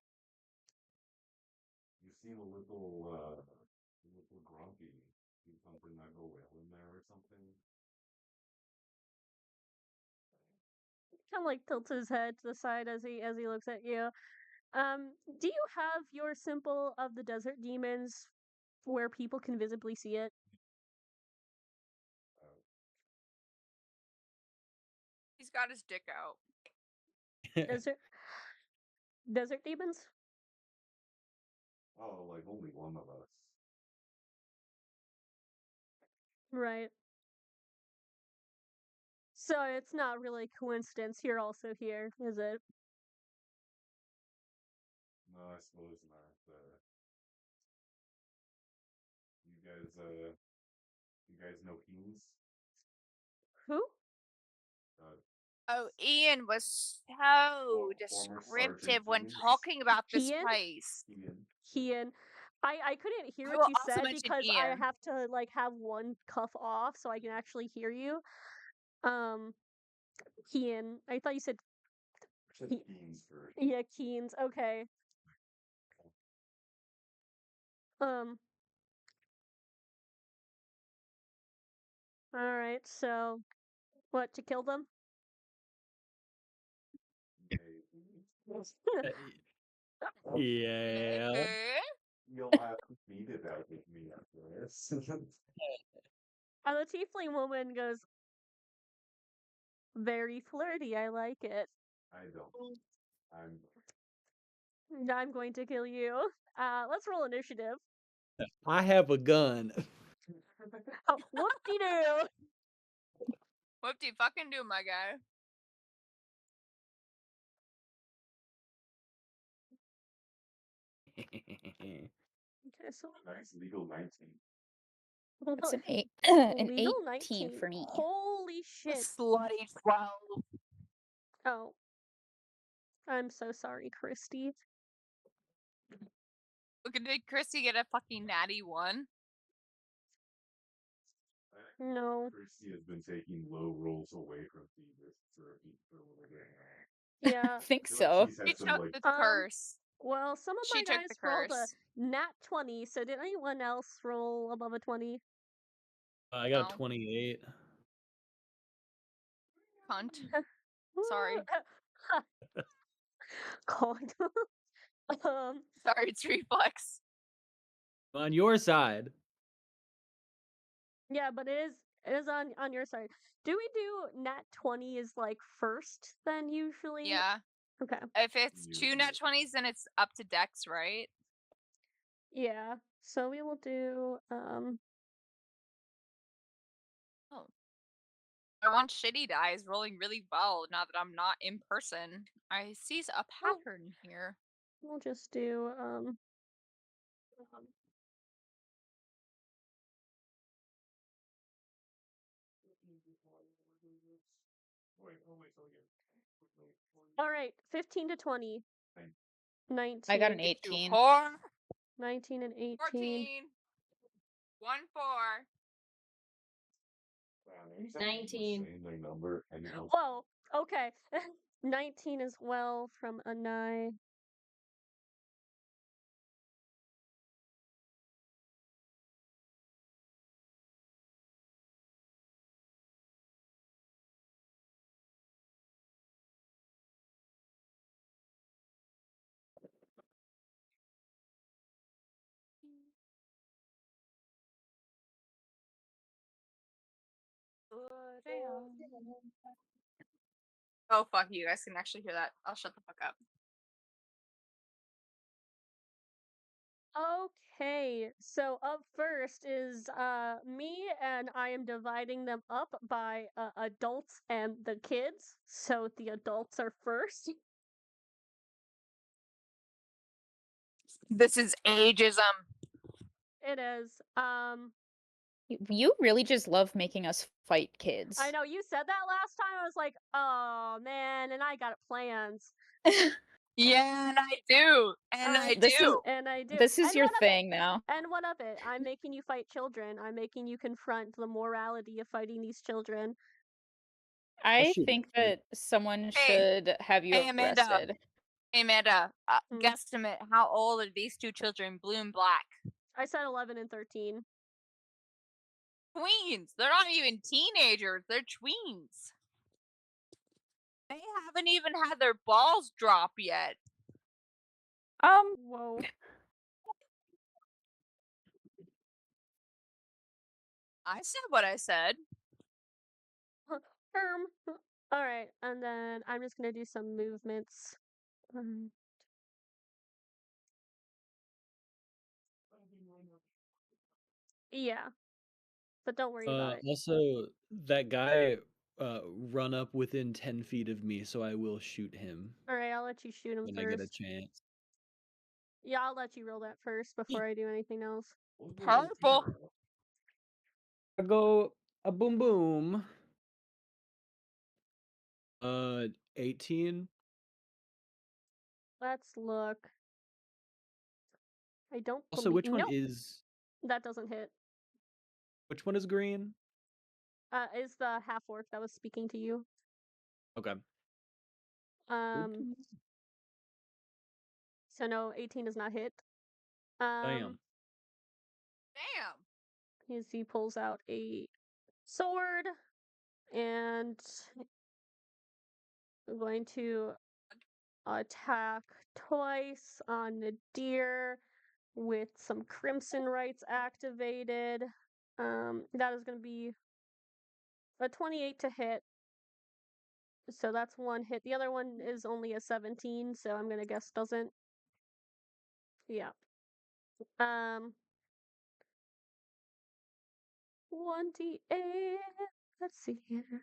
You seem a little grumpy. You something not go well in there or something?
Kind of like tilts his head to the side as he looks at you. Do you have your symbol of the desert demons where people can visibly see it?
He's got his dick out.
Desert demons?
Oh, like only one of us.
Right. So it's not really coincidence you're also here, is it?
No, I suppose not. You guys know Keynes?
Who?
Oh, Ian was so
Former
descriptive
Sergeant
when
Keynes.
talking about this
Ian?
place.
Kian. I couldn't hear
I
what
will
you
also
said
mention
because I
Ian.
have to like have one cuff off so I can actually hear you. Kian. I thought you said
Said
Ke-
Keynes first.
yeah, Keens. Okay. Um. All right. So, what to kill them?
Yeah.
Eh?
You'll have to beat it out with me after this.
And the tiefling woman goes, Very flirty. I like it.
I don't. I'm
I'm going to kill you. Let's roll initiative.
I have a gun.
Oh, whoop-de-doo!
Whoop-de fucking do, my guy.
Okay, so
nice legal 19.
It's an an
legal
18 for me.
Holy shit.
Slutty 12.
Oh. I'm so sorry, Christy.
Look, did Christy get a fucking natty 1?
No.
Christy has been taking low rolls away from Phoebus for a little bit.
Yeah.
I think
I feel like
so.
she's had
She
some,
took
like,
the curse.
Well, some of
She
my
took
guys
the
rolled a
curse.
nat 20, so did anyone else roll above a 20?
I got
No.
a 28.
Cunt. Sorry.
God.
Sorry, it's reflex.
On your side.
Yeah, but it is on your side. Do we do nat 20 is like first then usually?
Yeah.
Okay.
If it's
You
2
would
nat 20s, then it's up to Dex, right?
Yeah. So we will do
I want shitty dice rolling really well now that I'm not in person. I see a pattern here.
we'll just do all right, 15 to 20. 19.
I got an
Get you
18.
whore.
19 and 18.
14. 1 4.
Wow,
19.
insanely number, and you know,
Whoa, okay. 19 as well from Anai.
Oh, fuck, you guys can actually hear that. I'll shut the fuck up.
Okay, so up first is me, and I am dividing them up by adults and the kids. So the adults are first.
This is ageism.
It is.
You really just love making us fight kids.
I know you said that last time. I was like, oh man, and I got plans.
Yeah, and I do. And I
This is-
do.
And I do.
This is
And
your
what of it?
thing now.
And what of it? I'm making you fight children. I'm making you confront the morality of fighting these children.
I
shoot
think
it.
that someone
Hey.
should have you
Hey, Amanda.
arrested.
Hey, Amanda,
Hmm.
guesstimate, how old are these two children, blue and black?
I said 11 and 13.
Tweens. They're not even teenagers. They're tweens. They haven't even had their balls drop yet.
Whoa.
I said what I said.
All right, and then I'm just gonna do some movements. Yeah, but don't worry about it.
Also, that guy run up within 10 feet of me, so I will shoot him
All right, I'll let you shoot him
when I get a
first.
chance.
Yeah, I'll let you roll that first before I do anything else.
Purple.
I go a boom boom. 18.
Let's look. I don't
Also,
believe.
which one
Nope,
is
that doesn't hit.
green?
Is the half orc that was speaking to you?
Okay.
So no, 18 does not hit.
Damn.
Damn.
He pulls out a sword and I'm going to attack twice on the deer with some crimson rights activated. That is going to be a 28 to hit. So that's one hit. The other one is only a 17, so I'm gonna guess doesn't. Yeah. 1d8. Let's see here.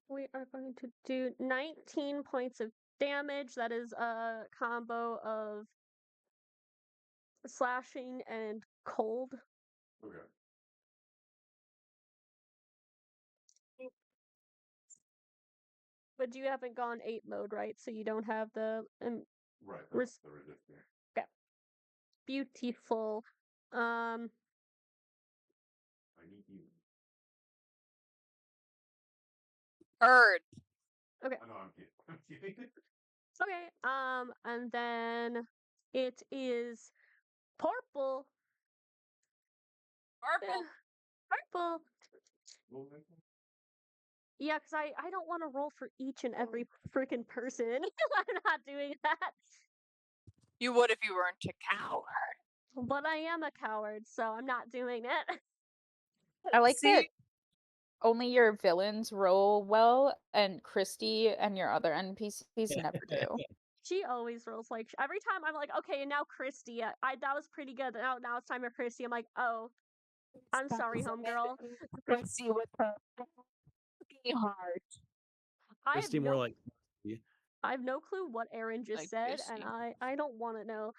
We are going to do 19 points of damage. That is a combo of slashing and cold.
Okay.
But you haven't gone 8 mode, right? So you don't have the
Right.
Res-
The resistor.
beautiful.
I need you.
Heard.
Okay.
Oh, no, I'm kidding. I'm kidding.
Okay. And then it is purple.
Purple.
Purple.
Well, then,
Yeah, because I don't want to roll for each and every freaking person. I'm not doing that.
You would if you weren't a coward.
But I am a coward, so I'm not doing it.
I like
See?
that only your villains roll well, and Christy and your other NPCs never do.
She always rolls like every time I'm like, okay, and now Christy. I that was pretty good. Now it's time for Christy. I'm like, oh, I'm sorry, homegirl.
Christy with her fucking heart.
I have
Christy more
no,
like
I have no clue what Aaron just
Like
said, and
Christy.
I don't want to know.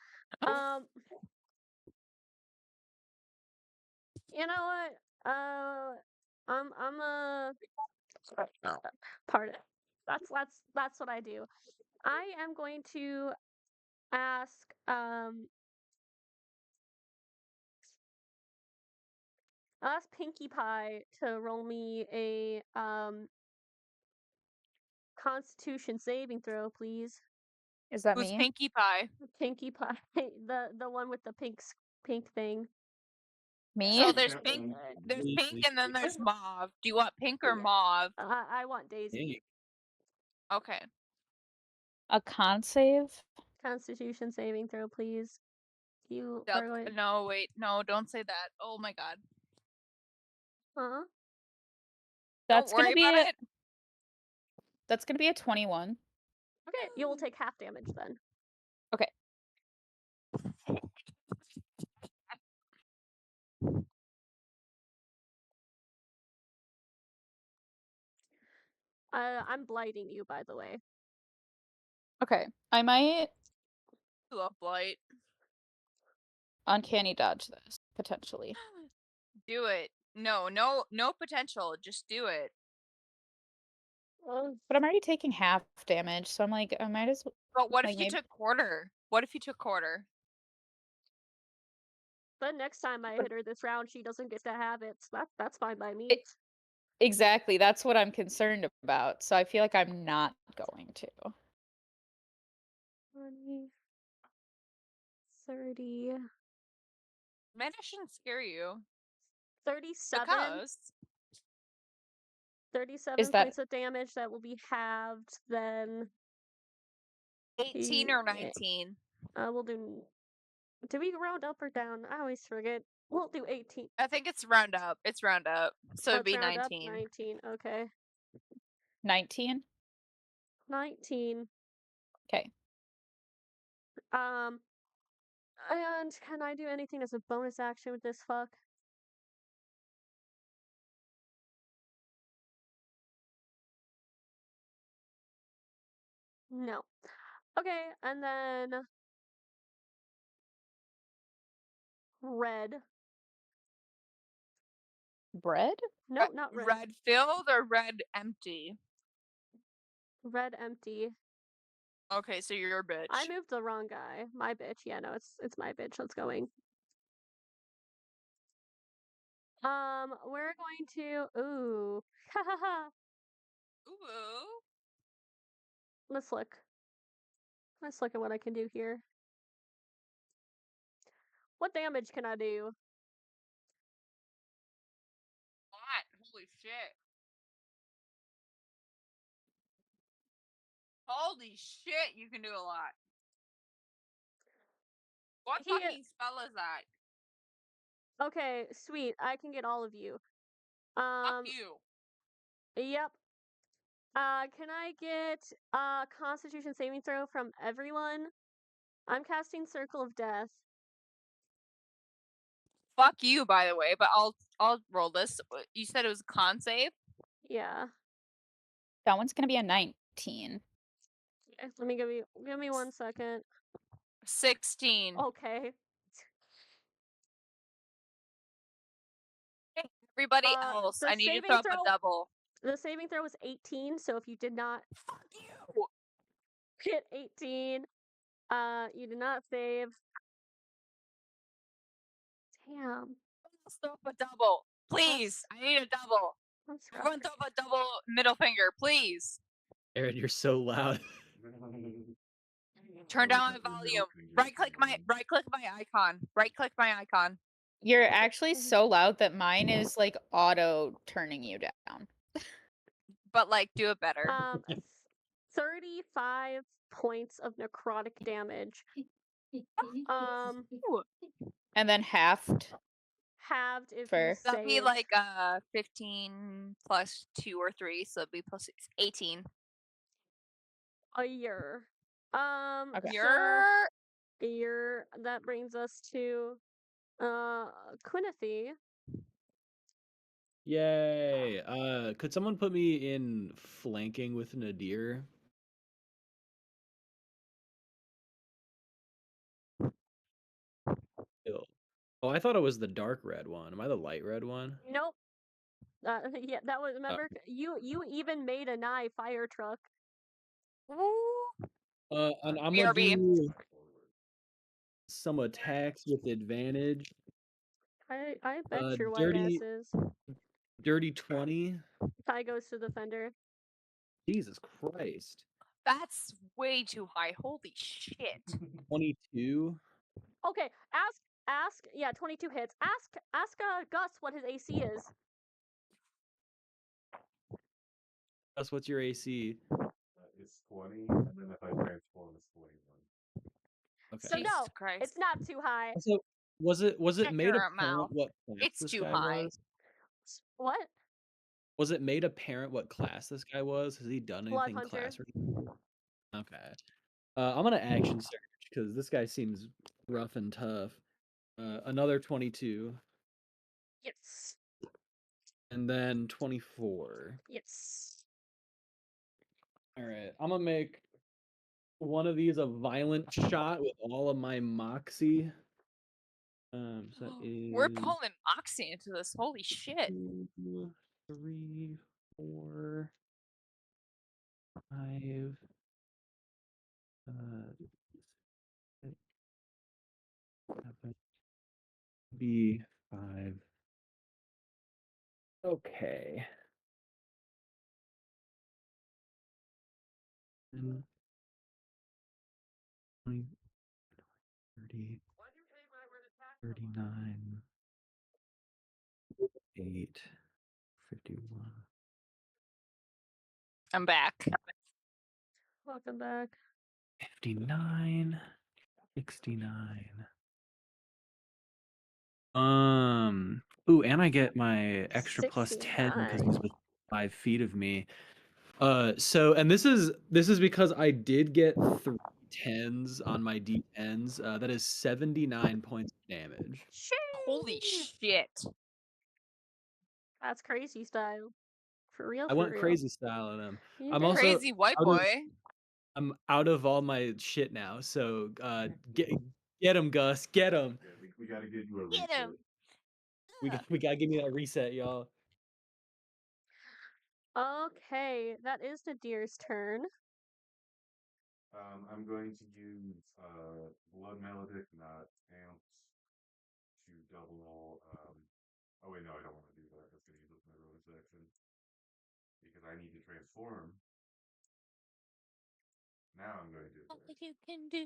You know what? I'm a pardon. That's what I do. I am going to ask I'll ask Pinkie Pie to roll me a Constitution saving throw, please.
Is that
Who's
me?
Pinkie Pie?
Pinkie Pie, the one with the pink thing.
Me?
So there's
Yeah,
pink,
and-
there's
Me,
pink,
me,
and then
me.
there's mauve. Do you want pink or
Yeah.
mauve?
I want Daisy.
Dang.
Okay.
A con save?
Constitution saving throw, please. You
Yep.
are going.
No, wait, no, don't say that. Oh my god.
Huh?
That's
Don't worry
gonna be
about it.
That's gonna be a 21.
Okay, you will take half damage then.
Okay.
I'm blighting you, by the way.
Okay. I might
You love blight.
uncanny dodge this, potentially.
Do it. No potential. Just do it.
But I'm already taking half damage, so I'm like, I might as well.
But what if
Like,
you
maybe-
took quarter? What if you took quarter?
But next time I hit her this round, she doesn't get to have it. So that's fine by me.
Exactly. That's what I'm concerned about. So I feel like I'm not going to.
20, 30,
Man, I shouldn't scare you.
37.
Because
37
that-
points of damage. That will be halved. Then
18 or
Yeah.
19.
We'll do. Do we round up or down? I always forget. We'll do 18.
I think it's round up. It's round up. So
Oh,
it'd
it's
be
round up?
19.
19. Okay.
19?
19.
Okay.
And can I do anything as a bonus action with this fuck? No. Okay, and then red.
Bread?
No, not red.
Red filled or red empty?
Red empty.
Okay, so you're a bitch.
I moved the wrong guy. My bitch. Yeah, no, it's my bitch that's going. We're going to ooh.
Ooh.
Let's look. Let's look at what I can do here. What damage can I do?
What? Holy shit. Holy shit, you can do a lot. What
He-
fucking spell is that?
Okay, sweet. I can get all of you.
Fuck you.
Yep. Can I get Constitution saving throw from everyone? I'm casting Circle of Death.
Fuck you, by the way, but I'll roll this. You said it was con save?
Yeah.
That one's gonna be a 19.
Okay, let me give me 1 second.
16.
Okay.
Everybody
Uh,
else,
the
I need you to
saving
throw up
throw-
a double.
The saving throw was 18, so if you did not
Fuck you.
hit 18, you did not save. Damn.
Let's throw up a double. Please. I need a double.
That's rough.
Everyone throw up a double middle finger, please.
Aaron, you're so loud.
Turn down my volume. Right click my icon. Right click my icon.
You're actually so loud that mine is like auto turning you down.
But like do it better.
35 points of necrotic damage.
And then halved.
Halved if
Fair.
you
That'd be
saved.
like 15 plus 2 or 3, so it'd be plus 18.
A year.
Okay.
You're
A year. That brings us to Quinethy.
Yay. Could someone put me in flanking with Nadir? Ew. Oh, I thought it was the dark red one. Am I the light red one?
Nope. Yeah, that was. Remember, you even made a nigh fire truck.
And I'm gonna
BRB.
do some attacks with advantage.
I bet your white
dirty-
asses.
Dirty 20.
Tie goes to the fender.
Jesus Christ.
That's way too high. Holy shit.
22.
Okay, ask. Yeah, 22 hits. Ask Gus what his AC is.
Gus, what's your AC?
It's 20, and then if I transform, it's 21.
Okay.
So
Jesus
no,
Christ.
it's not too high.
So was it
Shut
made
your
apparent
mouth.
what class
It's
this
too
guy
high.
was?
What?
Was it made apparent what class this guy was? Has he done
Blood
anything
Hunter.
class related? Okay. I'm gonna action search because this guy seems rough and tough. Another 22,
Yes.
and then 24.
Yes.
All right, I'm gonna make one of these a violent shot with all of my moxie. So that
We're
is
pulling Moxie into this. Holy shit.
2, 3, 4, 5. B5. Okay. 10, 20, 30, 39, 8, 51.
I'm back.
Welcome back.
59, 69. Ooh, and I get my extra plus 10 because he's
69.
within 5 feet of me. So and this is because I did get 3 10s on my D10s. That is 79 points of damage.
Holy
Sheesh.
shit.
That's crazy style. For real.
I
for
went
real.
crazy style on him.
You
I'm
did.
also
Crazy white
out of-
boy.
I'm out of all my shit now, so get him, Gus, get him.
Yeah, we gotta get you a
Get
reset.
him.
We gotta give me that reset, y'all.
Okay, that is Nadir's turn.
I'm going to use Blood Melodic, not Amps, to double. Oh wait, no, I don't want to do that. That's gonna use up my bonus action because I need to transform. Now I'm going to do
All
that.
you can do.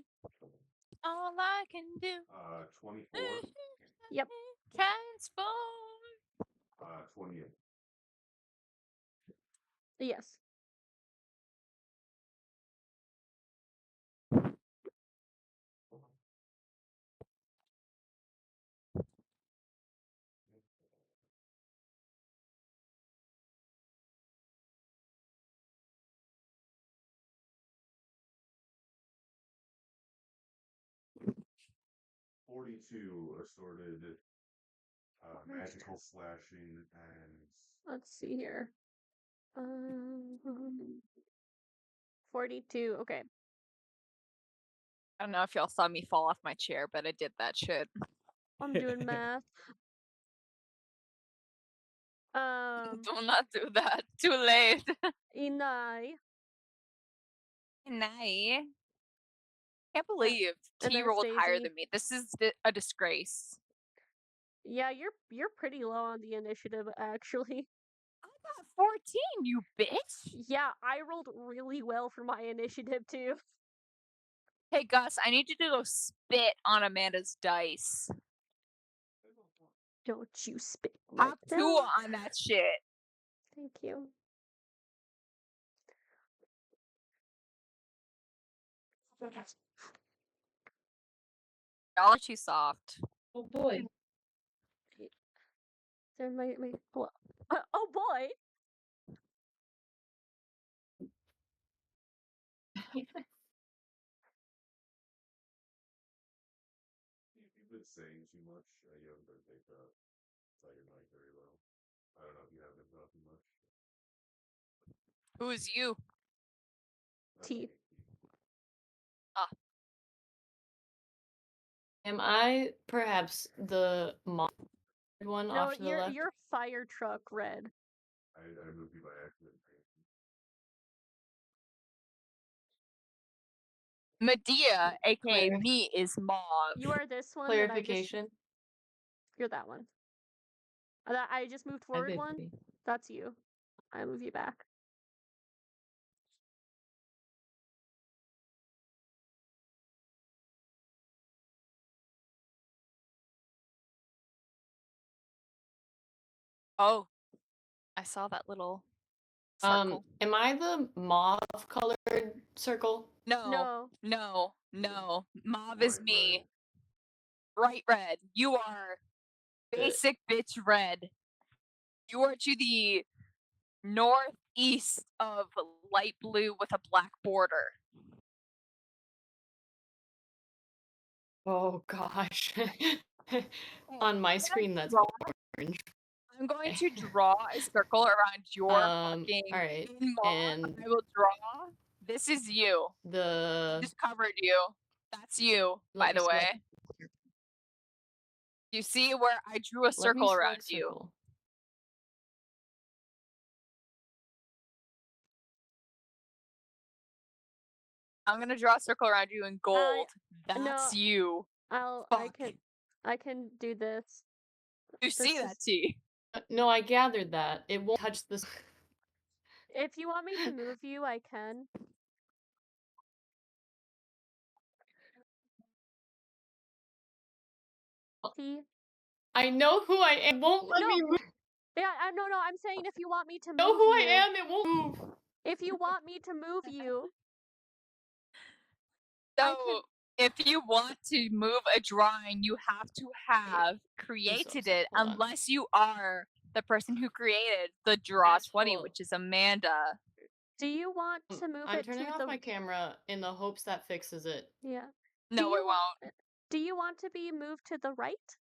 All I can do.
24,
Yep.
Transform.
28.
Yes.
42 assorted magical slashing and
Let's see here. 42. Okay.
I don't know if y'all saw me fall off my chair, but I did that shit.
I'm doing math.
Do not do that. Too late.
Inai.
Nice. Can't believe
and
T
then
rolled higher
Stacey.
than me. This is a disgrace.
Yeah, you're pretty low on the initiative actually.
I got 14, you bitch.
Yeah, I rolled really well for my initiative too.
Hey Gus, I need you to go spit on Amanda's dice.
Don't you spit like
Top
that.
2 on that shit.
Thank you.
Y'all are too soft.
Oh boy.
There my oh boy.
if you've been saying too much, you haven't been picked up. So you're not very low. I don't know if you have been talking much.
Who's you?
That's
T.
okay.
Am I perhaps the one
No,
off to the left?
you're fire truck red.
I moved you by accident.
Medea, aka
Clar-
me, is mauve.
You are this one. that I just-
Clarification.
You're that one. That I just moved
Hi,
forward one.
baby.
That's you. I move you back.
Oh, I saw that little circle.
Am I the mauve colored circle?
No,
No.
no. Mauve is
Bright
me.
red.
Bright red. You are basic bitch red. You are to the northeast of light blue with a black border.
Oh gosh. On my screen, that's orange.
I'm going to draw a circle around your fucking
alright,
in mauve.
and
I will draw. This is you. Just covered you. That's you,
Let
by
me
the way.
select-
You see where I drew a
let me
circle around
select
you.
circle.
I'm gonna draw a circle around you in gold. That's
no,
you.
I can do this.
You see that, T?
No, I gathered that. It won't touch this.
If you want me to move you, I can. T.
I know who I am. It won't let
No.
me move.
Yeah, no. I'm saying if you want me to move
Know who
you.
I am. It won't move.
If you want me to move you.
So, if you want to move a drawing, you have to have created it,
hold on.
unless you are the person who created the Draw 20,
Actual-
which is Amanda.
Do you want to move
I'm
it
turning
to
off
the
my camera in the hopes that fixes it.
Yeah.
No,
you
it won't.
Do you want to be moved to the right?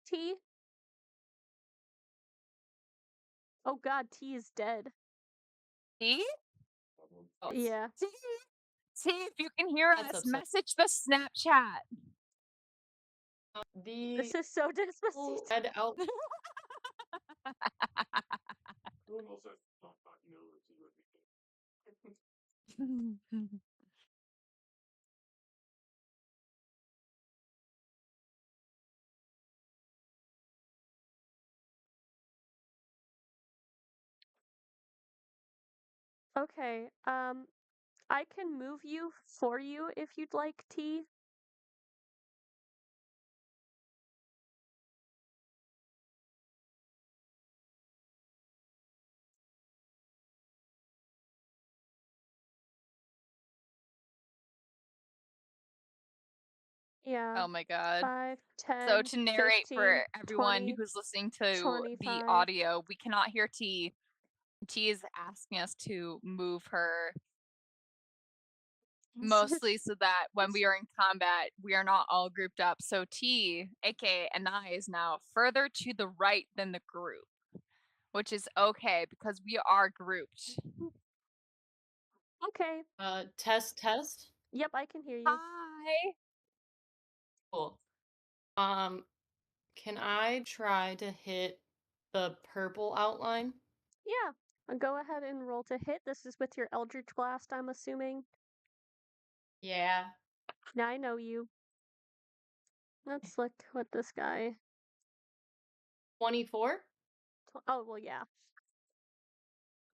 T? Oh god, T is dead.
T?
Oh,
Yeah.
T? T, if you can hear
That's
us,
upsetting.
message the Snapchat.
The
This is so Despacito.
red out.
Everyone also has to talk talking over to you would be good.
Okay, I can move you for you if you'd like, T. Yeah.
Oh my god.
5, 10,
So to narrate
15,
for everyone
20,
who's listening to the
25.
audio, we cannot hear T. T is asking us to move her Mostly so that when we are in combat, we are not all grouped up. So T, aka Anai, is now further to the right than the group, which is okay because we are grouped.
Okay.
Test.
Yep, I can hear you.
Hi.
Cool. Can I try to hit the purple outline?
Yeah. Go ahead and roll to hit. This is with your Eldritch Blast, I'm assuming.
Yeah.
Now I know you. Let's look what this guy.
24?
Oh, well, yeah.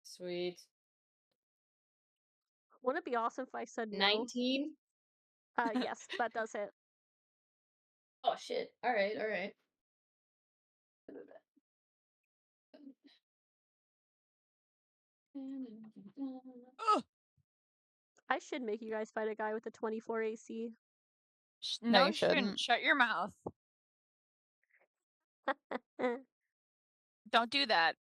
Sweet.
Wouldn't it be awesome if I said no?
19?
Yes, that does hit.
Oh shit. Alright.
Ugh.
I should make you guys fight a guy with a 24 AC.
No,
No,
you
you shouldn't.
shouldn't.
Shut your mouth. Don't do that.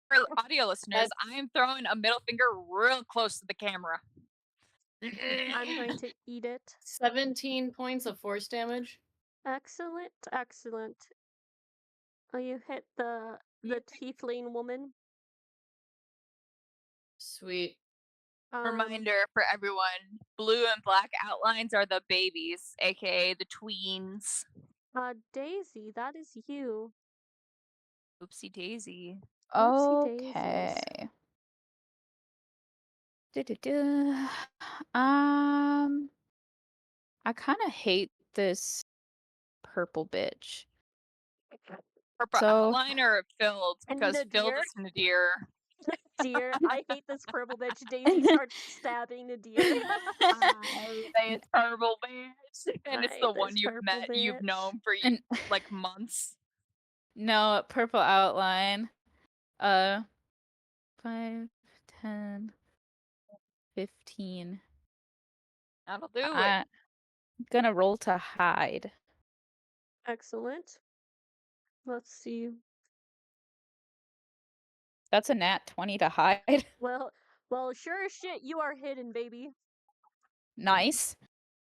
For audio listeners, I am throwing a middle finger real close to the camera.
I'm going to eat it.
17 points of force damage.
Excellent, excellent. Oh, you hit the tiefling woman.
Sweet.
Reminder for everyone, blue and black outlines are the babies, aka the tweens.
Daisy, that is you.
Oopsie daisy.
Oopsie daisies.
Okay. I kind of hate this purple bitch.
Purple
So-
outline or filled?
And
Because filled
Nadir?
is Nadir.
Deer, I hate this purple bitch. Daisy starts stabbing Nadir.
It's purple bitch. And it's
I
the
hate
one
this
you've
purple
met, you've
bitch.
known for
And
like months.
no, purple outline. 5, 10, 15.
That'll do it.
I'm gonna roll to hide.
Excellent. Let's see.
That's a nat 20 to hide.
Well, sure as shit, you are hidden, baby.
Nice.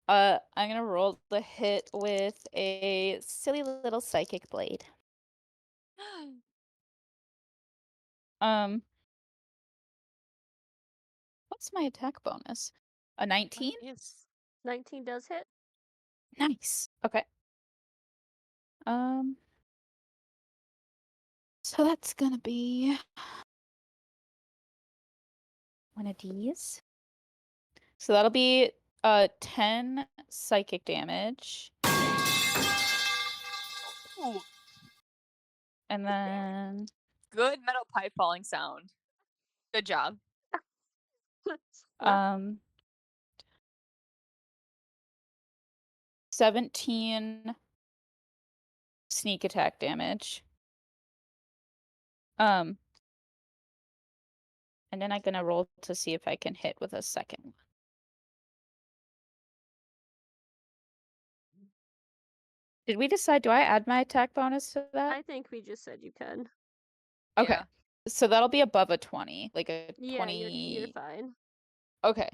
I'm gonna roll the hit with a silly little psychic blade. What's my attack bonus? A 19?
Yes.
19 does hit.
Nice. Okay. So that's gonna be one of these. So that'll be 10 psychic damage.
Ooh,
And then
good metal pipe falling sound. Good job.
Yeah.
17 sneak attack damage. And then I'm gonna roll to see if I can hit with a second one. Did we decide, do I add my attack bonus to that?
I think we just said you can.
Okay.
Yeah.
So that'll be above a 20, like a
Yeah,
20.
you're fine.
Okay.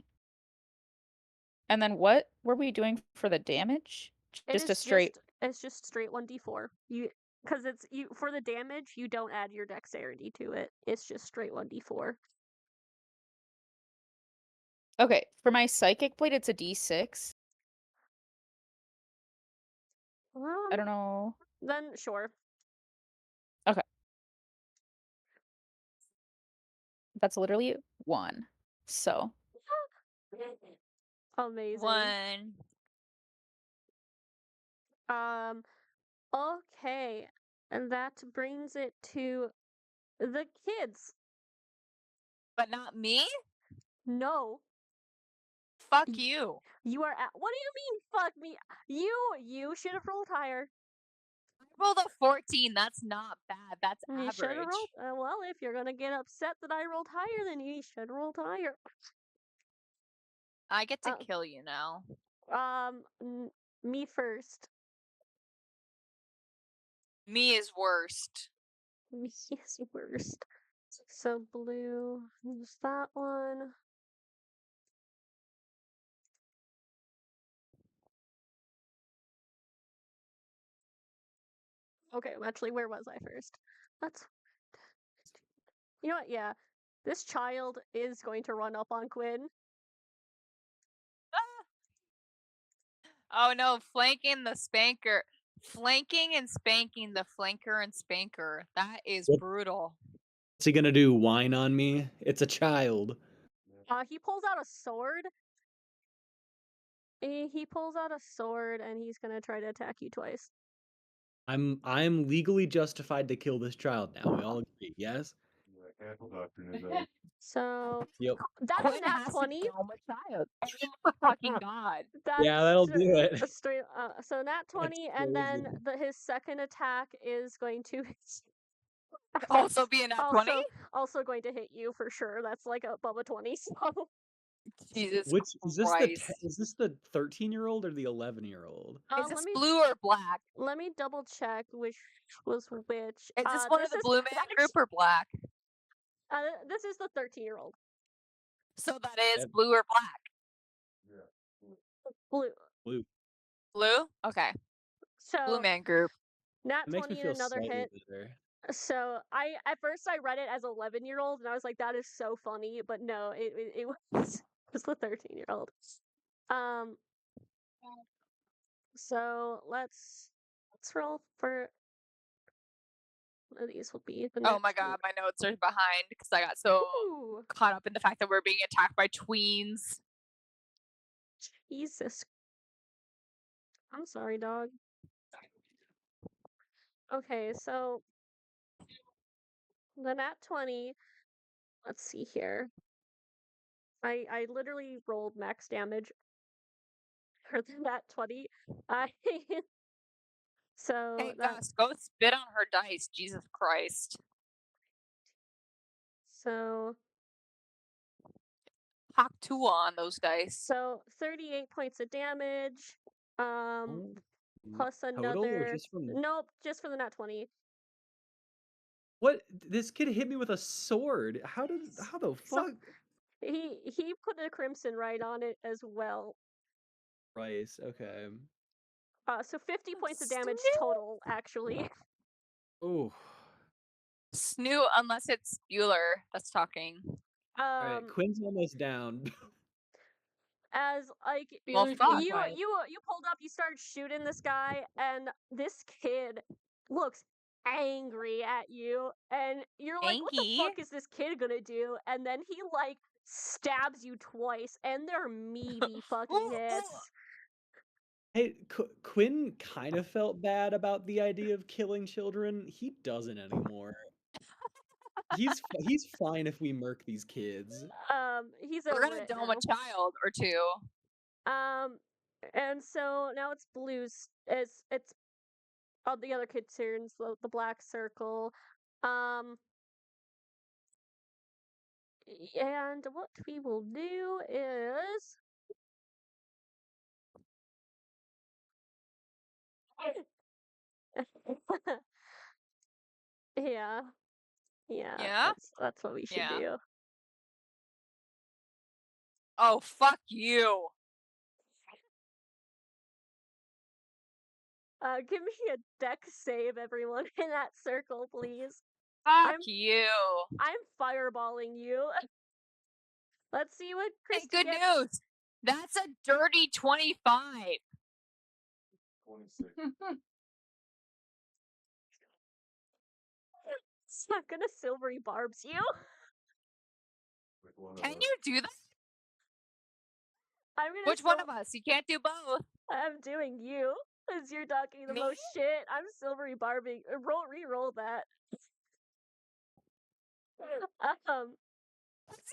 And then what were we doing for the damage? Just a straight.
It's just straight 1d4. Because it's you for the damage, you don't add your dexterity to it. It's just straight 1d4.
Okay, for my psychic blade, it's a d6. I don't know.
Then sure.
That's literally 1. So
Amazing.
One.
Okay. And that brings it to the kids.
But not me?
No.
Fuck you.
You are at what do you mean fuck me? You should have rolled higher.
I rolled a 14. That's not bad. That's
You should have
average.
rolled well, if you're gonna get upset that I rolled higher, then you should have rolled higher.
I get to
Oh.
kill you now.
Me first.
Me is worst.
Me is worst. So blue is that one. Okay, actually, where was I first? Let's. You know what? Yeah, this child is going to run up on Quinn.
Oh no, flanking the spanker. Flanking and spanking the flanker and spanker. That is
What-
brutal.
What's he gonna do? Whine on me? It's a child.
He pulls out a sword. He pulls out a sword and he's gonna try to attack you twice.
I'm legally justified to kill this child now. We all agree, yes?
Yeah, careful doctrine is a
So
Yep.
that's a
Quinn
nat
has to
20.
kill my child. Oh my fucking god.
That's
Yeah, that'll do it.
a straight. So nat 20, and then his second attack is going to
Also be a nat 20?
also going to hit you for sure. That's like a Bubba 20. So
Jesus
Which is this
Christ.
is this the 13-year-old or the 11-year-old?
Is
let
this
me
blue or black?
let me double check which was which.
Is this one of the blue man group or black?
This is the 13-year-old.
So that is
Yep.
blue or black?
Blue.
Blue.
Blue? Okay.
So
Blue man group.
nat
It makes me
20
feel
and another
slightly
hit.
better.
So at first I read it as 11-year-old and I was like, that is so funny, but no, it was it was the 13-year-old. So let's roll for one of these will be the
Oh
next
my god, my notes are behind because I got so
Ooh,
caught up in the fact that we're being attacked by tweens.
Jesus. I'm sorry, dog. Okay, so the nat 20, let's see here. I literally rolled max damage for the nat 20. So
Hey
that's
Gus, go spit on her dice, Jesus Christ.
so
Hawk 2 on those dice.
so 38 points of damage.
Oh,
Plus
total or
another.
just from the...
Nope, just for the nat 20.
What? This kid hit me with a sword. How the fuck?
He put a crimson right on it as well.
Rice, okay.
So 50 points of damage
Snoot!
total, actually.
Oh.
Snoot, unless it's Bueller that's talking.
Alright, Quinn's almost down.
As like
Well,
Bueller's
fuck.
being
you
quiet.
pulled up, you started shooting this guy, and this kid looks angry at you, and you're like, what the
Anky?
fuck is this kid gonna do? And then he like stabs you twice, and they're meaty fucking hits.
Hey, Quinn kind of felt bad about the idea of killing children. He doesn't anymore. He's fine if we murk these kids.
He's
We're
over
gonna
it
dome
now.
a child or two.
And so now it's blues. It's all the other kid turns the black circle. And what we will do is yeah.
Yeah?
That's what we should
Yeah.
do.
Oh, fuck you.
Give me a deck save, everyone, in that circle, please.
Fuck you.
I'm fireballing you. Let's see what
Hey,
Christy
good
gets.
news. That's a dirty 25.
26.
It's not gonna silvery barbs you.
With one of
Can
us.
you do that?
I'm gonna.
Which one of us? You can't do both.
I'm doing you, as you're talking the
Me?
most shit. I'm silvery barbing. Re-roll that.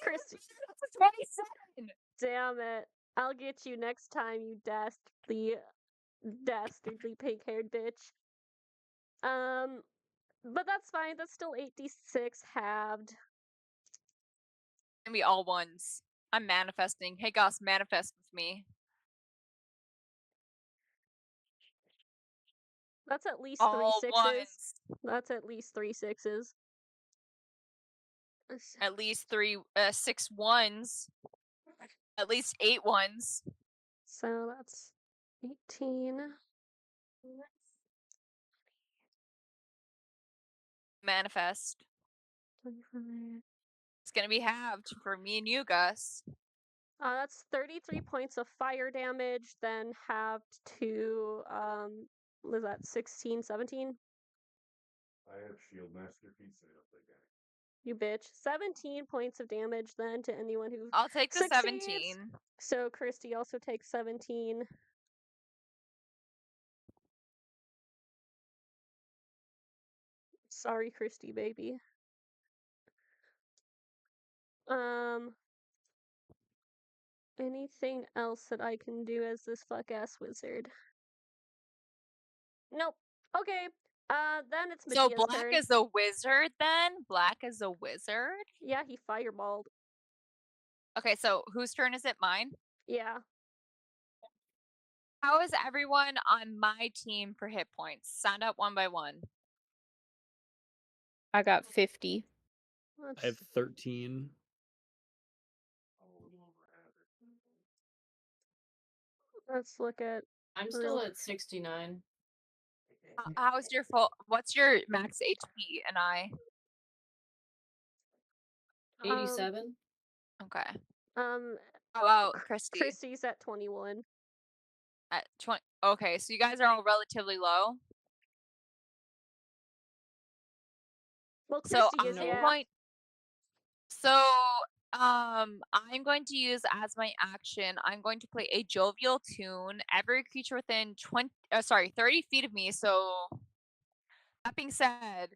Christy.
That's a 27.
Damn it. I'll get you next time, you dastardly pink-haired bitch. But that's fine. That's still 8d6 halved.
Gonna be all ones. I'm manifesting. Hey, Goss, manifest with me.
That's at least
All
3 6s.
ones.
That's at least 3 6s.
At least 6 ones. At least 8 ones.
So that's 18.
manifest.
25.
It's gonna be halved for me and you, Gus.
That's 33 points of fire damage, then halved to was that 16, 17?
I have shield masterpiece. I don't think I.
You bitch. 17 points of damage then to anyone who
I'll take the
succeeds.
17.
So Christy also takes 17. Sorry, Christy, baby. Anything else that I can do as this fuck-ass wizard? Nope. Okay. Then it's
So
Medea's
Black
turn.
is a wizard then? Black is a wizard?
Yeah, he fireballed.
Okay, so whose turn is it? Mine?
Yeah.
How is everyone on my team for hit points? Sound out one by one.
I got 50.
I have 13.
Let's look at.
I'm
Real-
still at 69.
How's your full? What's your max HP and I?
87.
Okay.
Um,
How about Christy?
Christy's at 21.
At 20. Okay, so you guys are all relatively low.
Well,
So
Christy is,
I'm
yeah.
going. So I'm going to use as my action. I'm going to play a jovial tune. Every creature within 30 feet of me. So that being said,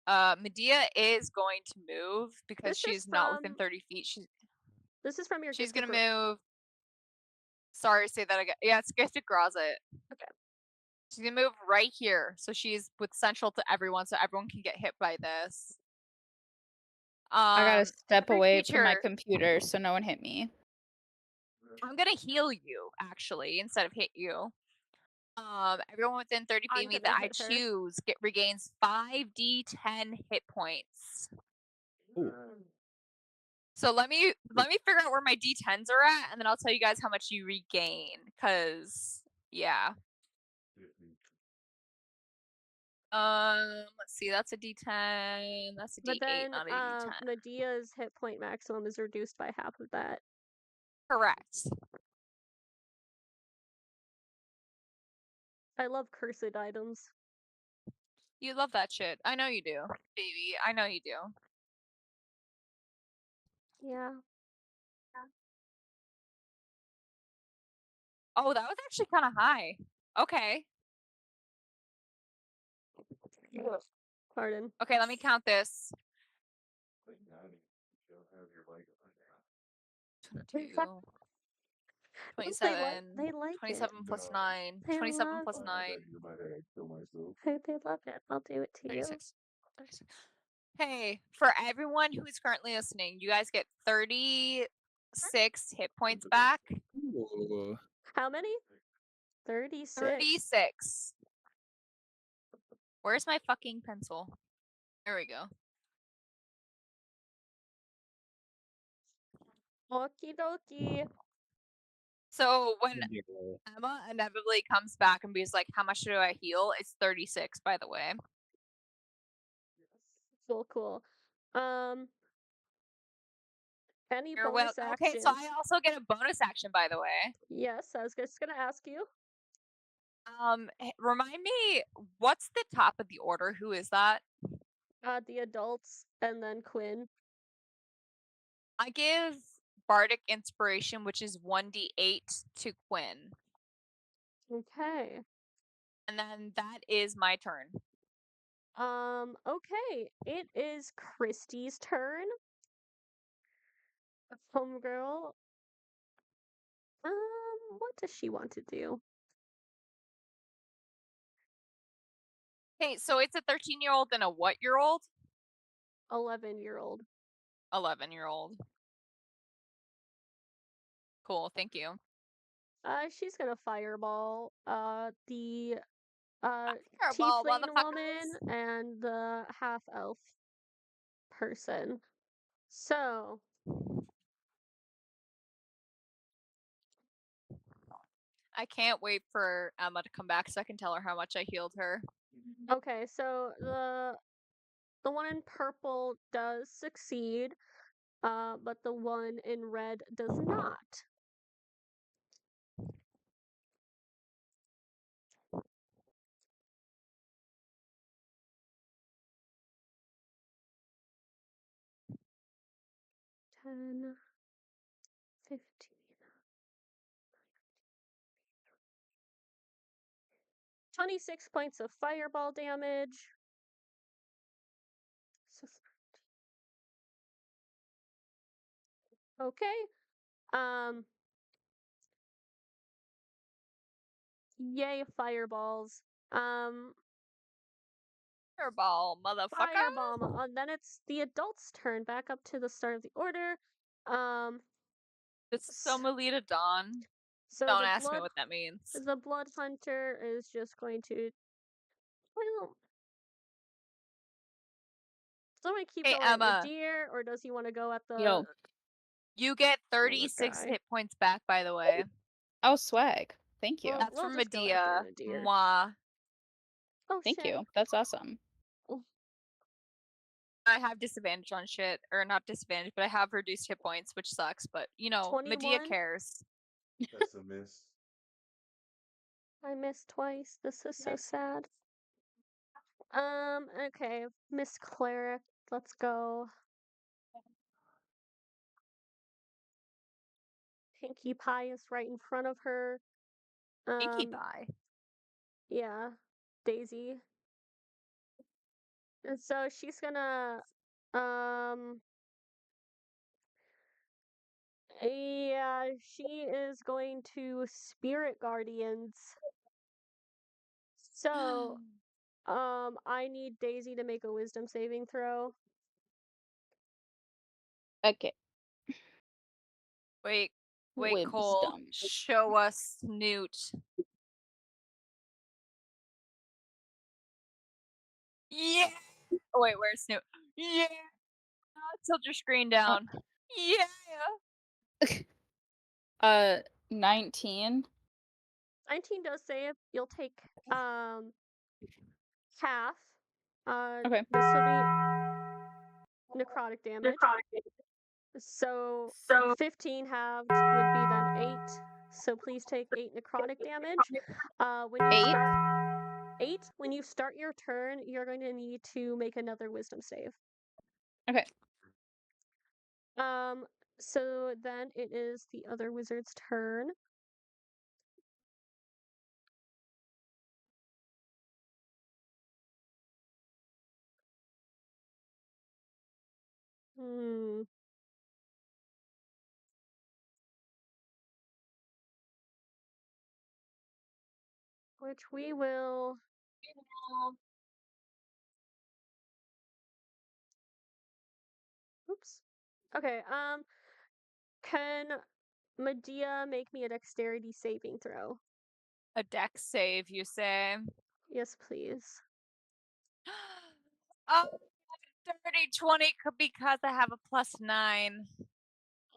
Medea is going to move because
This is
she's not within
from-
30 feet.
This is from your.
She's
Gifted
gonna move. Sorry, say that again. Yeah, it's Gifted Grazit.
Okay.
She's gonna move right here, so she's with central to everyone, so everyone can get hit by this.
I gotta step
every
away from my
creature-
computer so no one hit me.
I'm gonna heal you actually instead of hit you. Everyone within 30 feet
I'm
of me
gonna
that I
hit her.
choose regains 5d10 hit points.
Ooh.
So let me figure out where my d10s are at, and then I'll tell you guys how much you regain. Cause yeah. Let's see. That's a d10. That's a d8,
But then,
not a d10.
Medea's hit point maximum is reduced by half of that.
Correct.
I love cursed items.
You love that shit. I know you do, baby. I know you do.
Yeah.
Oh, that was actually kind of high. Okay.
Pardon.
Okay, let me count this.
Like, now you don't have your mic on.
22,
Look,
27,
They like
27
it.
plus
No.
9,
They
27
love
plus
it.
9,
You might have kill myself.
They love it. I'll do it to you.
36. 36. Hey, for everyone who is currently listening, you guys get 36 hit points back.
Ooh.
How many? 36.
36. Where's my fucking pencil? There we go.
Okie dokie.
So when Emma inevitably comes back and is like, how much do I heal? It's 36, by the way.
Cool. Any
You're
bonus
well.
actions?
Okay, so I also get a bonus action, by the way.
Yes, I was just gonna ask you.
Remind me, what's the top of the order? Who is that?
The adults and then Quinn.
I give Bardic Inspiration, which is 1d8 to Quinn.
Okay.
And then that is my turn.
Okay. It is Christy's turn. Homegirl. What does she want to do?
Okay, so it's a 13-year-old and a what-year-old?
11-year-old.
11-year-old. Cool, thank you.
She's gonna fireball the
Fireball,
tiefling
motherfuckers.
woman and the half elf person. So
I can't wait for Emma to come back so I can tell her how much I healed her.
okay, so the the one in purple does succeed, but the one in red does not. Ten, 15. 26 points of fireball damage. So okay. Yay, fireballs.
Fireball, motherfucker.
Fireball. Then it's the adults' turn. Back up to the start of the order.
It's Somalita Dawn.
So
Don't
the
ask me
blood,
what that means.
the blood hunter is just going to. Well, does he want to keep
Hey,
going at
Emma.
Nadir, or does he want to go at the?
Yo.
You get 36
guy.
hit points back, by the way.
Oh, swag. Thank you.
Well,
That's
we'll
from
just go
Medea.
after Nadir.
Mwah.
Oh
Thank
shit.
you. That's awesome.
I have disadvantage on shit, or not disadvantage, but I have reduced hit points, which sucks. But you know, Medea
21?
cares.
That's a miss.
I missed twice. This is so sad. Okay, Miss Cleric, let's go. Pinkie Pie is right in front of her.
Pinkie Pie.
Yeah, Daisy. And so she's gonna, yeah, she is going to Spirit Guardians. So, I need Daisy to make a wisdom saving throw.
Okay.
Wait, Cole.
Wisdom.
Show us Snoot. Yeah. Oh wait, where's Snoot? Yeah. Tilt your screen down. Yeah.
19.
19 does save. You'll take half.
Okay.
This will be necrotic damage. So 15 halved would be then 8. So please take 8 necrotic damage. When you
8?
start 8, when you start your turn, you're going to need to make another wisdom save.
Okay.
So then it is the other wizard's turn. Which we will. Oops. Okay. Can Medea make me a dexterity saving throw?
A dex save, you say?
Yes, please.
Oh, 30, 20 because I have a +9.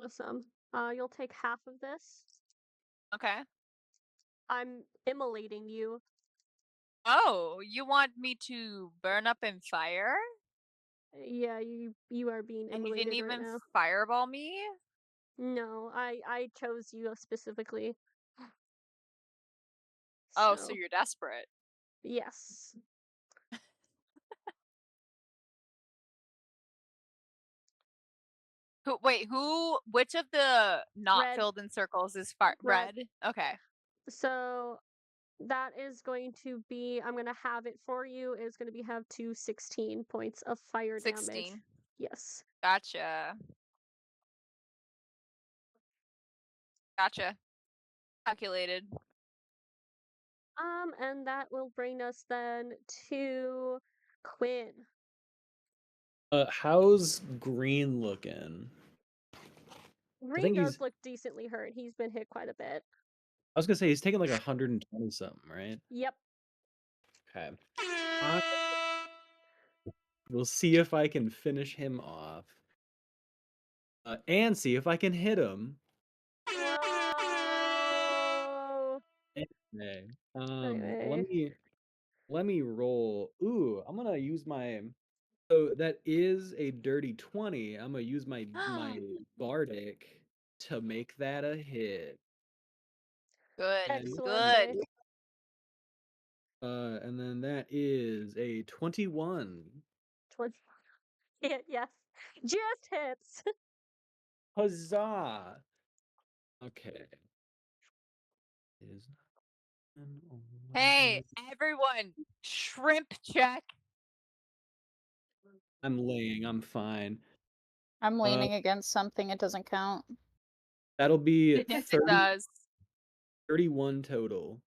Awesome. You'll take half of this.
Okay.
I'm immolating you.
Oh, you want me to burn up in fire?
Yeah, you are being
And you
immolated
didn't
right
even
now.
fireball me?
No, I chose you specifically.
Oh, so you're desperate.
Yes.
Which of the not
Red.
filled in circles is
Red.
red? Okay.
So that is going to be, I'm going to have it for you, is going to be have 16 points of fire damage.
16.
Yes.
Gotcha. Calculated.
And that will bring us then to Quinn.
How's Green looking?
Green
think
does
he's-
look decently hurt. He's been hit quite a bit.
I was gonna say he's taking like 120 something, right?
Yep.
Okay. We'll see if I can finish him off. And see if I can hit him.
Whoa.
Okay.
Anyway.
Let me roll. Ooh, I'm gonna use my So that is a dirty 20. I'm gonna use my bardic to make that a hit.
Good.
Excellent.
Good.
Jay.
And then that is a 21.
20. Yes. Just hits.
Huzzah! Okay. Is
Hey, everyone, shrimp check.
I'm laying. I'm fine.
I'm leaning against something. It doesn't count.
That'll be
Yes, it does.
31 total.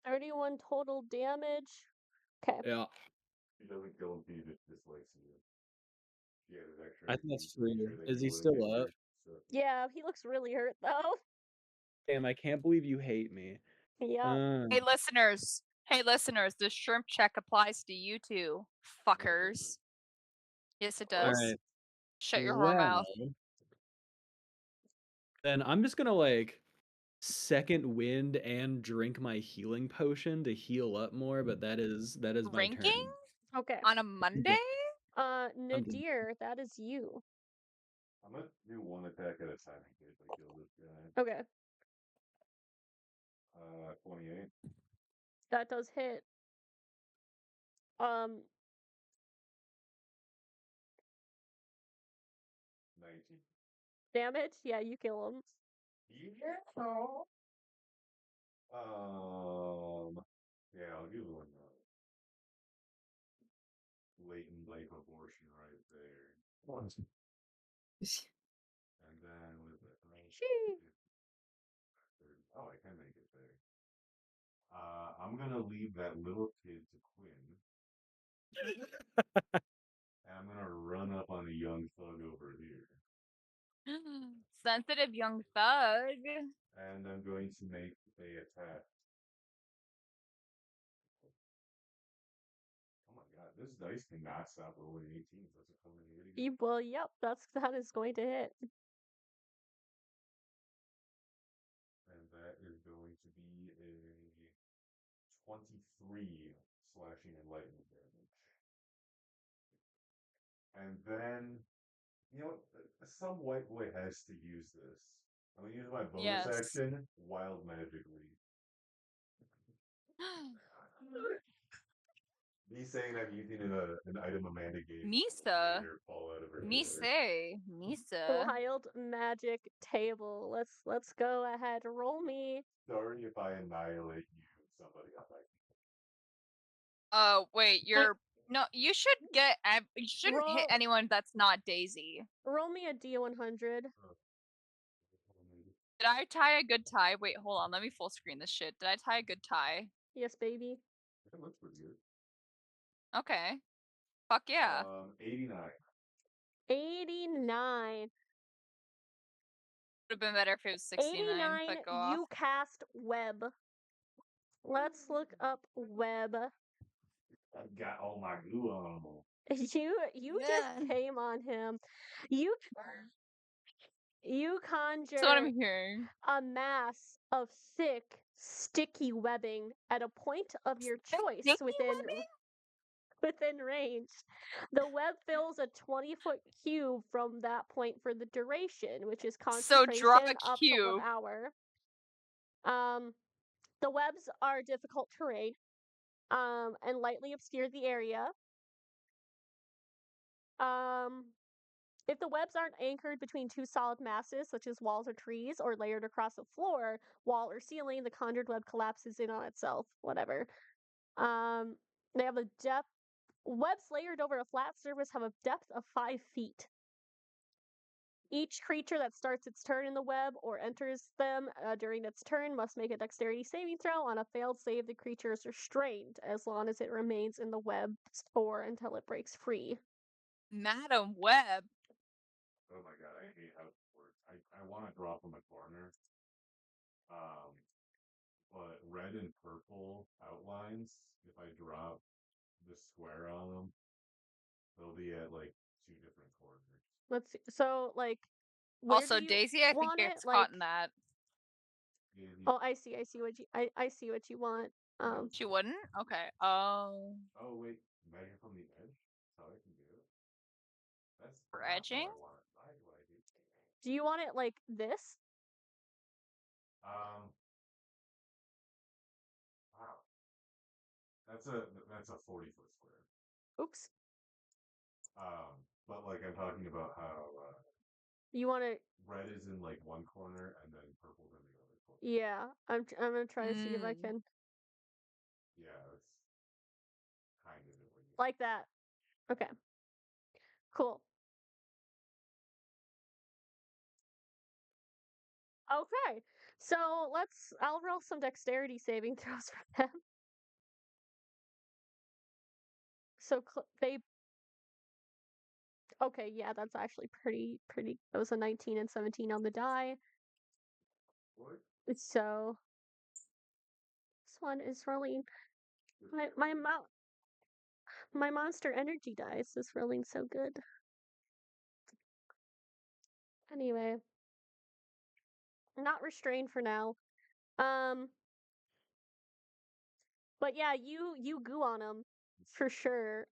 31 total damage. Okay.
Yeah,
He doesn't kill him, he just dislikes you. He has extra
I think that's
XP to make
true.
sure that
Is
he
he
wouldn't
still
get
up?
hurt, so-
Yeah, he looks really hurt though.
Damn, I can't believe you hate me.
Yeah.
Hey, listeners. Hey, listeners. The shrimp check applies to you too, fuckers. Yes, it
All
does.
right.
Shut your whore mouth.
Well, then I'm just gonna like second wind and drink my healing potion to heal up more, but that is my turn.
Drinking
Okay.
on a Monday?
Nadir, that is you.
I'm gonna do one attack at a time in case I kill this guy.
Okay.
28.
That does hit.
19.
Damage? Yeah, you kill him.
Yeah. Yeah, I'll give one latent life abortion right there. And then with it,
Shee.
oh, I can make it there. I'm gonna leave that little kid to Quinn. And I'm gonna run up on a young thug over here.
Sensitive young thug.
And I'm going to make a attack. Oh my god, this dice cannot stop rolling 18s. That's a fucking idiot.
Well, yep, that is going to hit.
And that is going to be a 23 slashing and lightning damage. And then, you know, some white boy has to use this. I'm gonna use my bonus
Yes.
action, wild magically. Me saying I'm using an item Amanda gave me
Misa.
made her fall out of her
Misa. Misa.
Wild magic table. Let's go ahead. Roll me.
Sorry if I annihilate you, somebody on my
Wait, you're no. You should get. You shouldn't hit
Roll-
anyone that's not Daisy.
Roll me a D100.
Did I tie a good tie? Wait, hold on. Let me full screen this shit. Did I tie a good tie?
Yes, baby.
That looks pretty good.
Okay. Fuck yeah.
89.
89.
Would have been better if it was 69.
89,
But go off.
you cast web. Let's look up web.
I've got all my glue on.
You just came on him. You conjure
That's what I'm hearing.
a mass of thick, sticky webbing at a point of your choice
Sticky
within range. The web fills a 20-foot cube from that point for the duration, which is
So draw
concentration
a
up to 1
cube.
hour. The webs are difficult terrain, and lightly obscure the area. If the webs aren't anchored between two solid masses, such as walls or trees, or layered across a floor, wall, or ceiling, the conjured web collapses in on itself. Whatever. They have a depth. Webs layered over a flat surface have a depth of 5 feet. Each creature that starts its turn in the web or enters them during its turn must make a dexterity saving throw. On a failed save, the creature is restrained as long as it remains in the web or until it breaks free.
Madam Web.
Oh my god, I hate how it works. I want to draw from a corner. But red and purple outlines, if I drop the square on them, they'll be at like 2 different corners.
Let's see. So, like, where
Also,
do you
Daisy, I think
want
gets
it?
caught
Like,
in that.
oh, I see what you I see what you want.
She wouldn't? Okay.
Oh wait, measure from the edge? That's
For
not how I
edging?
want it. I do what I do.
Do you want it like this?
Wow. That's a 40-foot square.
Oops.
But like I'm talking about how
You want to?
red is in like one corner and then purple's in the other corner.
Yeah. I'm gonna try to see if I
Mm.
can
Yeah, that's kind of the way.
like that. Okay. Cool. Okay. So I'll roll some dexterity saving throws for them. So they. Okay, yeah, that's actually pretty. That was a 19 and 17 on the die.
What?
So this one is rolling. My monster energy dice is rolling so good. Anyway, not restrained for now. But yeah, you goo on him for sure.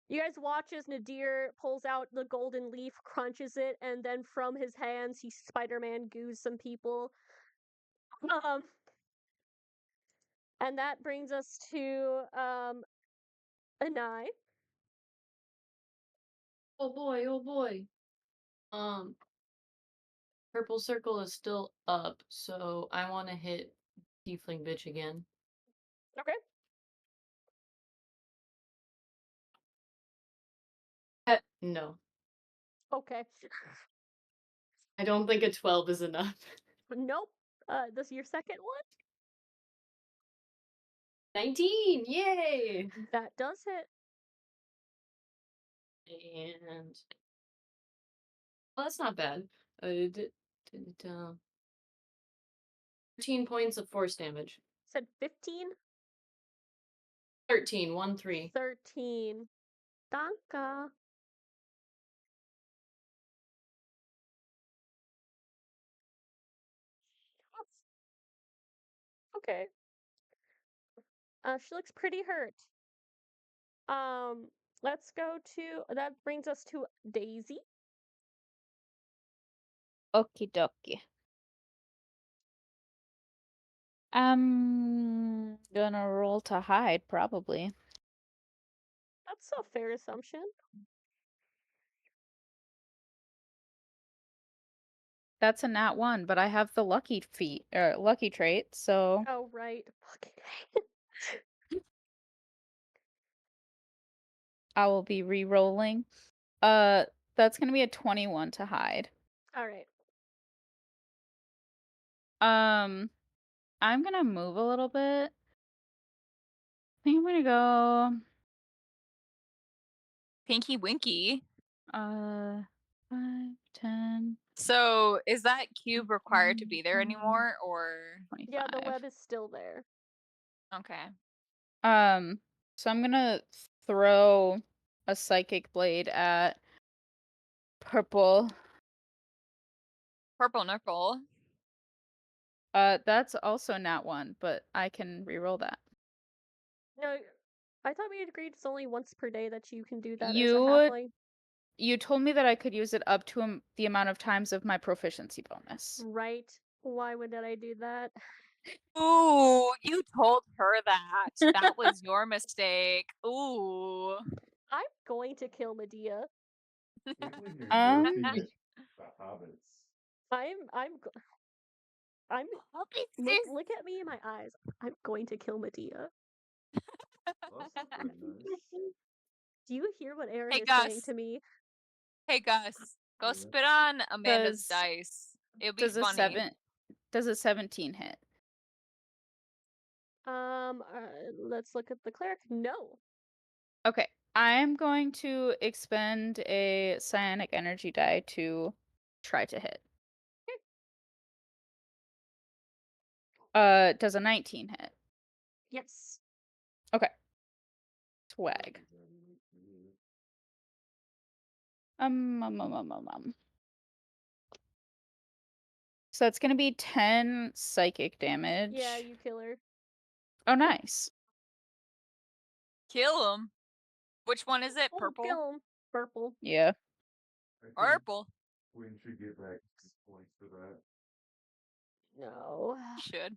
You guys watch as Nadir pulls out the golden leaf, crunches it, and then from his hands he Spider-Man goos some people. Um, and that brings us to Anai.
Oh boy, oh boy. Purple circle is still up, so I want to hit Tiefling bitch again.
Okay.
No.
Okay.
I don't think a 12 is enough.
Nope. This is your second one?
19! Yay!
That does hit.
And well, that's not bad. 13 points of force damage.
Said 15?
13, 1-3.
13. Danka. Okay. She looks pretty hurt. Let's go to that brings us to Daisy.
Okie dokie. I'm gonna roll to hide, probably.
That's a fair assumption.
That's a nat 1, but I have the lucky lucky trait, so
Oh right. Fucking
I will be re-rolling. That's gonna be a 21 to hide.
Alright.
I'm gonna move a little bit. I think I'm gonna go
Pinky Winky.
5, 10,
So is that cube required to be there anymore, or
25.
Yeah, the web is still there.
okay?
So I'm gonna throw a psychic blade at purple.
Purple Knuckle.
That's also nat 1, but I can re-roll that.
No, I thought we had agreed it's only once per day that you can do that as a
You
halfling.
You told me that I could use it up to the amount of times of my proficiency bonus.
Right. Why would I do that?
Ooh, you told her that. That was your mistake. Ooh.
I'm going to kill Medea.
Tiefling is
Um,
working with the hobbits.
I'm
Puppy
look at me in my eyes. I'm going to kill Medea.
Well, that's pretty nice.
Do you hear what Aaron
Hey,
is saying
Gus.
to me?
Hey Gus, go
Yeah.
spit on Amanda's
Does-
dice. It'll be
does
funny.
does a 17 hit?
Let's look at the cleric. No.
Okay, I am going to expend a psionic energy die to try to hit. Does a 19 hit?
Yes.
Okay. Swag. So that's gonna be 10 psychic damage.
Yeah, you kill her.
Oh, nice.
Kill him. Which one is it?
Oh,
Purple?
kill him. Purple.
Yeah.
I think
Purple.
Quinn should get back points for that.
No.
Should.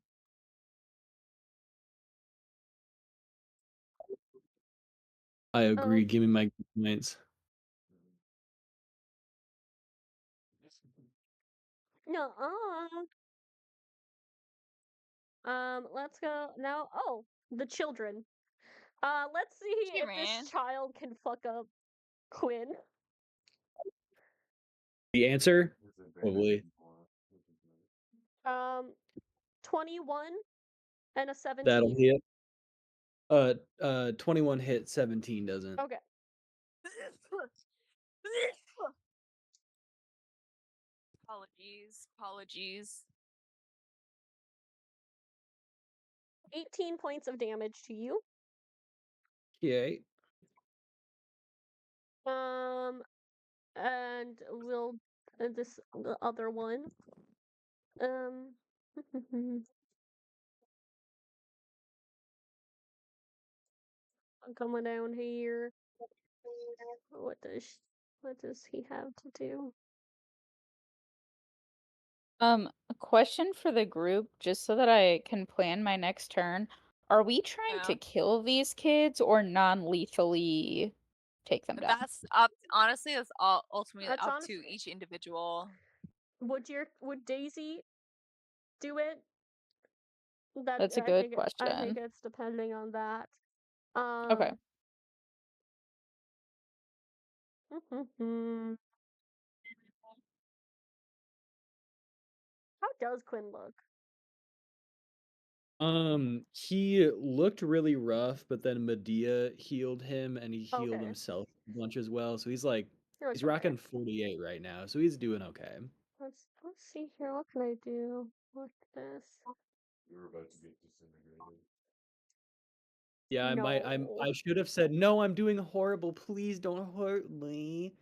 I agree.
Oh.
Give me my points.
No. Let's go now. Oh, the children. Let's see
Hey,
if
man.
this child can fuck up Quinn.
The answer?
With advantage
Probably.
and more.
21 and a
That'll
17.
hit. 21 hit, 17 doesn't.
Okay.
Apologies.
18 points of damage to you.
Okay.
And we'll the other one. I'm coming down here. What does he have to do?
A question for the group, just so that I can plan my next turn. Are we trying
Yeah.
to kill these kids or non-lethally take them down?
That's up. Honestly, that's all ultimately
That's
up
honestly-
to each individual.
Would Daisy do it?
That's a
I
good
think I think
question.
it's depending on that.
Okay.
How does Quinn look?
He looked really rough, but then Medea healed him and he healed
Okay.
himself a bunch as well. So he's like
He looks
he's rocking
okay.
48 right now, so he's doing okay.
Let's see here. What can I do with this?
You're about to get disintegrated.
Yeah,
No.
I should have said no, I'm doing horrible. Please don't hurt me.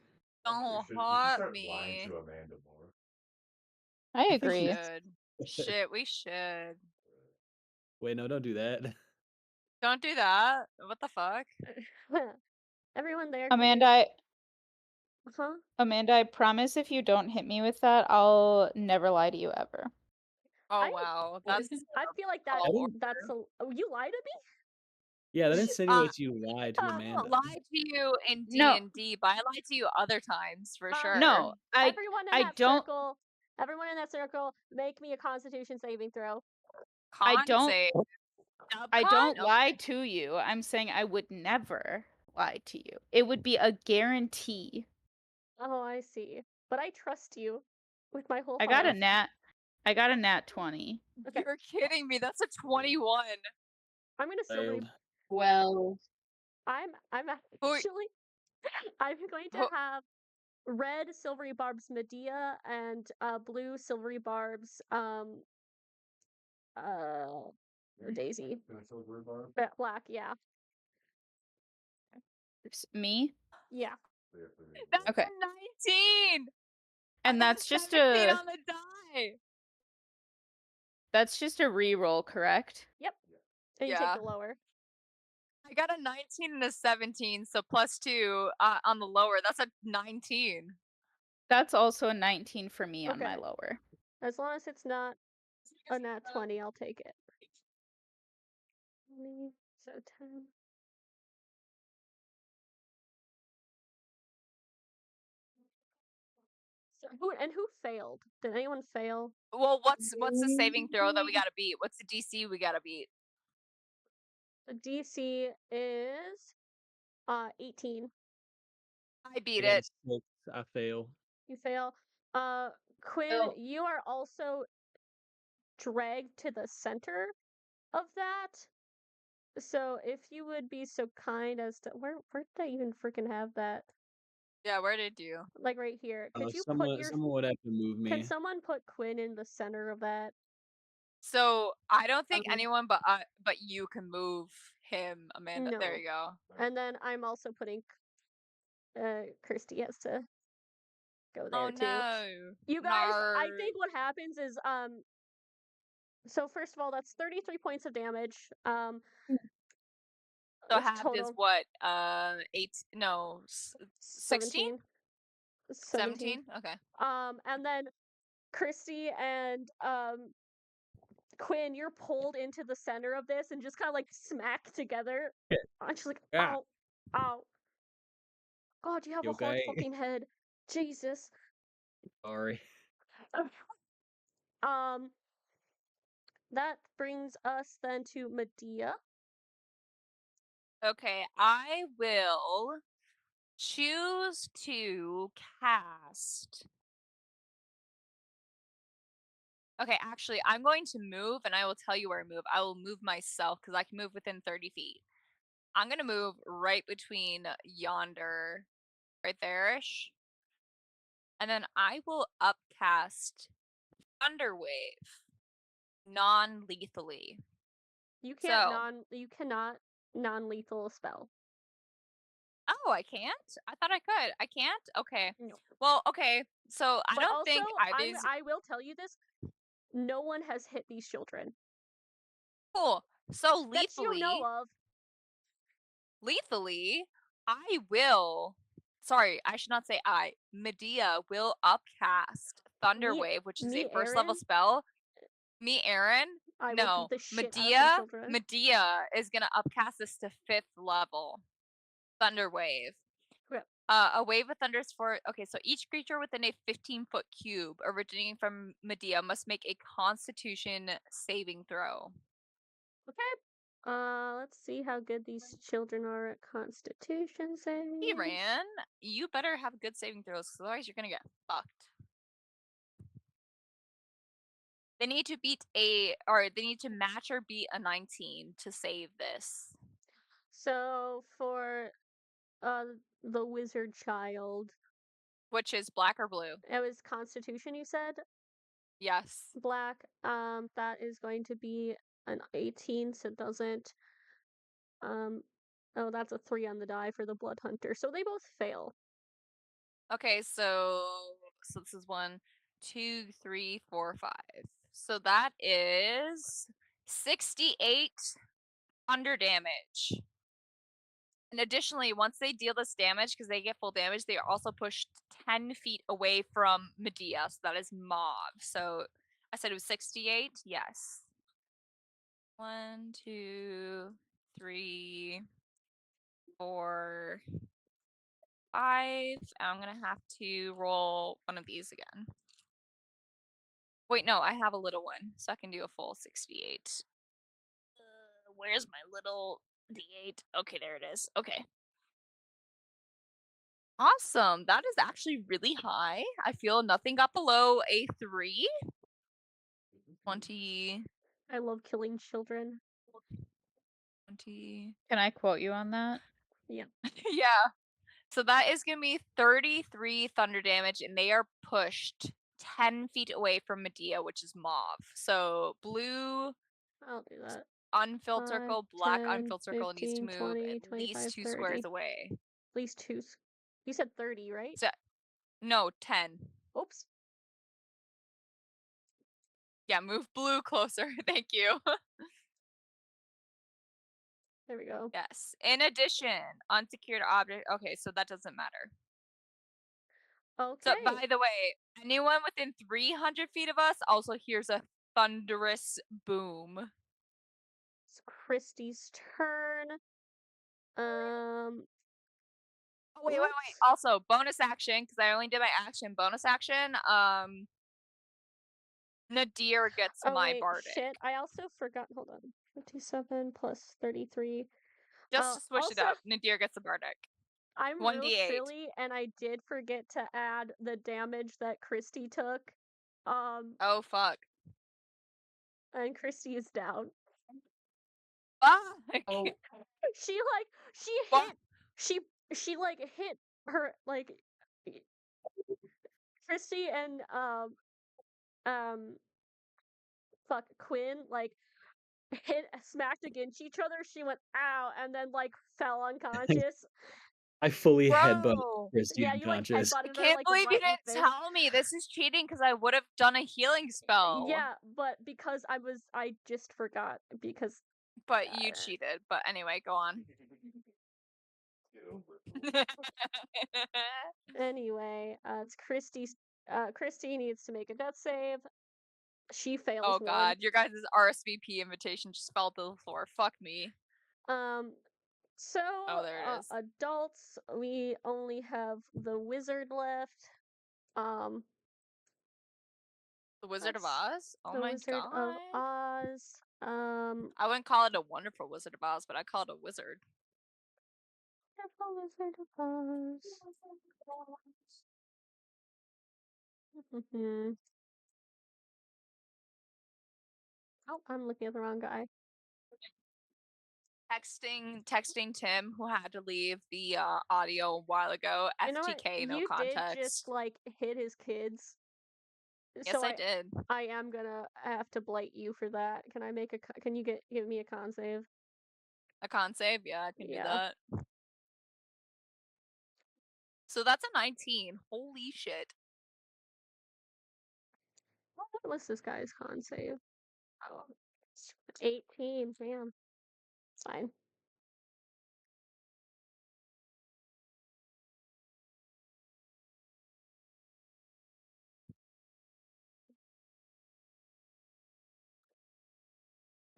Don't
We should
hurt
start lying
me.
to Amanda more.
I
think
agree.
Shit, we should.
Wait, no, don't do that.
Don't do that. What the fuck?
Everyone there. can
Amanda,
Huh?
Amanda, I promise if you don't hit me with that, I'll never lie to you ever.
Oh wow, that's.
I feel like
I didn't-
that's a. Oh, you lied to me?
Yeah, that insinuates you lied to
I
Amanda.
don't lie to you in
No.
D&D, but I lied to you other times for sure.
No,
Everyone in
I
that
don't-
circle. Everyone in that circle, make me a Constitution saving throw.
I
Con
don't-
save.
I don't
Subcon?
lie to you. I'm saying I would never lie to you. It would be a guarantee.
Oh, I see. But I trust you with my whole
I got a
heart.
nat 20.
Okay.
You're kidding me. That's a 21.
I'm gonna silvery.
Failed.
Well,
I'm
Who-
actually. I'm going to
Who-
have red silvery barbs Medea and blue silvery barbs Daisy.
Can I still grab bar?
Black, yeah.
Me?
Yeah.
Yeah, for me.
That's
Okay.
a 19.
And
I got
that's just
17
a
on the die.
reroll, correct?
And you
Yeah.
take the lower.
I got a 19 and a 17, so +2 on the lower. That's a 19.
That's also a 19 for me on my
Okay.
lower.
As long as it's not a nat 20, I'll take it. 20, so 10. So who failed? Did anyone fail?
Well, what's the saving throw that we gotta beat? What's the DC we gotta beat?
The DC is 18.
I beat
I got a
it.
6. I fail.
You fail. Quinn,
Oh.
you are also dragged to the center of that. So if you would be so kind as to where did I even freaking have that?
Yeah, where did you?
Like right here. Could you
someone,
put your
someone would have to move me.
Can someone put Quinn in the center of that?
So I don't think
Um,
anyone but you can move him, Amanda. There
No.
you go.
And then I'm also putting Kirsty has to go there
Oh
too.
no.
You guys, I
No.
think what happens is so first of all, that's 33 points of damage.
So
It's
halved is
total
what? 16?
17.
17? Okay.
And then Christy and Quinn, you're pulled into the center of this and just kind of like smack together.
Yeah.
I'm just like,
Yeah.
ow, ow. God, you have
You
a hard
okay?
fucking head. Jesus.
Sorry.
That brings us then to Medea.
Okay, I will choose to cast. Okay, actually, I'm going to move, and I will tell you where I move. I will move myself because I can move within 30 feet. I'm gonna move right between yonder, right there-ish. And then I will upcast Thunderwave non-lethally.
You can't
So,
you cannot non-lethal spell.
oh, I can't? I thought I could. I can't? Okay.
No.
Well, okay. So I
But
don't
also,
think Ivy's
I will tell you this. No one has hit these children.
cool. So
That you know of.
lethally, I will. Sorry, I should not say I. Medea will upcast Thunderwave, which is a
me,
first level
Aaron?
spell. Me, Aaron?
I will
No,
beat the shit out of these
Medea.
children.
Medea is gonna upcast this to 5th level. Thunderwave.
Yep.
A wave of thunders for okay. So each creature within a 15-foot cube originating from Medea must make a Constitution saving throw.
Okay. Let's see how good these children are at Constitution saving.
Hey, Ran, you better have good saving throws, 'cause otherwise you're gonna get fucked. They need to beat they need to match or beat a 19 to save this.
So for the wizard child,
Which is black or blue?
it was Constitution. You said
Yes.
black. That is going to be an 18, so it doesn't. Oh, that's a 3 on the die for the Blood Hunter. So they both fail.
Okay, so this is 1, 2, 3, 4, 5. So that is 68 thunder damage. And additionally, once they deal this damage, because they get full damage, they are also pushed 10 feet away from Medea. So that is Mauve. So I said it was 68? Yes. 1, 2, 3, 4, 5. I'm going to have to roll one of these again. Wait, no, I have a little one, so I can do a full 68. Where's my little D8? Okay, there it is. Okay. Awesome. That is actually really high. I feel nothing got below a 3. 20.
I love killing children.
20.
Can I quote you on that?
Yeah.
Yeah. So that is going to be 33 thunder damage, and they are pushed 10 feet away from Medea, which is Mauve. So blue,
I'll do that.
unfilled
5,
circle, black
10,
unfilled circle needs to
15,
move
20,
at
25,
least 2
30.
squares away.
At least 2. You said 30, right?
So, no, 10.
Oops.
Yeah, move blue closer. Thank you.
There we go.
Yes. In addition, unsecured object. Okay, so that doesn't matter.
Okay.
So, by the way, anyone within 300 feet of us also hears a thunderous boom.
It's Christy's turn.
Oh, wait. Also, bonus action, because I only did my action. Bonus action, Nadir gets
Oh,
my
wait,
bardic.
shit. I also forgot. Hold on. 57 plus 33.
Just to switch it
also-
up, Nadir gets the bardic.
I'm
1d8.
real silly, and I did forget to add the damage that Christy took.
Oh, fuck.
And Christy is down.
Fuck.
Oh,
She
What?
hit. She like hit her like Christy and fuck Quinn like smacked against each other. She went ow and then like fell unconscious.
I fully headbutt
Bro.
Christy
Yeah, you like
unconscious.
I
headbutted her
can't
like
believe
right
you
in the
didn't
face.
tell me. This is cheating because I would have done a healing spell.
Yeah, but because I just forgot because
But you cheated. But anyway, go on.
Anyway, it's Christy's. Christy needs to make a death save. She fails
Oh
one.
god, your guys' RSVP invitation just fell to the floor. Fuck me.
So
Oh, there it is.
adults, we only have the wizard left.
The Wizard of
That's
Oz? Oh
the
my
Wizard
god.
of Oz.
I wouldn't call it a wonderful Wizard of Oz, but I call it a wizard.
Wonderful Wizard of Oz. Oh, I'm looking at the wrong guy.
Texting Tim, who had to leave the audio a while ago.
You know what?
FTK, no
You
context.
did just like hit his kids.
Yes,
So
I did.
I am gonna have to blight you for that. Can I make a? Can you give me a con save?
A con save? Yeah, I can
Yeah.
do that. So that's a 19. Holy shit.
What's this guy's con save? Oh, 18. Damn. It's fine.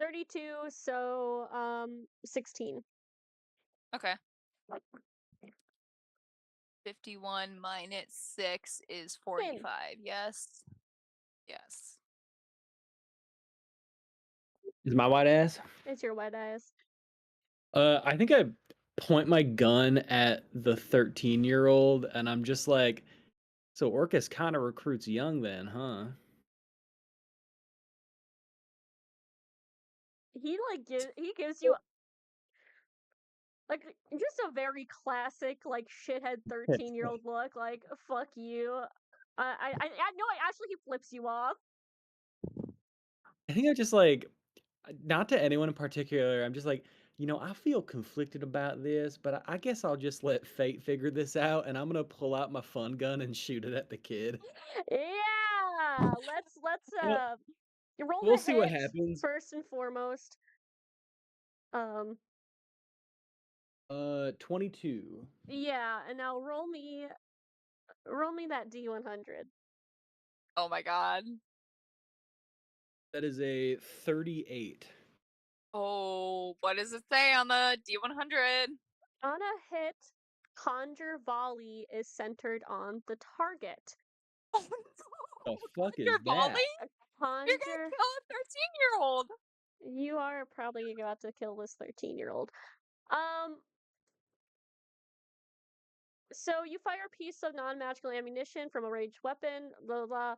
$32, so 16.
Okay. 51 minus 6 is 45. Yes. Yes.
Is my white ass?
It's your wet ass.
I think I point my gun at the 13-year-old, and I'm just like, so Orcus kind of recruits young then, huh?
He gives you like just a very classic like shithead 13-year-old look. Like fuck you. I no. Actually, he flips you off.
I think I just like, not to anyone in particular, I'm just like, I feel conflicted about this, but I guess I'll just let fate figure this out, and I'm gonna pull out my fun gun and shoot it at the kid.
Yeah. Let's
Well,
roll
we'll
the
see what
hit
happens.
first and foremost.
22.
Yeah, and now roll me that D100.
Oh my god.
That is a 38.
Oh, what does it say on the D100?
On a hit, Conjure Volley is centered on the target.
Oh
The
no.
fuck is
Conjure Volley?
that?
You're gonna kill a 13-year-old.
You are probably about to kill this 13-year-old. So you fire a piece of non-magical ammunition from a ranged weapon, blah blah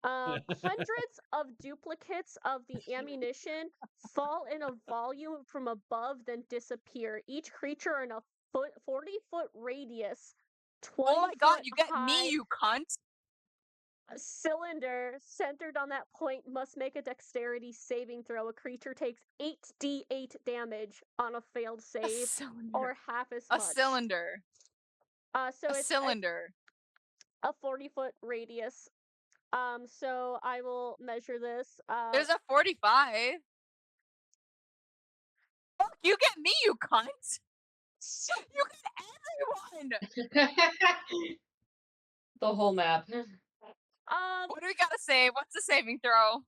blah. Hundreds of duplicates of the ammunition fall in a volume from above, then disappear. Each creature in a 40-foot radius, 20
Oh my god,
foot
you get
high
me, you cunt.
cylinder centered on that point must make a dexterity saving throw. A creature takes 8d8 damage on a failed
A
save,
cylinder.
or half as
A
much.
cylinder.
So
A
it's
cylinder.
a 40-foot radius. So I will measure this.
There's a 45. Fuck, you get me, you cunt. You get everyone.
The whole map.
What do we gotta save? What's the saving throw?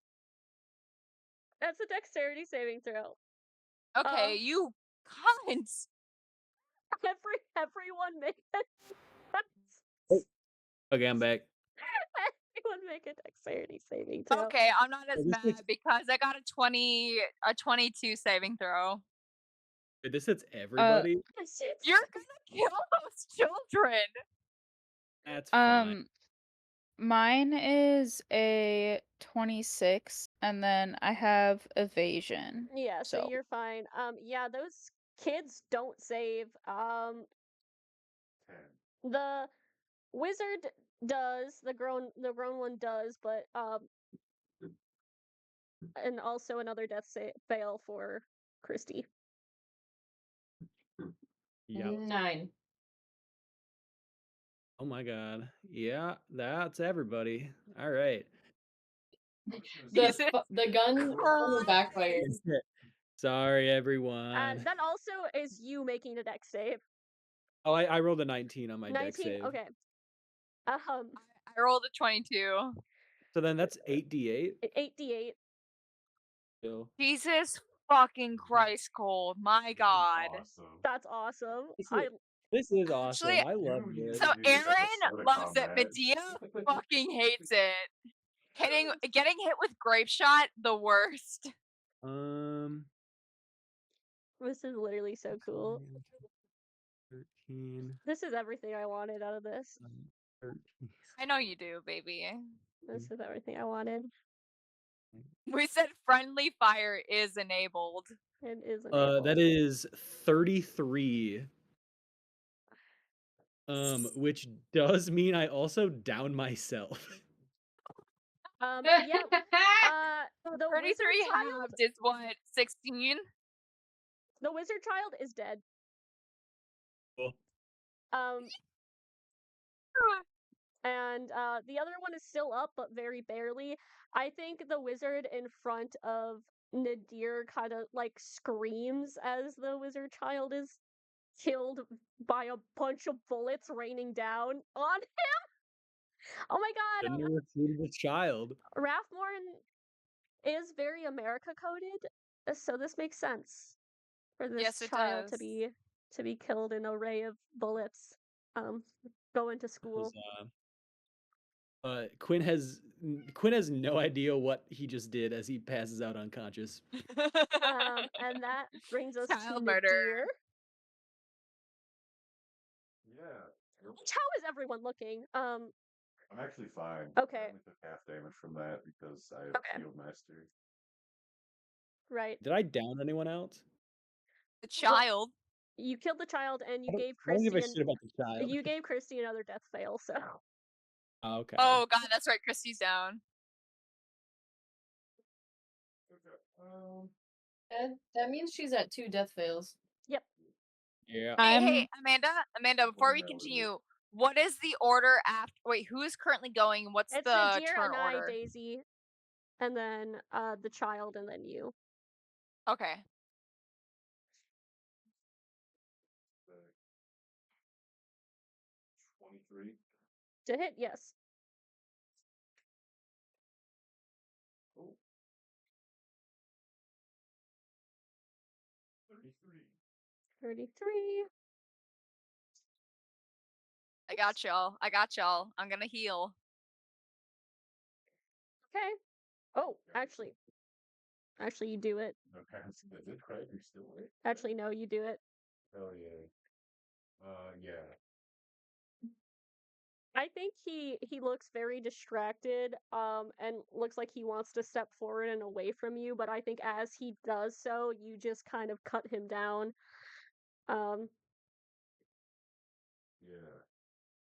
That's a dexterity saving throw.
Okay, you cunt.
Everyone make it.
Okay, I'm back.
Everyone make a dexterity saving throw.
Okay, I'm not as
this
mad
makes-
because I got a 22 saving throw.
Wait, this hits everybody?
You're gonna kill those children.
That's fine.
Mine is a 26, and then I have evasion.
Yeah, so
So-
you're fine. Yeah, those kids don't save.
10.
The wizard does, the grown one does, but and also another death fail for Christy.
Yep.
9.
Oh my god. Yeah, that's everybody. All right.
Jesus
The gun only backfires.
Sorry, everyone.
That also is you making a dex save.
Oh, I rolled a 19 on my deck
19.
save.
Okay.
I rolled a 22.
So then that's 8d8.
8d8.
So
Jesus fucking Christ, Cole. My
This is
God.
Awesome.
That's awesome.
this is awesome.
Actually,
I love
You
it.
So
do this at the
Aaron
start of
loves it.
combat.
Medea fucking hates it. Getting hit with grape shot, the worst.
This is literally so cool.
13.
This is everything I wanted out of this.
13.
I know you do, baby.
This is everything I wanted.
We said friendly fire is enabled.
It is
That
enabled.
is 33. Which does mean I also down myself.
Yeah. The wizard
33
child.
halved is what? 16?
The wizard child is dead.
Cool.
And the other one is still up, but very barely. I think the wizard in front of Nadir kind of like screams as the wizard child is killed by a bunch of bullets raining down on him. Oh my god!
Shouldn't have recruited a child.
Rathmorn is very America coded, so this makes sense for this
Yes, it
child
does.
to be killed in an array of bullets. Going to school.
Quinn has no idea what he just did as he passes out unconscious.
And that brings us
Child
to
murder.
Nadir.
Yeah.
How is everyone looking?
I'm actually fine.
Okay.
I only took half damage from that because I have
Okay.
Field Master.
Right.
Did I down anyone else?
The child.
You killed the child and you gave
I don't give
Christy
a shit about the child.
you gave Christy another death fail, so
Oh, okay.
Oh god, that's right. Christy's down.
That means she's at 2 death fails.
yep.
Yeah.
Hey, Amanda, before we
know what it is.
continue, what is the order after? Wait, who is currently going? What's
It's
the
Nadir,
turn
Anai,
order?
Daisy, and then the child, and then you.
Okay.
Uh, 23.
To hit, yes.
Oh. 33.
33.
I got y'all. I'm gonna heal.
Okay. Oh, actually, you do it.
Okay, is it Craig? You're still awake?
Actually, no, you do it.
Oh yeah. Yeah.
I think he looks very distracted, and looks like he wants to step forward and away from you, but I think as he does so, you just kind of cut him down.
Yeah.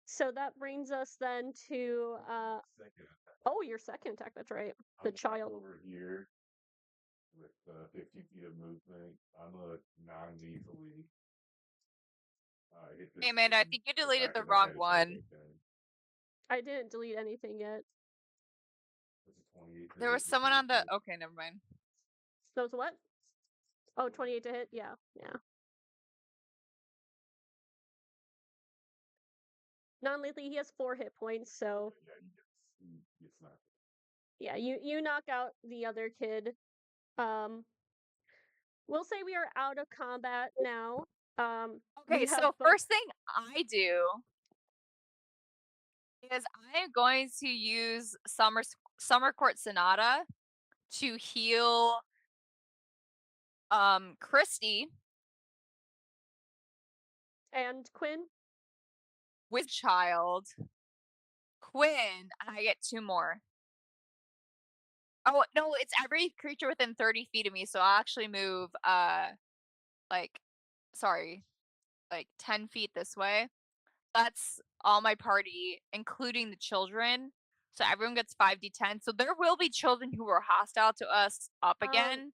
So that brings us then to
Second.
oh, your second attack, that's right.
I'm
The
gonna
child.
come over here with 50 feet of movement. I'm a non-lethally.
Hey, Amanda, I think you deleted the wrong one.
I didn't delete anything yet.
There was someone on the. Okay, never mind.
So it's what? Oh, 28 to hit? Yeah. Non-lethally, he has 4 hit points, so
It's not.
yeah, you knock out the other kid. We'll say we are out of combat now.
Okay,
we have
so
both-
first thing I do is I am going to use Summer Court Sonata to heal Christy
and Quinn.
with child. Quinn, and I get 2 more. Oh no, it's every creature within 30 feet of me, so I'll actually move like 10 feet this way. That's all my party, including the children. So everyone gets 5d10. So there will be children who are hostile to us up again.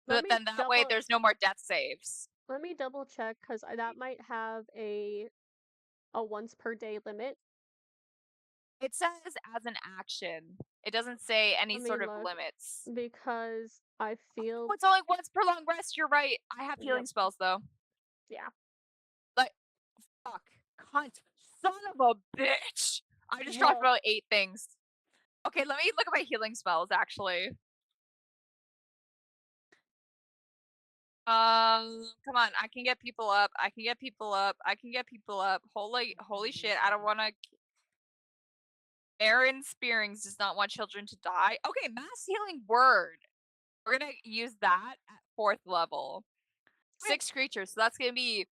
Let
But
me
then that way
double-
there's no more death saves.
Let me double check because that might have a once per day limit.
It says as an action. It doesn't say any
Let me
sort of
look.
limits.
Because I feel
Oh, it's only once per long rest. You're right. I have healing
Yep.
spells though.
Yeah.
Like Fuck. Cunt. Son of a bitch. I just dropped
Well-
about 8 things. Okay, let me look at my healing spells, actually. Come on, I can get people up. I can get people up. I can get people up. Holy shit, I don't want to. Aaron Spearings does not want children to die. Okay, mass healing word. We're gonna use that at 4th level. 6 creatures, so that's gonna be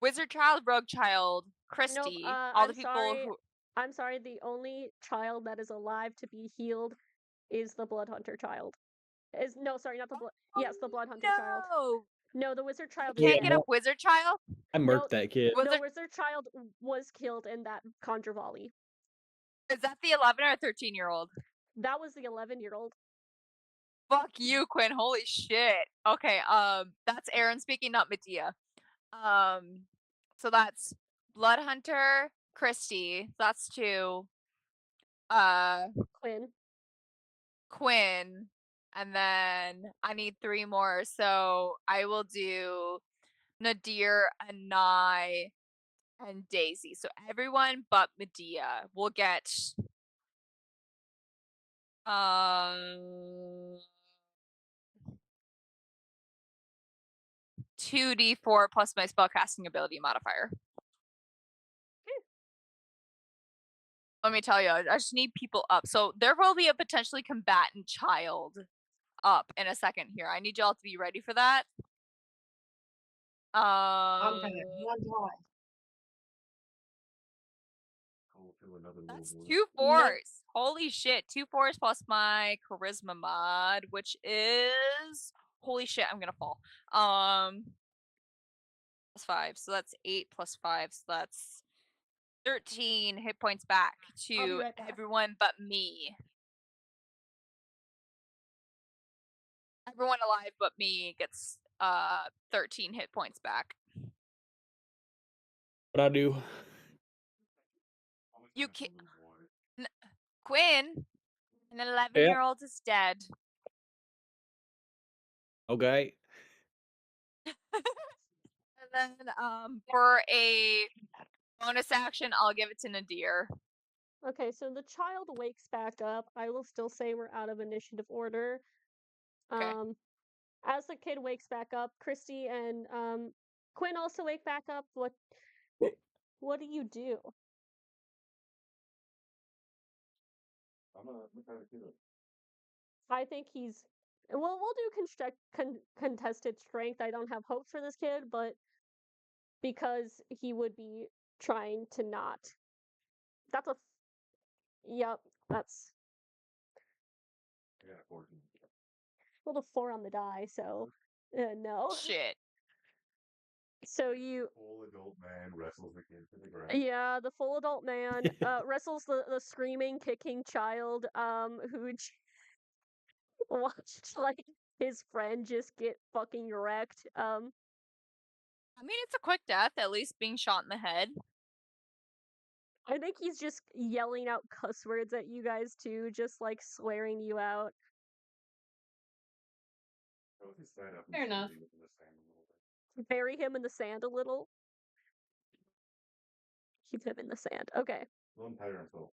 Wizard Child, Rogue Child, Christy, all the
I'm
people
sorry.
who.
I'm sorry, the only child that is alive to be healed is the Blood Hunter child. Sorry, not the blood. Yes, the Blood Hunter child.
No,
No, the Wizard child.
can't
was
get a Wizard Child.
I murked that kid.
Was
The
there-
Wizard child was killed in that Conjure Volley.
Is that the 11 or 13-year-old?
That was the 11-year-old.
Fuck you, Quinn. Holy shit. Okay, that's Aaron speaking, not Medea. So that's Blood Hunter, Christy. That's 2.
Quinn.
Quinn, and then I need 3 more. So I will do Nadir, Anai, and Daisy. So everyone but Medea will get 2d4 plus my spellcasting ability modifier. Let me tell you, I just need people up. So there will be a potentially combatant child up in a second here. I need y'all to be ready for that.
I'll fill another
That's
little
2 4s. Holy shit, 2 4s plus my charisma mod, which is holy shit, I'm gonna fall. Plus 5, so that's 8 plus 5, so that's 13 hit points back
I'll be
to
right back.
everyone but me. Everyone alive but me gets 13 hit points back.
What I do?
You can't. Quinn, an 11-year-old is dead.
Okay.
And then for a bonus action, I'll give it to Nadir.
Okay, so the child wakes back up. I will still say we're out of initiative order.
Okay.
As the kid wakes back up, Christy and Quinn also wake back up. What do you do?
I'm kind of kid.
I think he's well. We'll do contested strength. I don't have hope for this kid, but because he would be trying to not. That's a. Yep, that's
I got a 14.
rolled a 4 on the die, so no.
Shit.
So you.
Full adult man wrestles the kid to the ground.
Yeah, the full adult man wrestles the screaming, kicking child who watched like his friend just get fucking wrecked.
I mean, it's a quick death, at least being shot in the head.
I think he's just yelling out cuss words at you guys too, just like swearing you out.
Throw his head up and
Fair enough.
slowly look in the sand a little bit.
Bury him in the sand a little. Keep him in the sand. Okay.
Don't tire himself.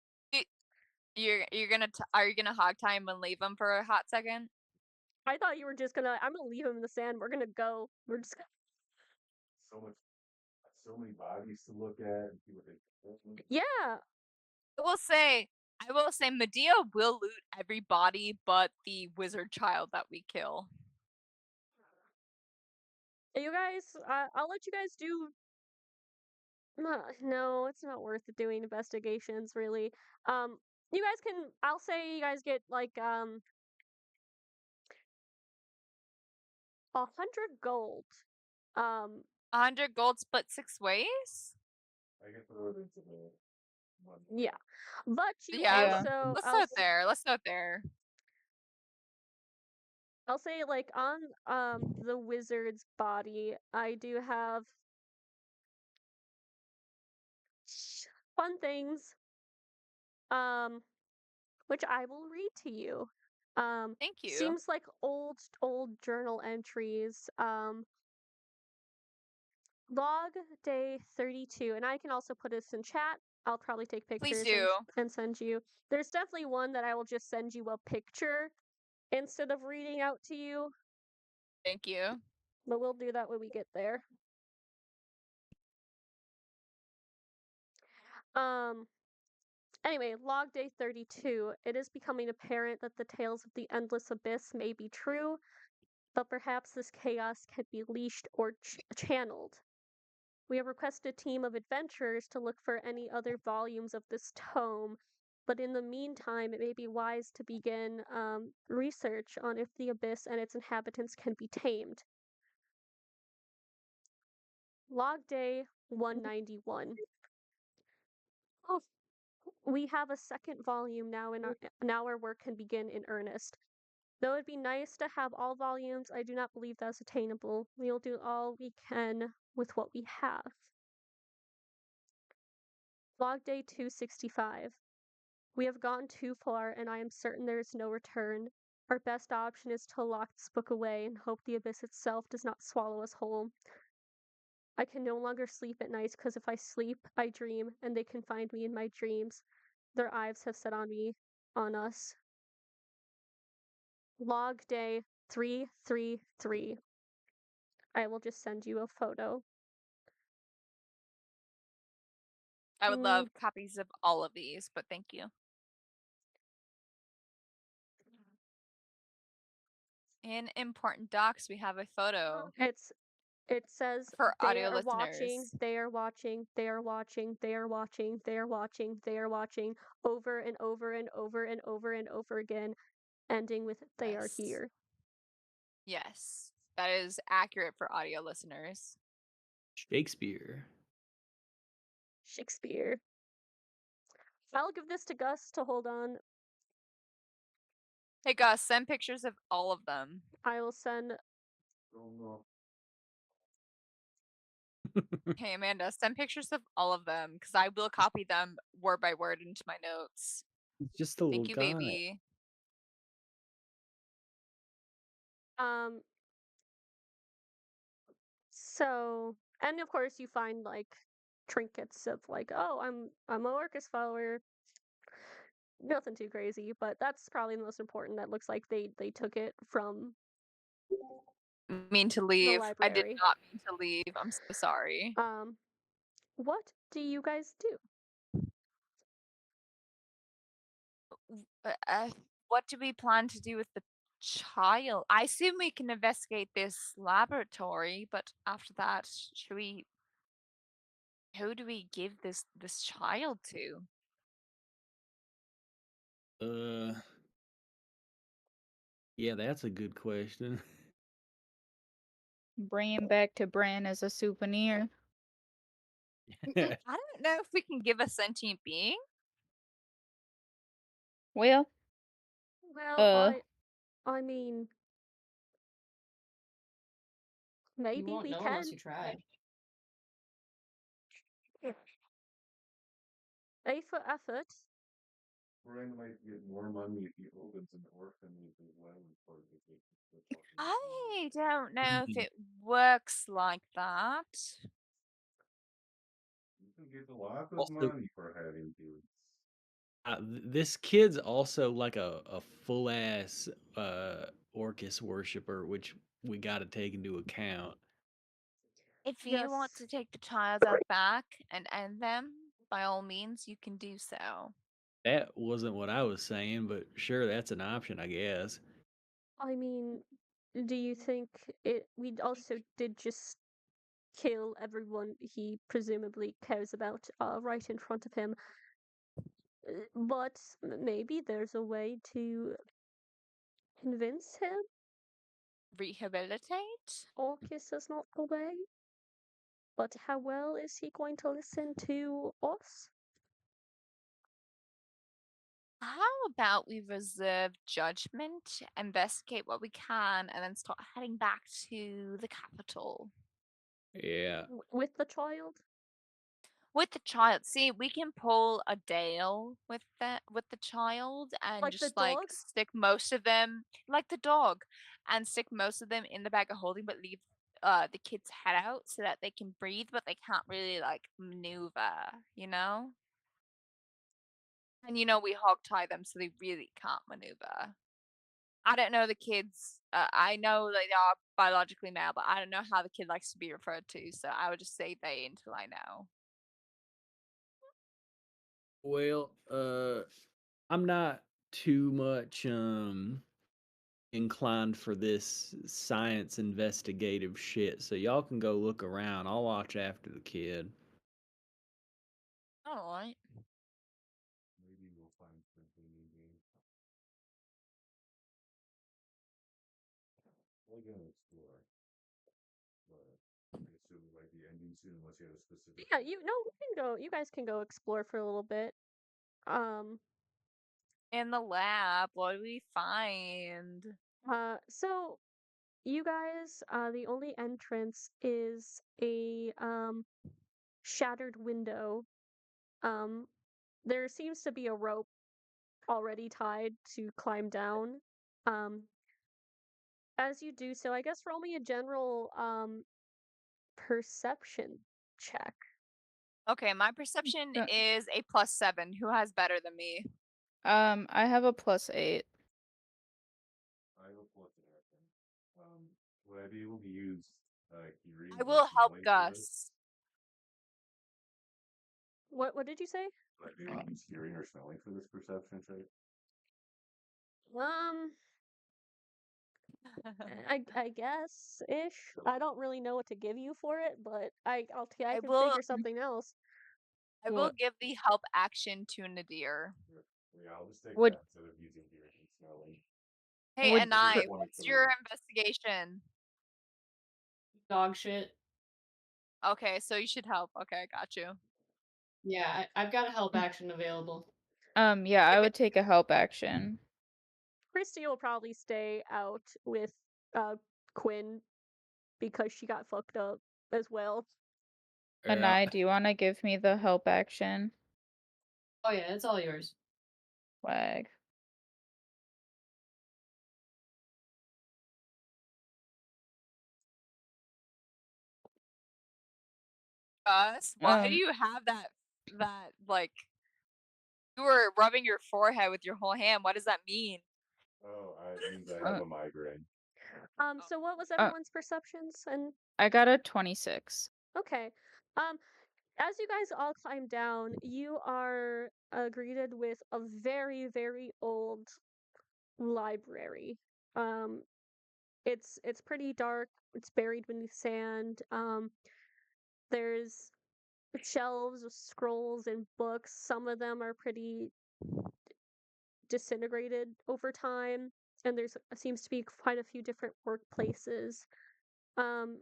Are you gonna hog time and leave him for a hot second?
I thought you were just gonna. I'm gonna leave him in the sand. We're gonna go. We're just.
So many bodies to look at and see what they.
Yeah.
I will say Medea will loot every body but the wizard child that we kill.
You guys. I'll let you guys do. No, it's not worth doing investigations really. You guys can. I'll say you guys get like 100 gold.
100 gold split 6 ways?
I can throw it into the one.
Yeah, but you
Yeah.
also.
Let's
I'll
start there. Let's start there.
I'll say like on the wizard's body, I do have fun things which I will read to you.
Thank you.
Seems like old journal entries. log day 32, and I can also put this in chat. I'll probably take
Please
pictures
do.
and send you. There's definitely one that I will just send you a picture instead of reading out to you,
Thank you.
but we'll do that when we get there. Anyway, log day 32. It is becoming apparent that the tales of the endless abyss may be true, but perhaps this chaos can be leashed or channeled. We have requested a team of adventurers to look for any other volumes of this tome, but in the meantime, it may be wise to begin research on if the abyss and its inhabitants can be tamed. Log day 191. Oh, we have a second volume now, and now our work can begin in earnest. Though it'd be nice to have all volumes, I do not believe that's attainable. We'll do all we can with what we have. Log day 265. We have gone too far, and I am certain there is no return. Our best option is to lock this book away and hope the abyss itself does not swallow us whole. I can no longer sleep at night because if I sleep, I dream, and they can find me in my dreams. Their eyes have set on us. Log day 333. I will just send you a photo.
I would love copies of all of these, but thank you. In important docs, we have a photo
It says
for
they
audio
are watching,
listeners.
they are watching, they are watching, they are watching, they are watching, they are watching over and over and over and over and over again, ending with they are
Yes.
here.
Yes, that is accurate for audio listeners.
Shakespeare.
Shakespeare. I'll give this to Gus to hold on.
Hey Gus, send pictures of all of them.
I will send.
Oh no.
Hey Amanda, send pictures of all of them because I will copy them word by word into my notes.
It's just a little
Thank you,
guy.
baby.
So, and of course you find like trinkets of like, oh, I'm a Orcus follower. Nothing too crazy, but that's probably the most important. That looks like they took it from
Mean to leave. I did
library.
not mean to leave. I'm so sorry.
What do you guys do?
What do we plan to do with the child? I assume we can investigate this laboratory, but after that, should we? Who do we give this child to?
Yeah, that's a good question.
Bring him back to Bran as a souvenir.
I don't know if we can give a sentient being.
Well,
Well, I mean, maybe
You won't
we
know
can.
unless you try.
A for effort.
Brian might get more money if he opens an orphanage as well.
I don't know if it works like that.
You can get a lot of
Also-
money for having kids.
This kid's also like a full ass Orcus worshiper, which we got to take into account.
If you want
Yes.
to take the child out back and end them, by all means, you can do so.
That wasn't what I was saying, but sure, that's an option, I guess.
I mean, do you think we also did just kill everyone he presumably cares about right in front of him? But maybe there's a way to convince him
Rehabilitate?
Orcus is not the way. But how well is he going to listen to us?
How about we reserve judgment, investigate what we can, and then start heading back to the capital?
Yeah.
With the child?
With the child, see, we can pull a Dale with the child and
Like the
just like
dog?
stick most of them like the dog and stick most of them in the bag of holding, but leave the kids' head out so that they can breathe, but they can't really like maneuver, you know? And we hog tie them so they really can't maneuver. I don't know the kids. I know they are biologically male, but I don't know how the kid likes to be referred to, so I would just say they until I know.
Well, I'm not too much inclined for this science investigative shit, so y'all can go look around. I'll watch after the kid.
Alright.
Maybe we'll find something in game. We're gonna explore. But I assume it might be ending soon unless you have a specific.
Yeah, we can go. You guys can go explore for a little bit.
In the lab, what do we find?
So you guys, the only entrance is a shattered window. There seems to be a rope already tied to climb down. Um, as you do so, I guess roll me a general perception check.
Okay, my perception
Yeah.
is a +7. Who has better than me?
I have a +8.
I will pull it there. Would I be able to use hearing?
I
or
will help
smelling for this?
Gus.
What did you say?
Would I be able to use hearing or smelling for this perception check?
I guess ish. I don't really know what to give you for it, but I
I
can
will
figure something else.
I will give the help action to Nadir.
Yeah, I'll just take
Would-
that instead of using hearing and smelling.
Hey,
Would-
Anai,
Twenty
what's
three.
your investigation?
Dog shit.
Okay, so you should help. Okay, got you.
Yeah, I've got a help action available.
Yeah, I would take a help action.
Christy will probably stay out with Quinn because she got fucked up as well.
And do you want to give me the help action?
Oh yeah, it's all yours.
Wag.
Gus, why do you have that like you were rubbing your forehead with your whole hand? What does that mean?
Oh, I means I have a migraine.
So what was everyone's perceptions? And
I got a 26.
okay. As you guys all climb down, you are greeted with a very, very old library. Um, it's pretty dark. It's buried beneath sand. There's shelves of scrolls and books. Some of them are pretty disintegrated over time, and there's seems to be quite a few different workplaces. Um,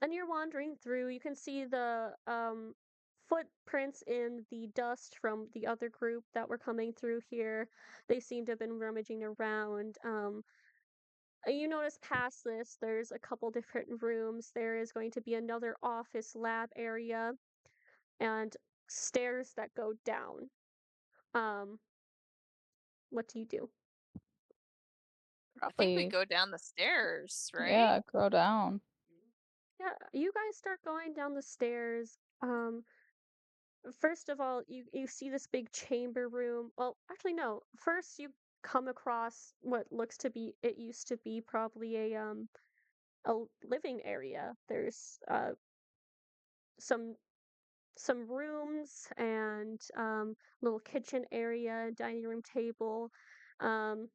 and you're wandering through. You can see the footprints in the dust from the other group that were coming through here. They seem to have been rummaging around. You notice past this, there's a couple different rooms. There is going to be another office lab area and stairs that go down. What do you do?
I think we
Probably-
go down the stairs, right?
Yeah, go down.
Yeah, you guys start going down the stairs. First of all, you see this big chamber room. Well, actually no. First you come across what looks to be it used to be probably a living area. There's some rooms and little kitchen area, dining room table. Um,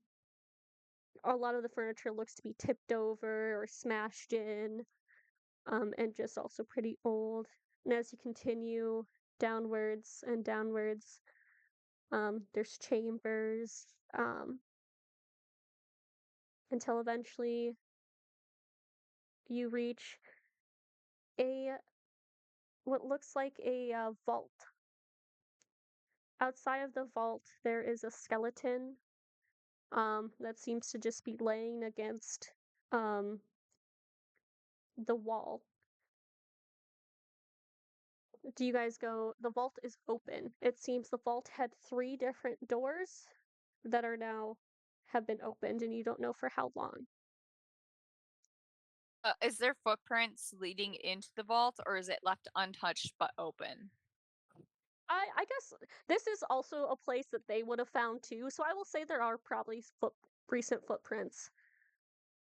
a lot of the furniture looks to be tipped over or smashed in, and just also pretty old. And as you continue downwards and downwards, there's chambers, until eventually you reach a what looks like a vault. Outside of the vault, there is a skeleton that seems to just be laying against um, the wall. Do you guys go? The vault is open. It seems the vault had 3 different doors that are now have been opened, and you don't know for how long.
Is there footprints leading into the vault, or is it left untouched but open?
I guess this is also a place that they would have found too, so I will say there are probably recent footprints.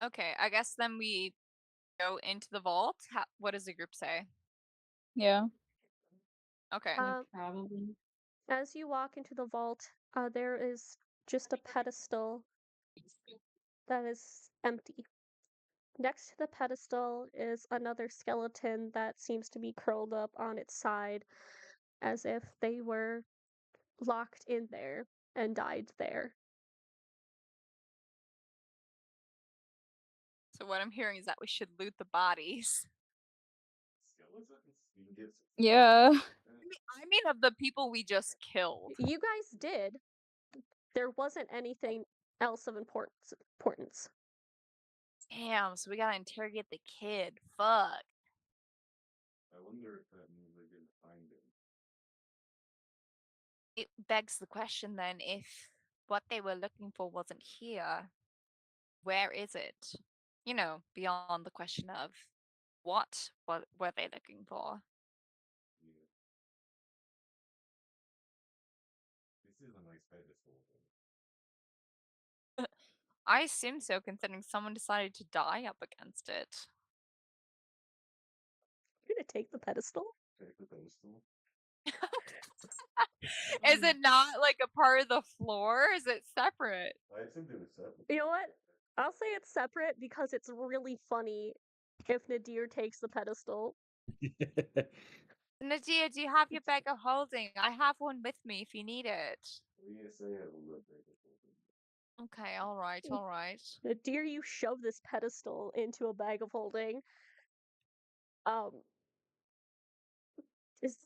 Okay, I guess then we go into the vault. What does the group say?
Yeah.
Okay.
Uh,
Probably.
as you walk into the vault, there is just a pedestal that is empty. Next to the pedestal is another skeleton that seems to be curled up on its side as if they were locked in there and died there.
So what I'm hearing is that we should loot the bodies.
Skeletons? You can get
Yeah.
I mean of the people we just killed.
You guys did. There wasn't anything else of importance.
Damn, so we gotta interrogate the kid. Fuck.
I wonder if that means they didn't find him.
It begs the question then, if what they were looking for wasn't here, where is it? You know, beyond the question of what were they looking for?
Yeah. This is a nice pedestal. Though.
I assume so, considering someone decided to die up against it.
You're gonna take the pedestal?
Check the pedestal.
Is it not like a part of the floor? Is it separate?
I assumed it was separate.
You know what? I'll say it's separate because it's really funny if Nadir takes the pedestal.
Nadia, do you have your bag of holding? I have one with me if you need it.
Yes, I have a little bit of
Okay, alright, alright.
Nadir, you shove this pedestal into a bag of holding. Is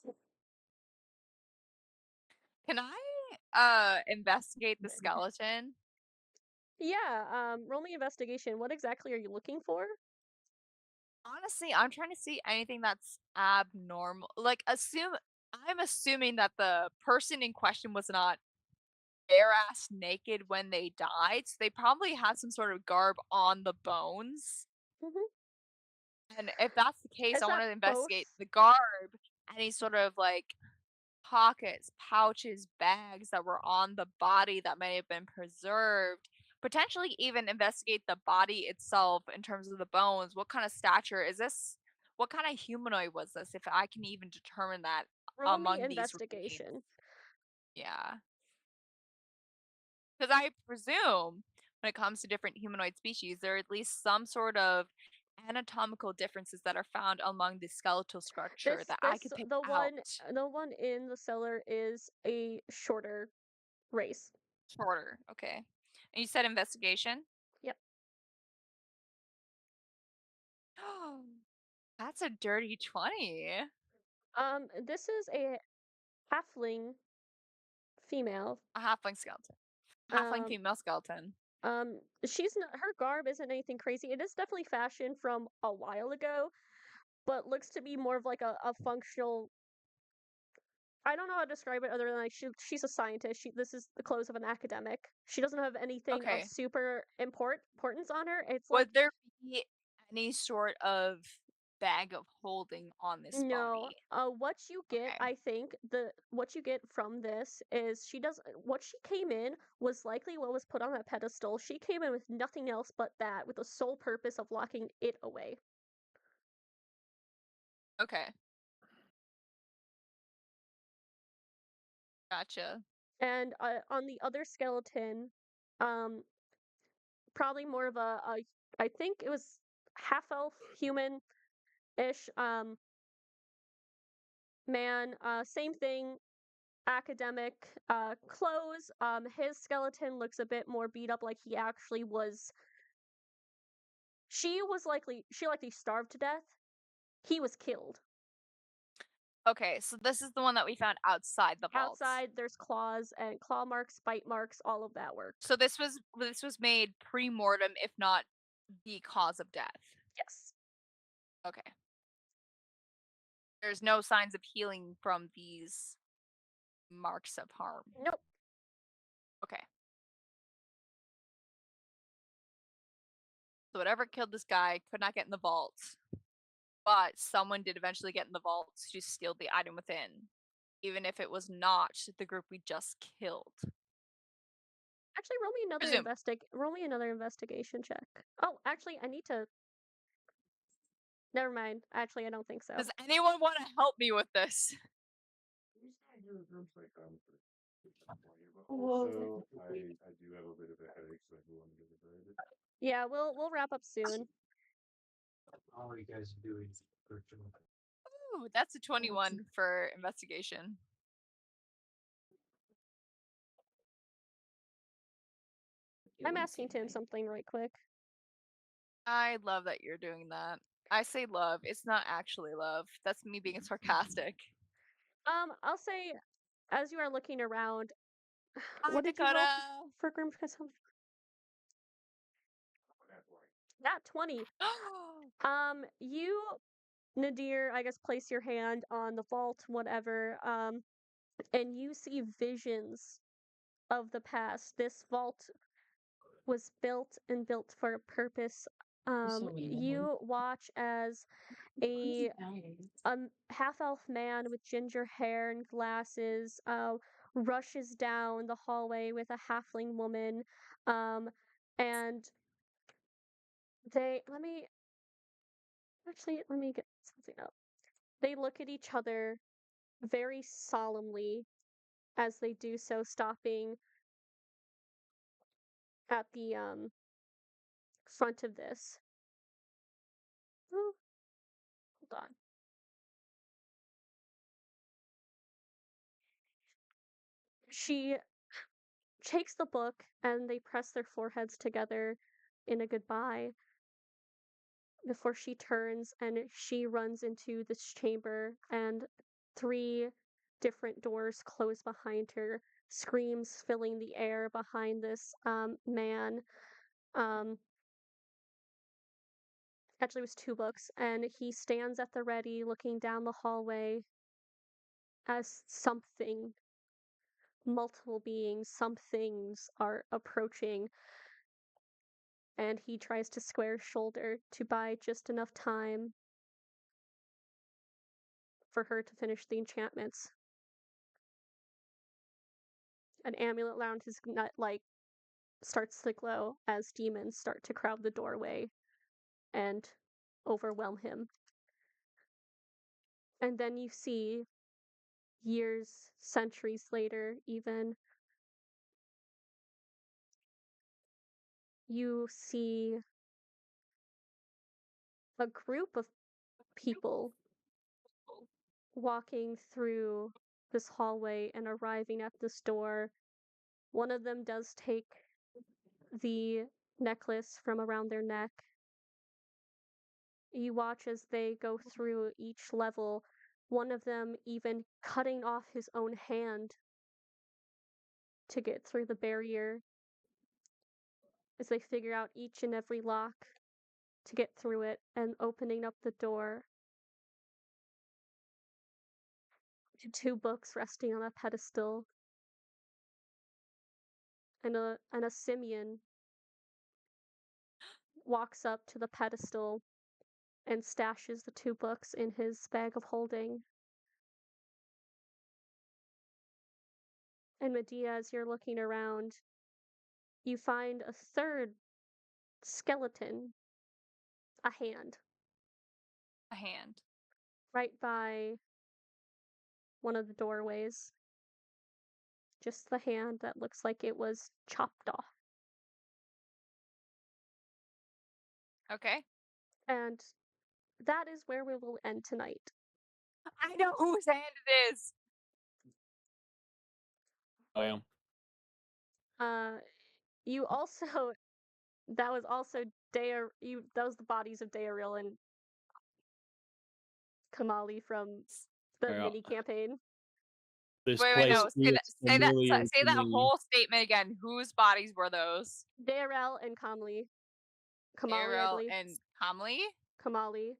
Can I investigate the skeleton?
yeah, roll me investigation. What exactly are you looking for?
Honestly, I'm trying to see anything that's abnormal. Like I'm assuming that the person in question was not bare ass naked when they died. So they probably had some sort of garb on the bones.
Mhm.
And if that's the case,
Is
I want
that
to investigate
both?
the garb, any sort of like pockets, pouches, bags that were on the body that may have been preserved. Potentially even investigate the body itself in terms of the bones. What kind of stature is this? What kind of humanoid was this? If I can even determine that
Roll me
among these remains.
investigation.
Yeah. Because I presume when it comes to different humanoid species, there are at least some sort of anatomical differences that are found among the skeletal structure
This
that I could pick out.
the one in the cellar is a shorter race.
Shorter, okay. And you said investigation?
Yep.
That's a dirty 20.
This is a halfling female.
A halfling skeleton. Halfling
Um,
female skeleton.
she's not, her garb isn't anything crazy. It is definitely fashion from a while ago, but looks to be more of like a functional. I don't know how to describe it other than like she's a scientist. This is the clothes of an academic. She doesn't have anything of
Okay.
super importance on her. It's like
Would there be any sort of bag of holding on this
no.
body?
What you get,
Okay.
I think what you get from this is what she came in was likely what was put on that pedestal. She came in with nothing else but that, with the sole purpose of locking it away.
Okay. Gotcha.
And on the other skeleton, um, probably more of I think it was half elf human ish man. Same thing, academic clothes. His skeleton looks a bit more beat up, like he actually was. She likely starved to death. He was killed.
Okay, so this is the one that we found outside the vault.
Outside, there's claws and claw marks, bite marks, all of that work.
So this was made pre-mortem, if not the cause of death.
Yes.
Okay. There's no signs of healing from these marks of harm.
Nope.
Okay. So whatever killed this guy could not get in the vault, but someone did eventually get in the vault to steal the item within, even if it was not the group we just killed.
Actually,
Presume.
roll me another investigation check. Oh, actually, I need to. Never mind. Actually, I don't think so.
Does anyone want to help me with this?
Who's not here in groups like but
Whoa.
also I do have a bit of a headache, so I do want to get it ready.
Yeah, we'll wrap up soon.
How are you guys doing?
Ooh, that's a 21 for investigation.
I'm asking Tim something right quick.
I love that you're doing that. I say love. It's not actually love. That's me being sarcastic.
I'll say, as you are looking around,
Hi,
what did you roll
Dakota.
for Grim Consumption? That 20. You, Nadir, I guess, place your hand on the vault, whatever, and you see visions of the past. This vault was built and built for a purpose. You watch as a half-elf man with ginger hair and glasses rushes down the hallway with a halfling woman, and let me get something up. They look at each other very solemnly as they do so, stopping at the front of this. Ooh, hold on. She takes the book and they press their foreheads together in a goodbye before she turns and she runs into this chamber, and 3 different doors close behind her, screams filling the air behind this man. Actually, it was 2 books, and he stands at the ready looking down the hallway as multiple beings, some things are approaching, and he tries to square shoulder to buy just enough time for her to finish the enchantments. An amulet around his nut starts to glow as demons start to crowd the doorway and overwhelm him. And then you see, years, centuries later, even, you see a group of people walking through this hallway and arriving at this door. One of them does take the necklace from around their neck. You watch as they go through each level, one of them even cutting off his own hand to get through the barrier as they figure out each and every lock to get through it and opening up the door to 2 books resting on a pedestal, and a simian walks up to the pedestal and stashes the 2 books in his bag of holding. And Medea, as you're looking around, you find a 3rd skeleton, a hand,
A hand.
right by one of the doorways. Just the hand that looks like it was chopped off.
Okay.
And that is where we will end tonight.
I know whose hand it is.
I am.
You also that was also that was the bodies of Daeril and Kamali from the
Yeah.
mini campaign.
This
Wait,
place
no.
feels familiar
Say
to
that
me.
whole statement again. Whose bodies were those?
Daeril and Kamali. Kamali, I
Ariel
believe.
and Kamali?
Kamali.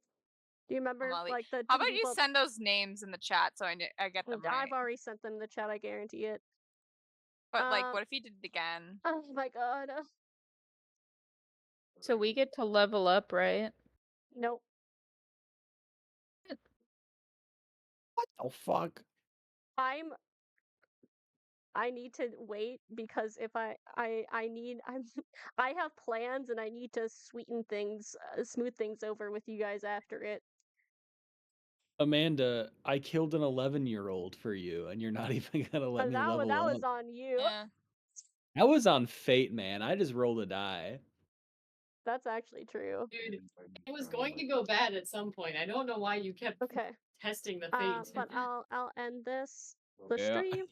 Do you remember
Kamali.
like the
How
two
about you
people?
send those names in the chat so I get them right?
I've already sent them in the chat, I guarantee it.
But like, what if he did it again?
Oh my god.
So we get to level up, right?
Nope.
What the fuck?
I need to wait because if I need I have plans and I need to sweeten things, smooth things over with you guys after it.
Amanda, I killed an 11-year-old for you, and you're not even gonna let me
That
level
was
up.
on you.
Yeah.
That was on fate, man. I just rolled a die.
That's actually true.
Dude, it was going to go bad at some point. I don't know why you kept
Okay.
testing the fate.
But I'll end the
Yeah.
stream.